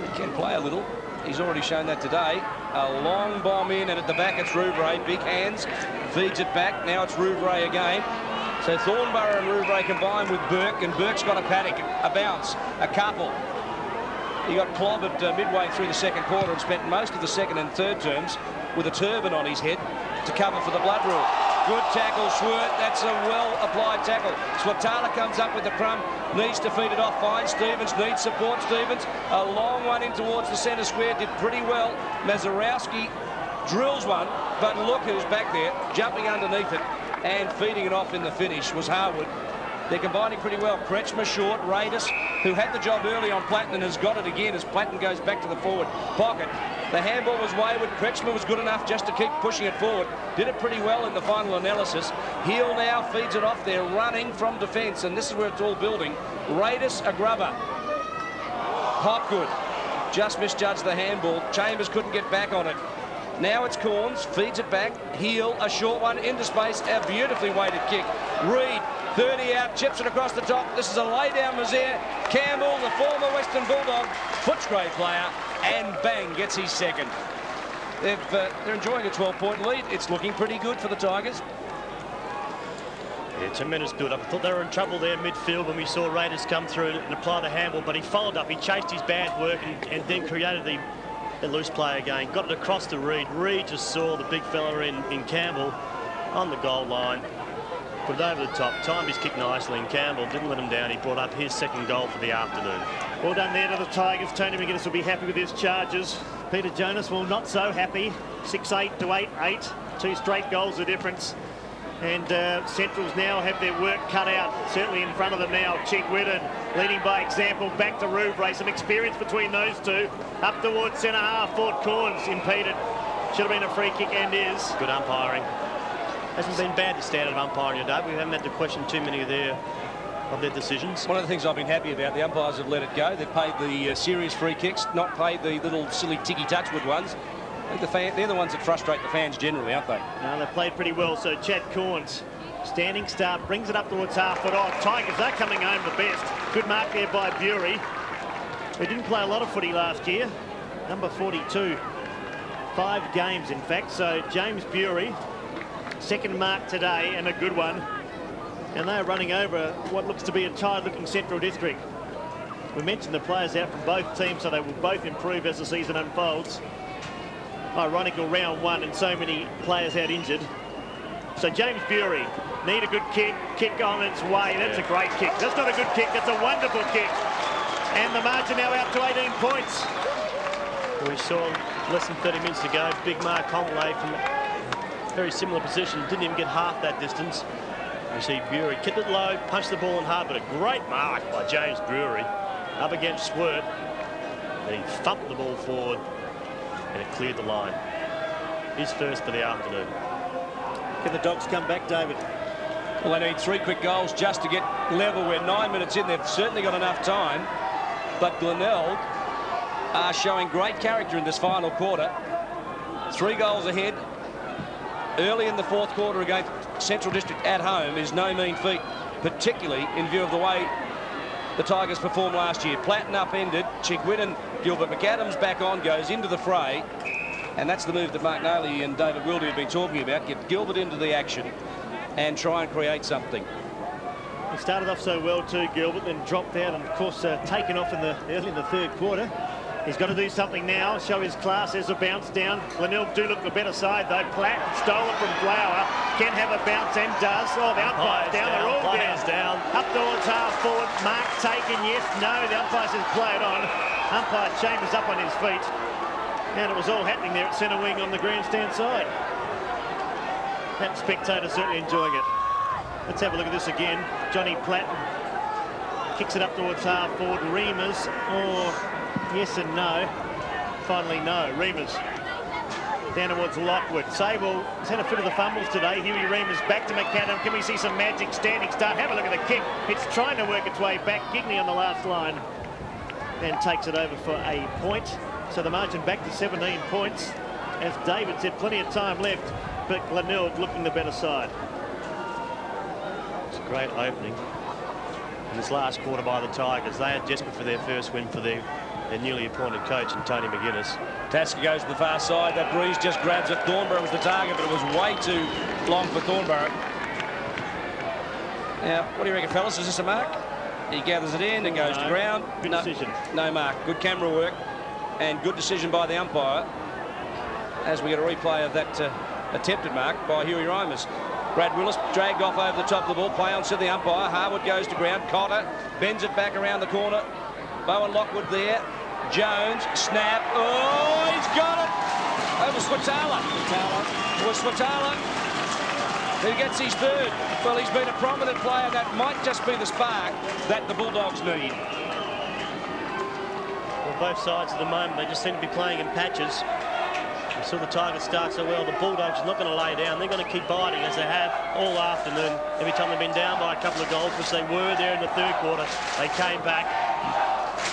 He can play a little. He's already shown that today. A long bomb in, and at the back it's Rouvray. Big hands, feeds it back. Now it's Rouvray again. So Thornborough and Rouvray combine with Burke, and Burke's got a paddock, a bounce, a couple. He got clobbered midway through the second quarter and spent most of the second and third terms with a turban on his head to cover for the blood rule. Good tackle, Schwertz. That's a well-applied tackle. Swatala comes up with the crumb, needs to feed it off. Fine. Stevens needs support. Stevens, a long one in towards the centre square, did pretty well. Mazarowski drills one, but look who's back there, jumping underneath it and feeding it off in the finish was Harwood. They're combining pretty well. Kretschmer short, Raiders, who had the job early on Platten and has got it again as Platten goes back to the forward pocket. The handball was wayward. Kretschmer was good enough just to keep pushing it forward. Did it pretty well in the final analysis. Heel now feeds it off. They're running from defence, and this is where it's all building. Raiders, a grubber. Hopgood just misjudged the handball. Chambers couldn't get back on it. Now it's Corns, feeds it back. Heel, a short one into space, a beautifully weighted kick. Reid 30 out, chips it across the top. This is a lay-down Mazier. Campbell, the former Western Bulldog, Footscray player, and bang, gets his second. They're enjoying a 12-point lead. It's looking pretty good for the Tigers. Yeah, tremendous build-up. I thought they were in trouble there midfield when we saw Raiders come through and apply the handball, but he followed up. He chased his bad work and then created the loose play again. Got it across to Reid. Reid just saw the big fella in Campbell on the goal line. Put it over the top. Timed his kick nicely, and Campbell didn't let him down. He brought up his second goal for the afternoon. Well done there to the Tigers. Tony McGuinness will be happy with his charges. Peter Jonas, well, not so happy. 6-8 to 8-8. 2 straight goals the difference. And Centrals now have their work cut out, certainly in front of them now. Chigwidden leading by example, back to Rouvray. Some experience between those two. Up towards centre half, Fort Corns impeded. Should have been a free kick and is. Good umpiring. Hasn't been bad, the standard of umpiring today. We haven't had to question too many of their decisions. One of the things I've been happy about, the umpires have let it go. They've paid the serious free kicks, not paid the little silly ticky-touchwood ones. I think they're the ones that frustrate the fans generally, aren't they? No, they've played pretty well. So Chad Corns, standing start, brings it up towards half foot on. Tigers are coming home the best. Good mark there by Bury. They didn't play a lot of footy last year. Number 42. 5 games, in fact. So James Bury, second mark today, and a good one. And they're running over what looks to be a tired-looking Central District. We mentioned the players out from both teams, so they will both improve as the season unfolds. Ironical round one and so many players out injured. So James Bury need a good kick on its way. That's a great kick. That's not a good kick, that's a wonderful kick. And the margin now out to 18 points. We saw less than 30 minutes to go. Big Mark Conley from a very similar position. Didn't even get half that distance. You see Bury kicked it low, punched the ball in hard, but a great mark by James Bury up against Swirt. And he thumped the ball forward and it cleared the line. His first for the afternoon. Can the Dogs come back, David? Well, they need 3 quick goals just to get level. We're 9 minutes in. They've certainly got enough time. But Glenelg are showing great character in this final quarter. 3 goals ahead early in the 4th quarter against Central District at home is no mean feat, particularly in view of the way the Tigers performed last year. Platten upended. Chigwidden, Gilbert McAdam's back on, goes into the fray. And that's the move that Mark Naley and David Wildy have been talking about. Get Gilbert into the action and try and create something. He started off so well too, Gilbert, then dropped out and of course taken off early in the 3rd quarter. He's got to do something now, show his class. There's a bounce down. Glenelg do look the better side though. Platt stole it from Flower. Can have a bounce and does. Oh, the umpire's down. They're all down. Up towards half forward. Mark taken, yes, no. The umpire says play it on. Umpire Chambers up on his feet. And it was all happening there at centre wing on the grandstand side. That spectator certainly enjoying it. Let's have a look at this again. Johnny Platten kicks it up towards half forward. Reamers, yes and no. Finally, no. Reamers down towards Lockwood. Sable has had a fit of the fumbles today. Huey Reamers back to McAdam. Can we see some magic standing start? Have a look at the kick. It's trying to work its way back. Gigney on the last line and takes it over for a point. So the margin back to 17 points. As David said, plenty of time left, but Glenelg looking the better side. It's a great opening in this last quarter by the Tigers. They are desperate for their first win for their newly appointed coach in Tony McGuinness. Tasker goes to the far side. That breeze just grabs it. Thornborough was the target, but it was way too long for Thornborough. Now, what do you reckon, fellas? Is this a mark? He gathers it in and goes to ground. Good decision. No mark. Good camera work and good decision by the umpire. As we get a replay of that attempted mark by Huey Reimers. Brad Willis dragged off over the top of the ball. Play on to the umpire. Harwood goes to ground. Cotter bends it back around the corner. Bowen Lockwood there. Jones, snap. Oh, he's got it. Over Swatala. It was Swatala who gets his 3rd. Well, he's been a prominent player. That might just be the spark that the Bulldogs need. Well, both sides at the moment, they just seem to be playing in patches. We saw the Tigers start so well. The Bulldogs are not going to lay down. They're going to keep biting as they have all afternoon. Every time they've been down by a couple of goals, which they were there in the 3rd quarter, they came back.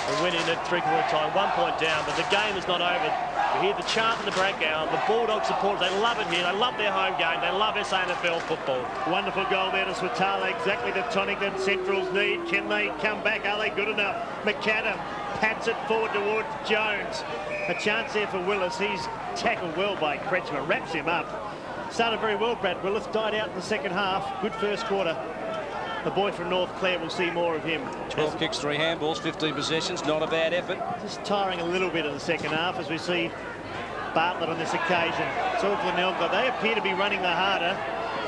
They went in at 3-quarter time, 1 point down, but the game is not over. The You hear the chant in the background. The Bulldog supporters, they love it here. They love their home game. They love SANFL football. Wonderful goal there to Swatala, exactly the tonic that Centrals need. Can they come back? Are they good enough? McAdam pats it forward towards Jones. A chance there for Willis. He's tackled well by Kretschmer, wraps him up. Started very well, Brad Willis. Died out in the second half. Good first quarter. The boy from North Clare, will see more of him. 12 kicks, 3 handballs, 15 possessions. Not a bad effort. Just tiring a little bit in the second half as we see Bartlett on this occasion. So Glenelg, they appear to be running the harder.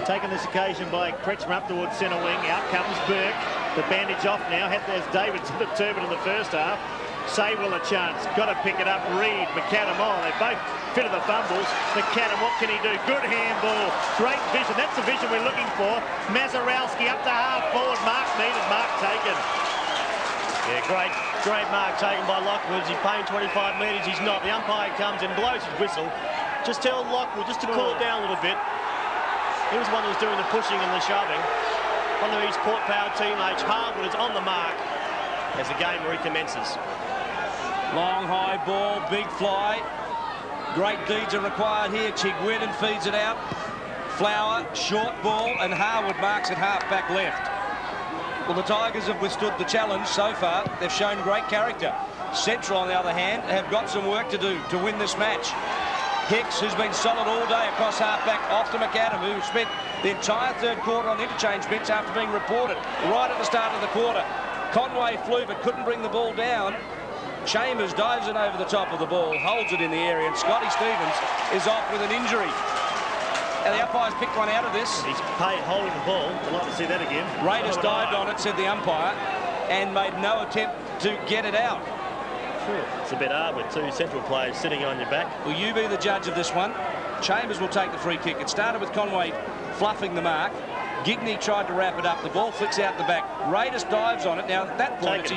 Taken this occasion by Kretschmer up towards centre wing. Out comes Burke. The bandage off now. There's David to the turban in the first half. Saywell a chance. Got to pick it up. Reed, McAdam on. They both fit of the fumbles. McAdam, what can he do? Good handball. Great vision. That's the vision we're looking for. Mazarowski up to half forward. Mark needed. Mark taken. Yeah, great mark taken by Lockwood. He's paying 25 metres. He's not. The umpire comes and blows his whistle. Just tell Lockwood just to cool it down a little bit. He was the one who was doing the pushing and the shoving. One of his Port Power teammates, Harwood, is on the mark as the game recommences. Long high ball, big fly. Great deeds are required here. Chigwedden feeds it out. Flower, short ball, and Harwood marks it half back left. Well, the Tigers have withstood the challenge so far. They've shown great character. Central, on the other hand, have got some work to do to win this match. Hicks, who's been solid all day across half-back, off to McAdam, who spent the entire third quarter on the interchange bench after being reported right at the start of the quarter. Conway flew but couldn't bring the ball down. Chambers dives it over the top of the ball, holds it in the area, and Scotty Stevens is off with an injury. And the umpire's picked one out of this. He's paid holding the ball. I'd like to see that again. Raiders dived on it, said the umpire, and made no attempt to get it out. It's a bit hard with two Central players sitting on your back. Will you be the judge of this one? Chambers will take the free kick. It started with Conway fluffing the mark. Gigney tried to wrap it up. The ball flicks out the back. Raiders dives on it. Now, at that point,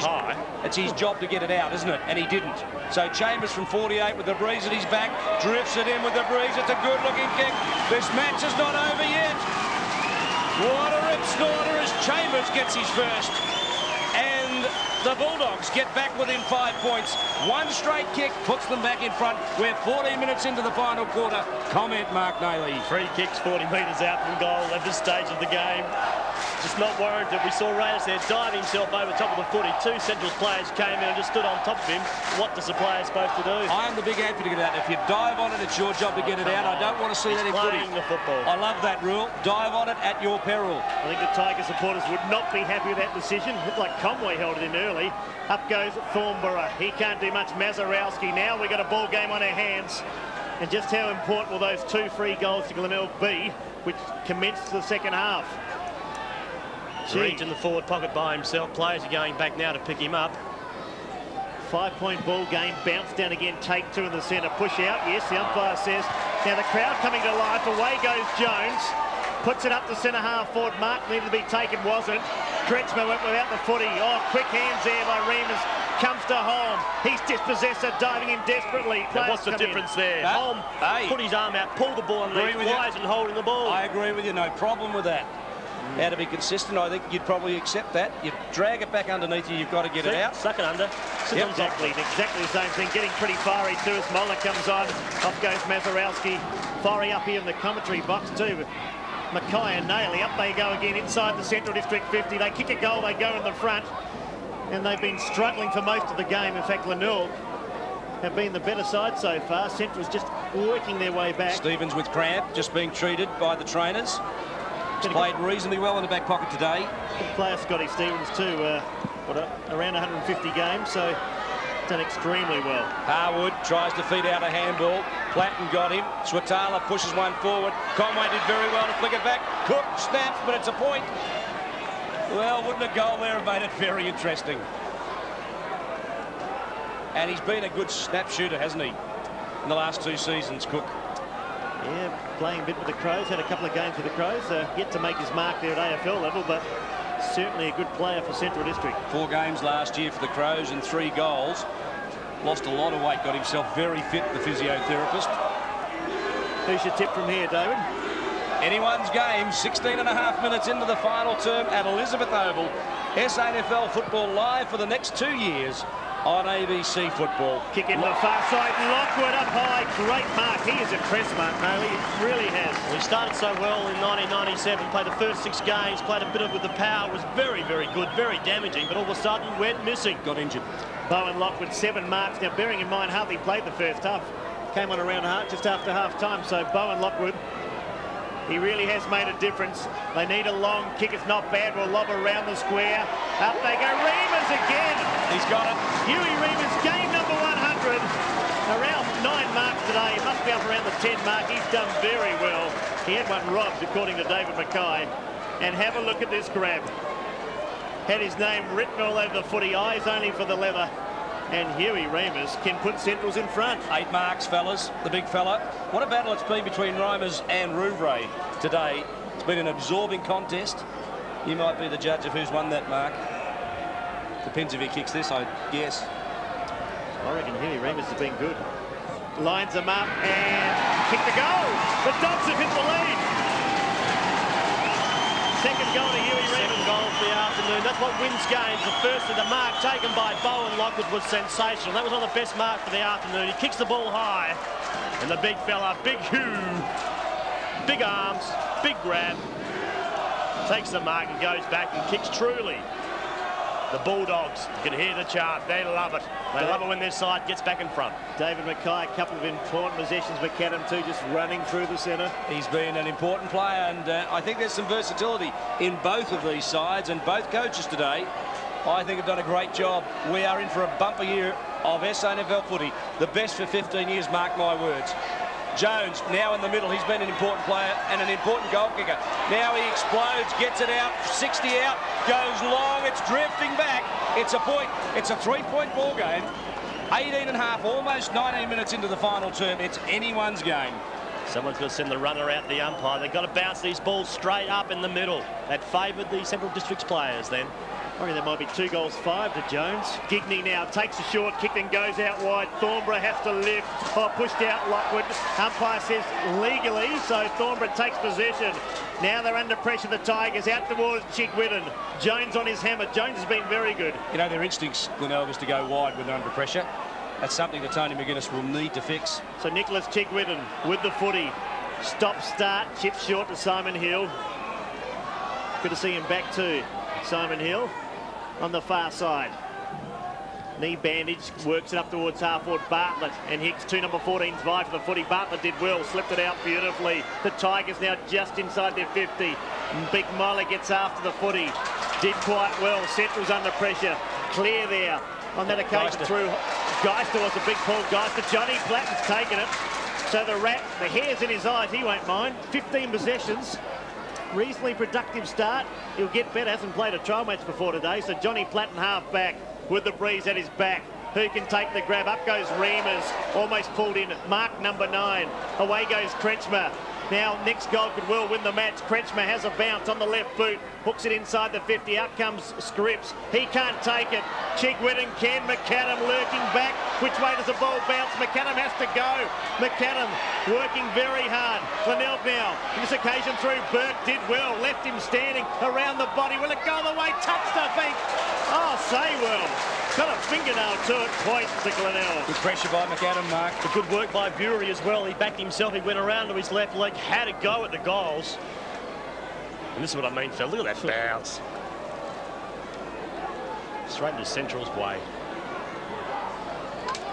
it's his job to get it out, isn't it? And he didn't. So Chambers from 48 with the breeze at his back. Drifts it in with the breeze. It's a good-looking kick. This match is not over yet. What a rip snorter as Chambers gets his first. And the Bulldogs get back within 5 points. One straight kick puts them back in front. We're 14 minutes into the final quarter. Comment, Mark Nayley. Free kicks 40 metres out from goal at this stage of the game. Just not warranted. We saw Reyes there dive himself over the top of the footy. Two Central players came in and just stood on top of him. What does the player supposed to do? I am the big advocate of that. If you dive on it, it's your job to get it out. I don't want to see that in footy. The football. I love that rule. Dive on it at your peril. I think the Tiger supporters would not be happy with that decision. Looked like Conway held it in early. Up goes Thornborough. He can't do much. Mazarowski. Now we've got a ball game on our hands. And just how important will those two free goals to Glenelg be, which commenced the second half? Reed's in the forward pocket by himself. Players are going back now to pick him up. 5-point ball game. Bounce down again. Take two in the centre. Push out. Yes, the umpire says. Now the crowd coming to life. Away goes Jones. Puts it up to centre half forward. Mark needed to be taken. Wasn't. Kretschmer went without the footy. Oh, quick hands there by Remus. Comes to Holm. He's dispossessed, diving in desperately. Now what's the difference there? Holm put his arm out, pulled the ball underneath, wise and holding the ball. I agree with you. No problem with that. How to be consistent, I think you'd probably accept that. You drag it back underneath you, you've got to get it out. Suck it under. Yep, exactly the same thing. Getting pretty fiery too as Moller comes on. Off goes Mazarowski. Fiery up here in the commentary box too. Mackay and Nayley, up they go again inside the Central District 50. They kick a goal, they go in the front. And they've been struggling for most of the game. In fact, Glenelg have been the better side so far. Central's just working their way back. Stevens with cramp, just being treated by the trainers. He's played reasonably well in the back pocket today. Good player, Scotty Stevens, too. Around 150 games, so done extremely well. Harwood tries to feed out a handball. Platten got him. Swatala pushes one forward. Conway did very well to flick it back. Cook snaps, but it's a point. Well, wouldn't a goal there have made it very interesting? And he's been a good snap shooter, hasn't he, in the last 2 seasons, Cook? Yeah, playing a bit with the Crows, had a couple of games with the Crows, yet to make his mark there at AFL level, but certainly a good player for Central District. 4 games last year for the Crows and 3 goals. Lost a lot of weight, got himself very fit, the physiotherapist. Who's your tip from here, David? Anyone's game, 16.5 minutes into the final term at Elizabeth Oval. SANFL football live for the next 2 years on ABC Football. Kick into the far side, Lockwood up high, great mark. He has impressed Mark Maley, he really has. Well, he started so well in 1997, played the first 6 games, played a bit of with the power, was very, very good, very damaging, but all of a sudden went missing. Got injured. Bowen Lockwood, 7 marks. Now, bearing in mind, hardly played the first half. Came on around just after half-time, so Bowen Lockwood, he really has made a difference. They need a long kick. It's not bad. We'll lob around the square. Up they go. Remus again. He's got it. Huey Remus, game number 100. Around 9 marks today. He must be up around the 10 mark. He's done very well. He had one robbed, according to David Mackay. And have a look at this grab. Had his name written all over the footy. Eyes only for the leather. And Huey Remus can put Centrals in front. 8 marks, fellas, the big fella. What a battle it's been between Remus and Rouvray today. It's been an absorbing contest. You might be the judge of who's won that, Mark. Depends if he kicks this, I guess. I reckon Huey Remus has been good. Lines them up and kick the goal. The Dogs have hit the lead. Second goal to Huey Remus. Second goal for the afternoon. That's what wins games. The first of the mark taken by Bowen Lockwood was sensational. That was one of the best marks for the afternoon. He kicks the ball high. And the big fella, Big Hugh, big arms, big grab, takes the mark and goes back and kicks truly. The Bulldogs, you can hear the chant. They love it. They love it when their side gets back in front. David Mackay, a couple of important possessions. McAdam too, just running through the centre. He's been an important player, and I think there's some versatility in both of these sides, and both coaches today, I think, have done a great job. We are in for a bumper year of SANFL footy. The best for 15 years, mark my words. Jones now in the middle. He's been an important player and an important goal kicker. Now he explodes, gets it out, 60 out, goes long, it's drifting back. It's a point. It's a 3-point ball game. 18 and a half, almost 19 minutes into the final term. It's anyone's game. Someone's got to send the runner out the umpire. They've got to bounce these balls straight up in the middle. That favoured the Central District's players then. I reckon there might be 2 goals, 5 to Jones. Gigney now takes a short kick and goes out wide. Thornborough has to lift. Oh, pushed out Lockwood. Umpire says legally, so Thornborough takes possession. Now they're under pressure, the Tigers, out towards Chigwidden. Jones on his hammer. Jones has been very good. You know, their instincts, Glenelg, is to go wide when they're under pressure. That's something that Tony McGuinness will need to fix. So Nicholas Chigwidden with the footy. Stop, start, chip short to Simon Hill. Good to see him back too. Simon Hill on the far side. Knee bandage, works it up towards half-forward Bartlett, and Hicks, 2 number 14's vie for the footy. Bartlett did well, slipped it out beautifully. The Tigers now just inside their 50. Big Moller gets after the footy. Did quite well. Central's under pressure. Clear there on that occasion through. Geister was a big pull. Geister, Johnny Platten's taken it. So the Rat, the hair's in his eyes, he won't mind. 15 possessions. Reasonably productive start. He'll get better. Hasn't played a trial match before today. So Johnny Platten half back with the breeze at his back. Who can take the grab? Up goes Remus. Almost pulled in. Mark number 9. Away goes Kretschmer. Now next goal could well win the match. Kretschmer has a bounce on the left boot. Hooks it inside the 50. Out comes Scripps. He can't take it. Chigwidden can. McAdam lurking back. Which way does the ball bounce? McAdam has to go. McAdam working very hard. Glenelg now. This occasion through. Burke did well. Left him standing around the body. Will it go the way? Touched, I think. Oh, say well. Got a fingernail to it. Point to Glenelg. Good pressure by McAdam, Mark. But good work by Bury as well. He backed himself. He went around to his left leg. Had a go at the goals. And this is what I mean, Phil. Look at that bounce. Straight into Central's way.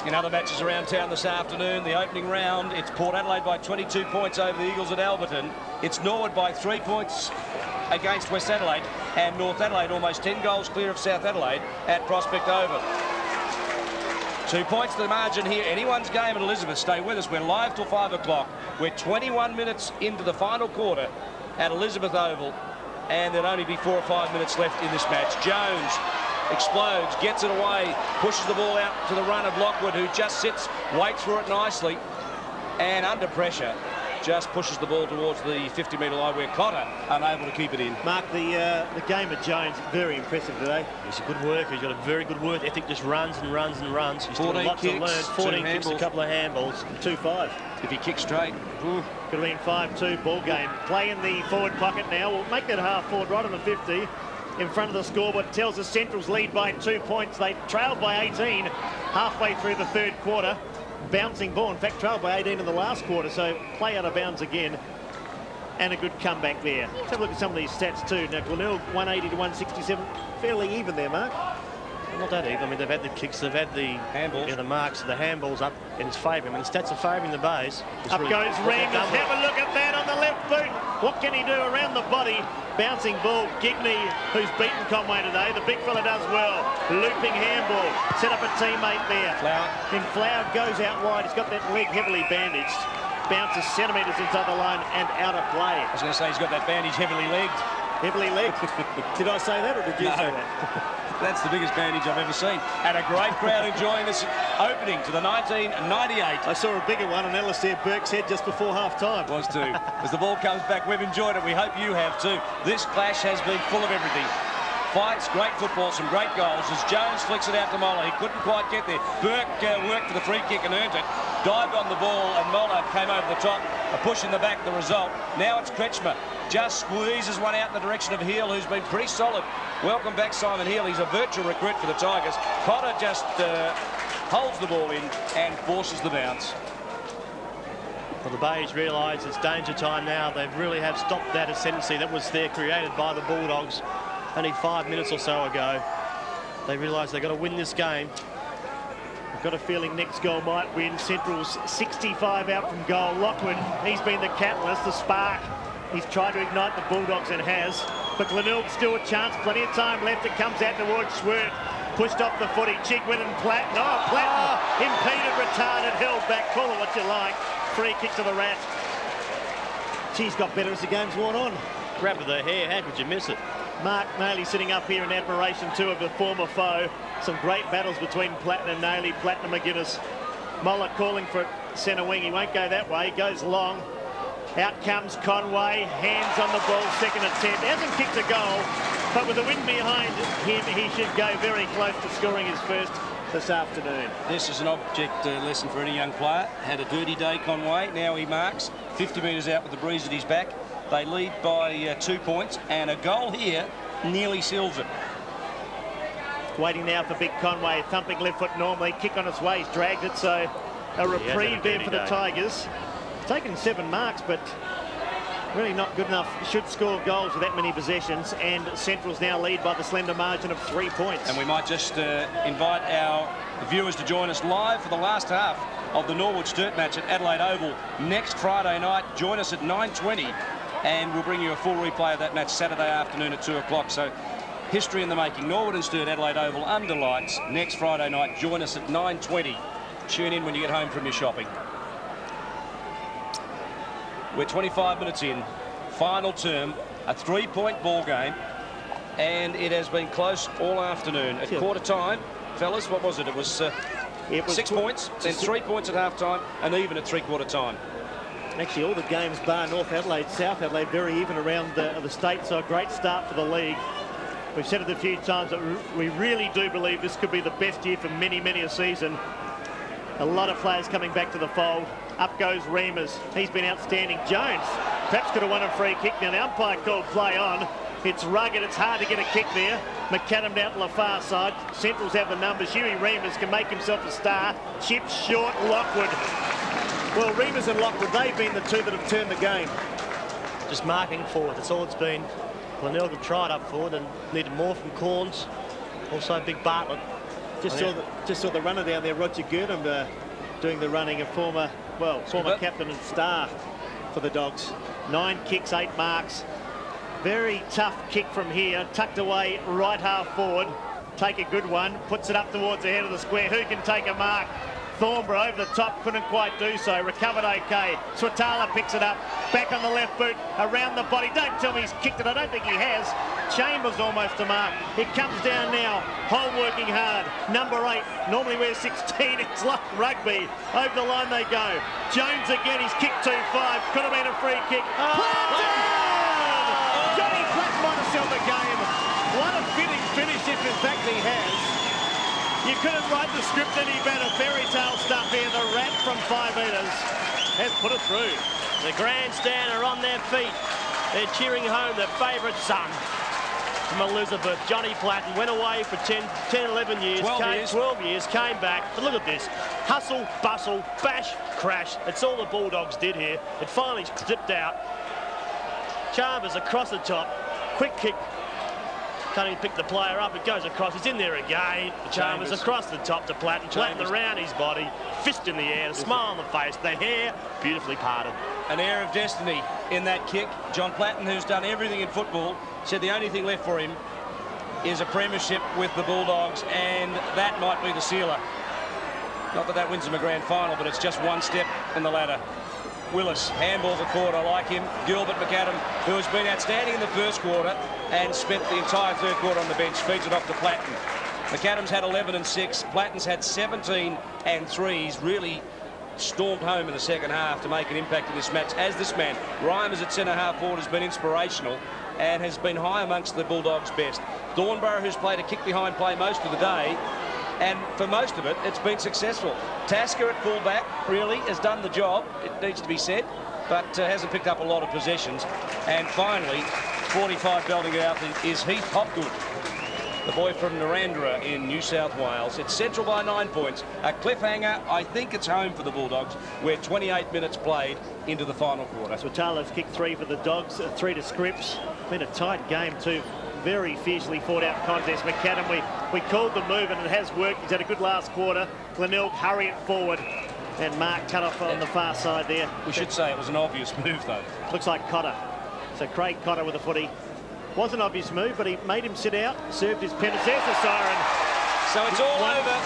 In other matches around town this afternoon, the opening round, it's Port Adelaide by 22 points over the Eagles at Alberton. It's Norwood by 3 points against West Adelaide, and North Adelaide almost 10 goals clear of South Adelaide at Prospect Oval. 2 points to the margin here. Anyone's game at Elizabeth. Stay with us. We're live till 5 o'clock. We're 21 minutes into the final quarter at Elizabeth Oval, and there'll only be 4 or 5 minutes left in this match. Jones explodes, gets it away, pushes the ball out to the run of Lockwood, who just sits, waits for it nicely, and under pressure just pushes the ball towards the 50-metre line where Cotter unable to keep it in. Mark, the game of Jones, very impressive today. He's a good worker. He's got a very good work ethic. Just runs and runs and runs. He's still got lots to learn. 14 kicks, a couple of handballs. 2-5. If he kicks straight. Could have been 5-2 ball game. Play in the forward pocket now. We'll make that half forward right on the 50. in front of the scoreboard. Tells us Central's lead by 2 points. They trailed by 18 halfway through the third quarter. Bouncing ball, in fact, trailed by 18 in the last quarter, so play out of bounds again. And a good comeback there. Let's have a look at some of these stats too. Now, Glenelg 180 to 167, fairly even there, Mark. Not that even. I mean, they've had the kicks, they've had the handballs, the marks, the handballs up in his favour. I mean, the stats are favouring the Bays. Up goes Reams. Have a look at that on the left boot. What can he do around the body? Bouncing ball. Gigney, who's beaten Conway today. The big fella does well. Looping handball. Set up a teammate there. Flower. And Flower goes out wide. He's got that leg heavily bandaged. Bounces centimetres inside the line and out of play. I was going to say he's got that bandage heavily legged. Heavily legged. Did I say that or did you say that? That's the biggest bandage I've ever seen. And a great crowd enjoying this opening to the 1998. I saw a bigger one on Alistair Burke's head just before half-time. Was too. As the ball comes back, we've enjoyed it. We hope you have too. This clash has been full of everything. Fights, great football, some great goals. As Jones flicks it out to Moller, he couldn't quite get there. Burke worked for the free kick and earned it. Dived on the ball and Moller came over the top. A push in the back, the result. Now it's Kretschmer. Just squeezes one out in the direction of Heel, who's been pretty solid. Welcome back, Simon Heel. He's a virtual recruit for the Tigers. Cotter just holds the ball in and forces the bounce. Well, the Bays realise it's danger time now. They really have stopped that ascendancy that was there created by the Bulldogs only 5 minutes or so ago. They realise they've got to win this game. I've got a feeling next goal might win. Central's 65 out from goal. Lockwood, he's been the catalyst, the spark. He's tried to ignite the Bulldogs and has. But Glenelg still a chance. Plenty of time left. It comes out towards Schwert. Pushed off the footy. Chigwin and Platten. Oh, Platten impeded, retarded, held back. Call it what you like. Free kick to the Rat. She's got better as the game's worn on. Grab of the hair. How could you miss it? Mark Nayley sitting up here in admiration too of the former foe. Some great battles between Platten and Nayley. Platten and McGuinness. Moller calling for centre wing. He won't go that way. He goes long. Out comes Conway, hands on the ball, second attempt. Hasn't kicked a goal, but with the wind behind him, he should go very close to scoring his first this afternoon. This is an object lesson for any young player. Had a dirty day, Conway. Now he marks 50 metres out with the breeze at his back. They lead by 2 points, and a goal here nearly seals it. Waiting now for big Conway, thumping left foot normally, kick on its way, he's dragged it, so a reprieve there for the Tigers. Taken 7 marks, but really not good enough. Should score goals with that many possessions, and Central's now lead by the slender margin of 3 points. And we might just invite our viewers to join us live for the last half of the Norwood Sturt match at Adelaide Oval next Friday night. Join us at 9:20, and we'll bring you a full replay of that match Saturday afternoon at 2 o'clock. So history in the making. Norwood and Sturt, Adelaide Oval under lights next Friday night. Join us at 9:20. Tune in when you get home from your shopping. We're 25 minutes in, final term, a 3-point ball game, and it has been close all afternoon. At quarter time, fellas, what was it? It was 6 points, then 3 points at half time, and even at three-quarter time. Actually, all the games bar North Adelaide, South Adelaide, very even around the state, so a great start for the league. We've said it a few times that we really do believe this could be the best year for many, many a season. A lot of players coming back to the fold. Up goes Reamers. He's been outstanding. Jones perhaps could have won a free kick. Now the umpire called play on. It's rugged. It's hard to get a kick there. McAdam down to the far side. Centrals have the numbers. Huey Reamers can make himself a star. Chip short. Lockwood. Well, Reamers and Lockwood, they've been the two that have turned the game. Just marking forward. That's all it's been. Glenelg have tried up forward and needed more from Corns. Also big Bartlett. Just saw the runner down there, Roger Girdham, doing the running, a former captain and star for the Dogs. 9 kicks, 8 marks. Very tough kick from here, tucked away right half forward. Take a good one, puts it up towards the head of the square. Who can take a mark? Thornborough over the top, couldn't quite do so. Recovered okay. Swatala picks it up, back on the left boot, around the body. Don't tell me he's kicked it, I don't think he has. Chambers almost a mark. It comes down now. Hole working hard. Number 8, normally wears 16. It's like rugby. Over the line they go. Jones again, he's kicked 2-5. Could have been a free kick. Platten! Johnny Platten might have sealed the game. What a fitting finish if in fact he has. You couldn't write the script any better. Fairy tale stuff here. The Rat from 5 metres has put it through. The grandstand are on their feet. They're cheering home their favourite son. from Elizabeth. Johnny Platten went away for 10, 11 years. 12 years, came back. But look at this. Hustle, bustle, bash, crash. That's all the Bulldogs did here. It finally slipped out. Chambers across the top. Quick kick. Can't even pick the player up. It goes across. It's in there again. Chambers across the top to Platten. Platten around his body. Fist in the air. A smile on the face. The hair beautifully parted. An air of destiny in that kick. John Platten, who's done everything in football, said the only thing left for him is a premiership with the Bulldogs, and that might be the sealer. Not that that wins him a grand final, but it's just one step in the ladder. Willis, handballs a quarter, I like him. Gilbert McAdam, who has been outstanding in the first quarter and spent the entire third quarter on the bench, feeds it off to Platten. McAdam's had 11 and 6. Platten's had 17 and 3. He's really stormed home in the second half to make an impact in this match, as this man, Reimers at centre-half forward, has been inspirational and has been high amongst the Bulldogs' best. Thornborough, who's played a kick-behind play most of the day, and for most of it, it's been successful. Tasker at fullback really has done the job, it needs to be said, but hasn't picked up a lot of possessions. And finally, 45 belting it out is Heath Hopgood, the boy from Narrandera in New South Wales. It's Central by 9 points. A cliffhanger. I think it's home for the Bulldogs. We're 28 minutes played into the final quarter. So Talo's kicked 3 for the Dogs, 3 to Scripps. Been a tight game too. Very fiercely fought out contest. McAdam, we called the move and it has worked. He's had a good last quarter. Glenelg hurry it forward. And Mark cut off on the far side there. We should say it was an obvious move though. Looks like Cotter. So Craig Cotter with a footy. Was an obvious move, but he made him sit out, served his penalty. There's the siren. So it's all over.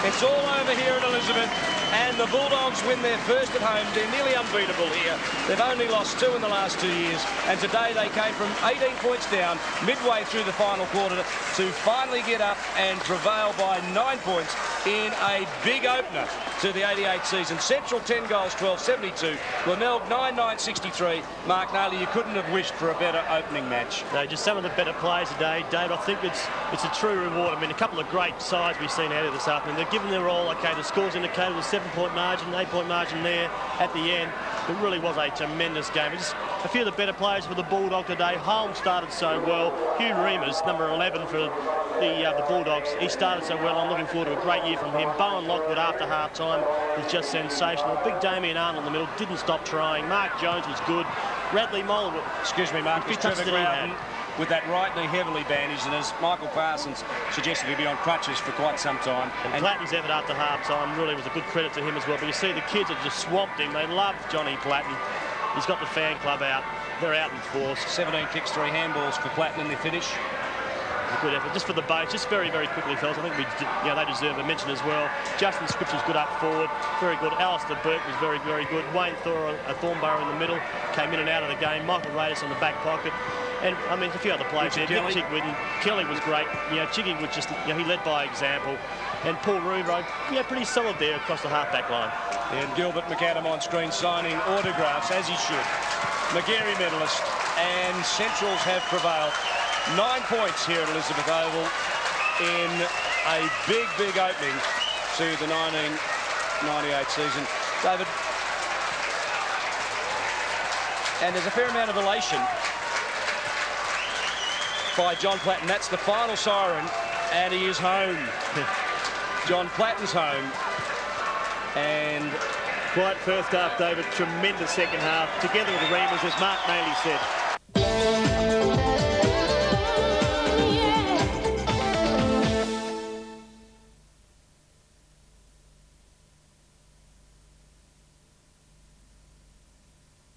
It's all over here at Elizabeth, and the Bulldogs win their first at home. They're nearly unbeatable here. They've only lost 2 in the last 2 years, and today they came from 18 points down midway through the final quarter to finally get up and prevail by 9 points in a big opener to the 88 season. Central 10 goals, 12-72. Glenelg 9-9-63. Mark Naylor, you couldn't have wished for a better opening match. No, just some of the better players today, Dave. I think it's a true reward. I mean, a couple of great sides we've seen out of this afternoon. They're giving their all. Okay, the scores indicated a 7-point margin, 8-point margin there at the end. It really was a tremendous game. Just a few of the better players for the Bulldog today. Holmes started so well. Hugh Reimers, number 11 for the Bulldogs, he started so well. I'm looking forward to a great year from him. Bowen Lockwood after half-time was just sensational. Big Damien Arnold in the middle, didn't stop trying. Mark Jones was good. Radley Moller. Excuse me, Mark. Trevor Growden with that right knee heavily bandaged, and as Michael Parsons suggested, he'll be on crutches for quite some time. And Platten's effort after half-time really was a good credit to him as well. But you see the kids have just swamped him. They love Johnny Platten. He's got the fan club out. They're out in force. 17 kicks, 3 handballs for Platten in the finish. A good effort. Just for the base, just very, very quickly, fellas. I think they deserve a mention as well. Justin Scripps was good up forward. Very good. Alistair Burke was very, very good. Wayne Thornborough in the middle. Came in and out of the game. Michael Radis on the back pocket. And, I mean, a few other players there. Nick Chigwin. Kelly was great. Chiggy was just, he led by example. And Paul Rubro, pretty solid there across the half-back line. And Gilbert McAdam on screen signing autographs, as he should. McGarry medalist. And Centrals have prevailed. 9 points here at Elizabeth Oval in a big, big opening to the 1998 season. David, and there's a fair amount of elation by John Platten. That's the final siren, and he is home. John Platten's home. And quiet first half, David. Tremendous second half. Together with the Reimers, as Mark Naylor said.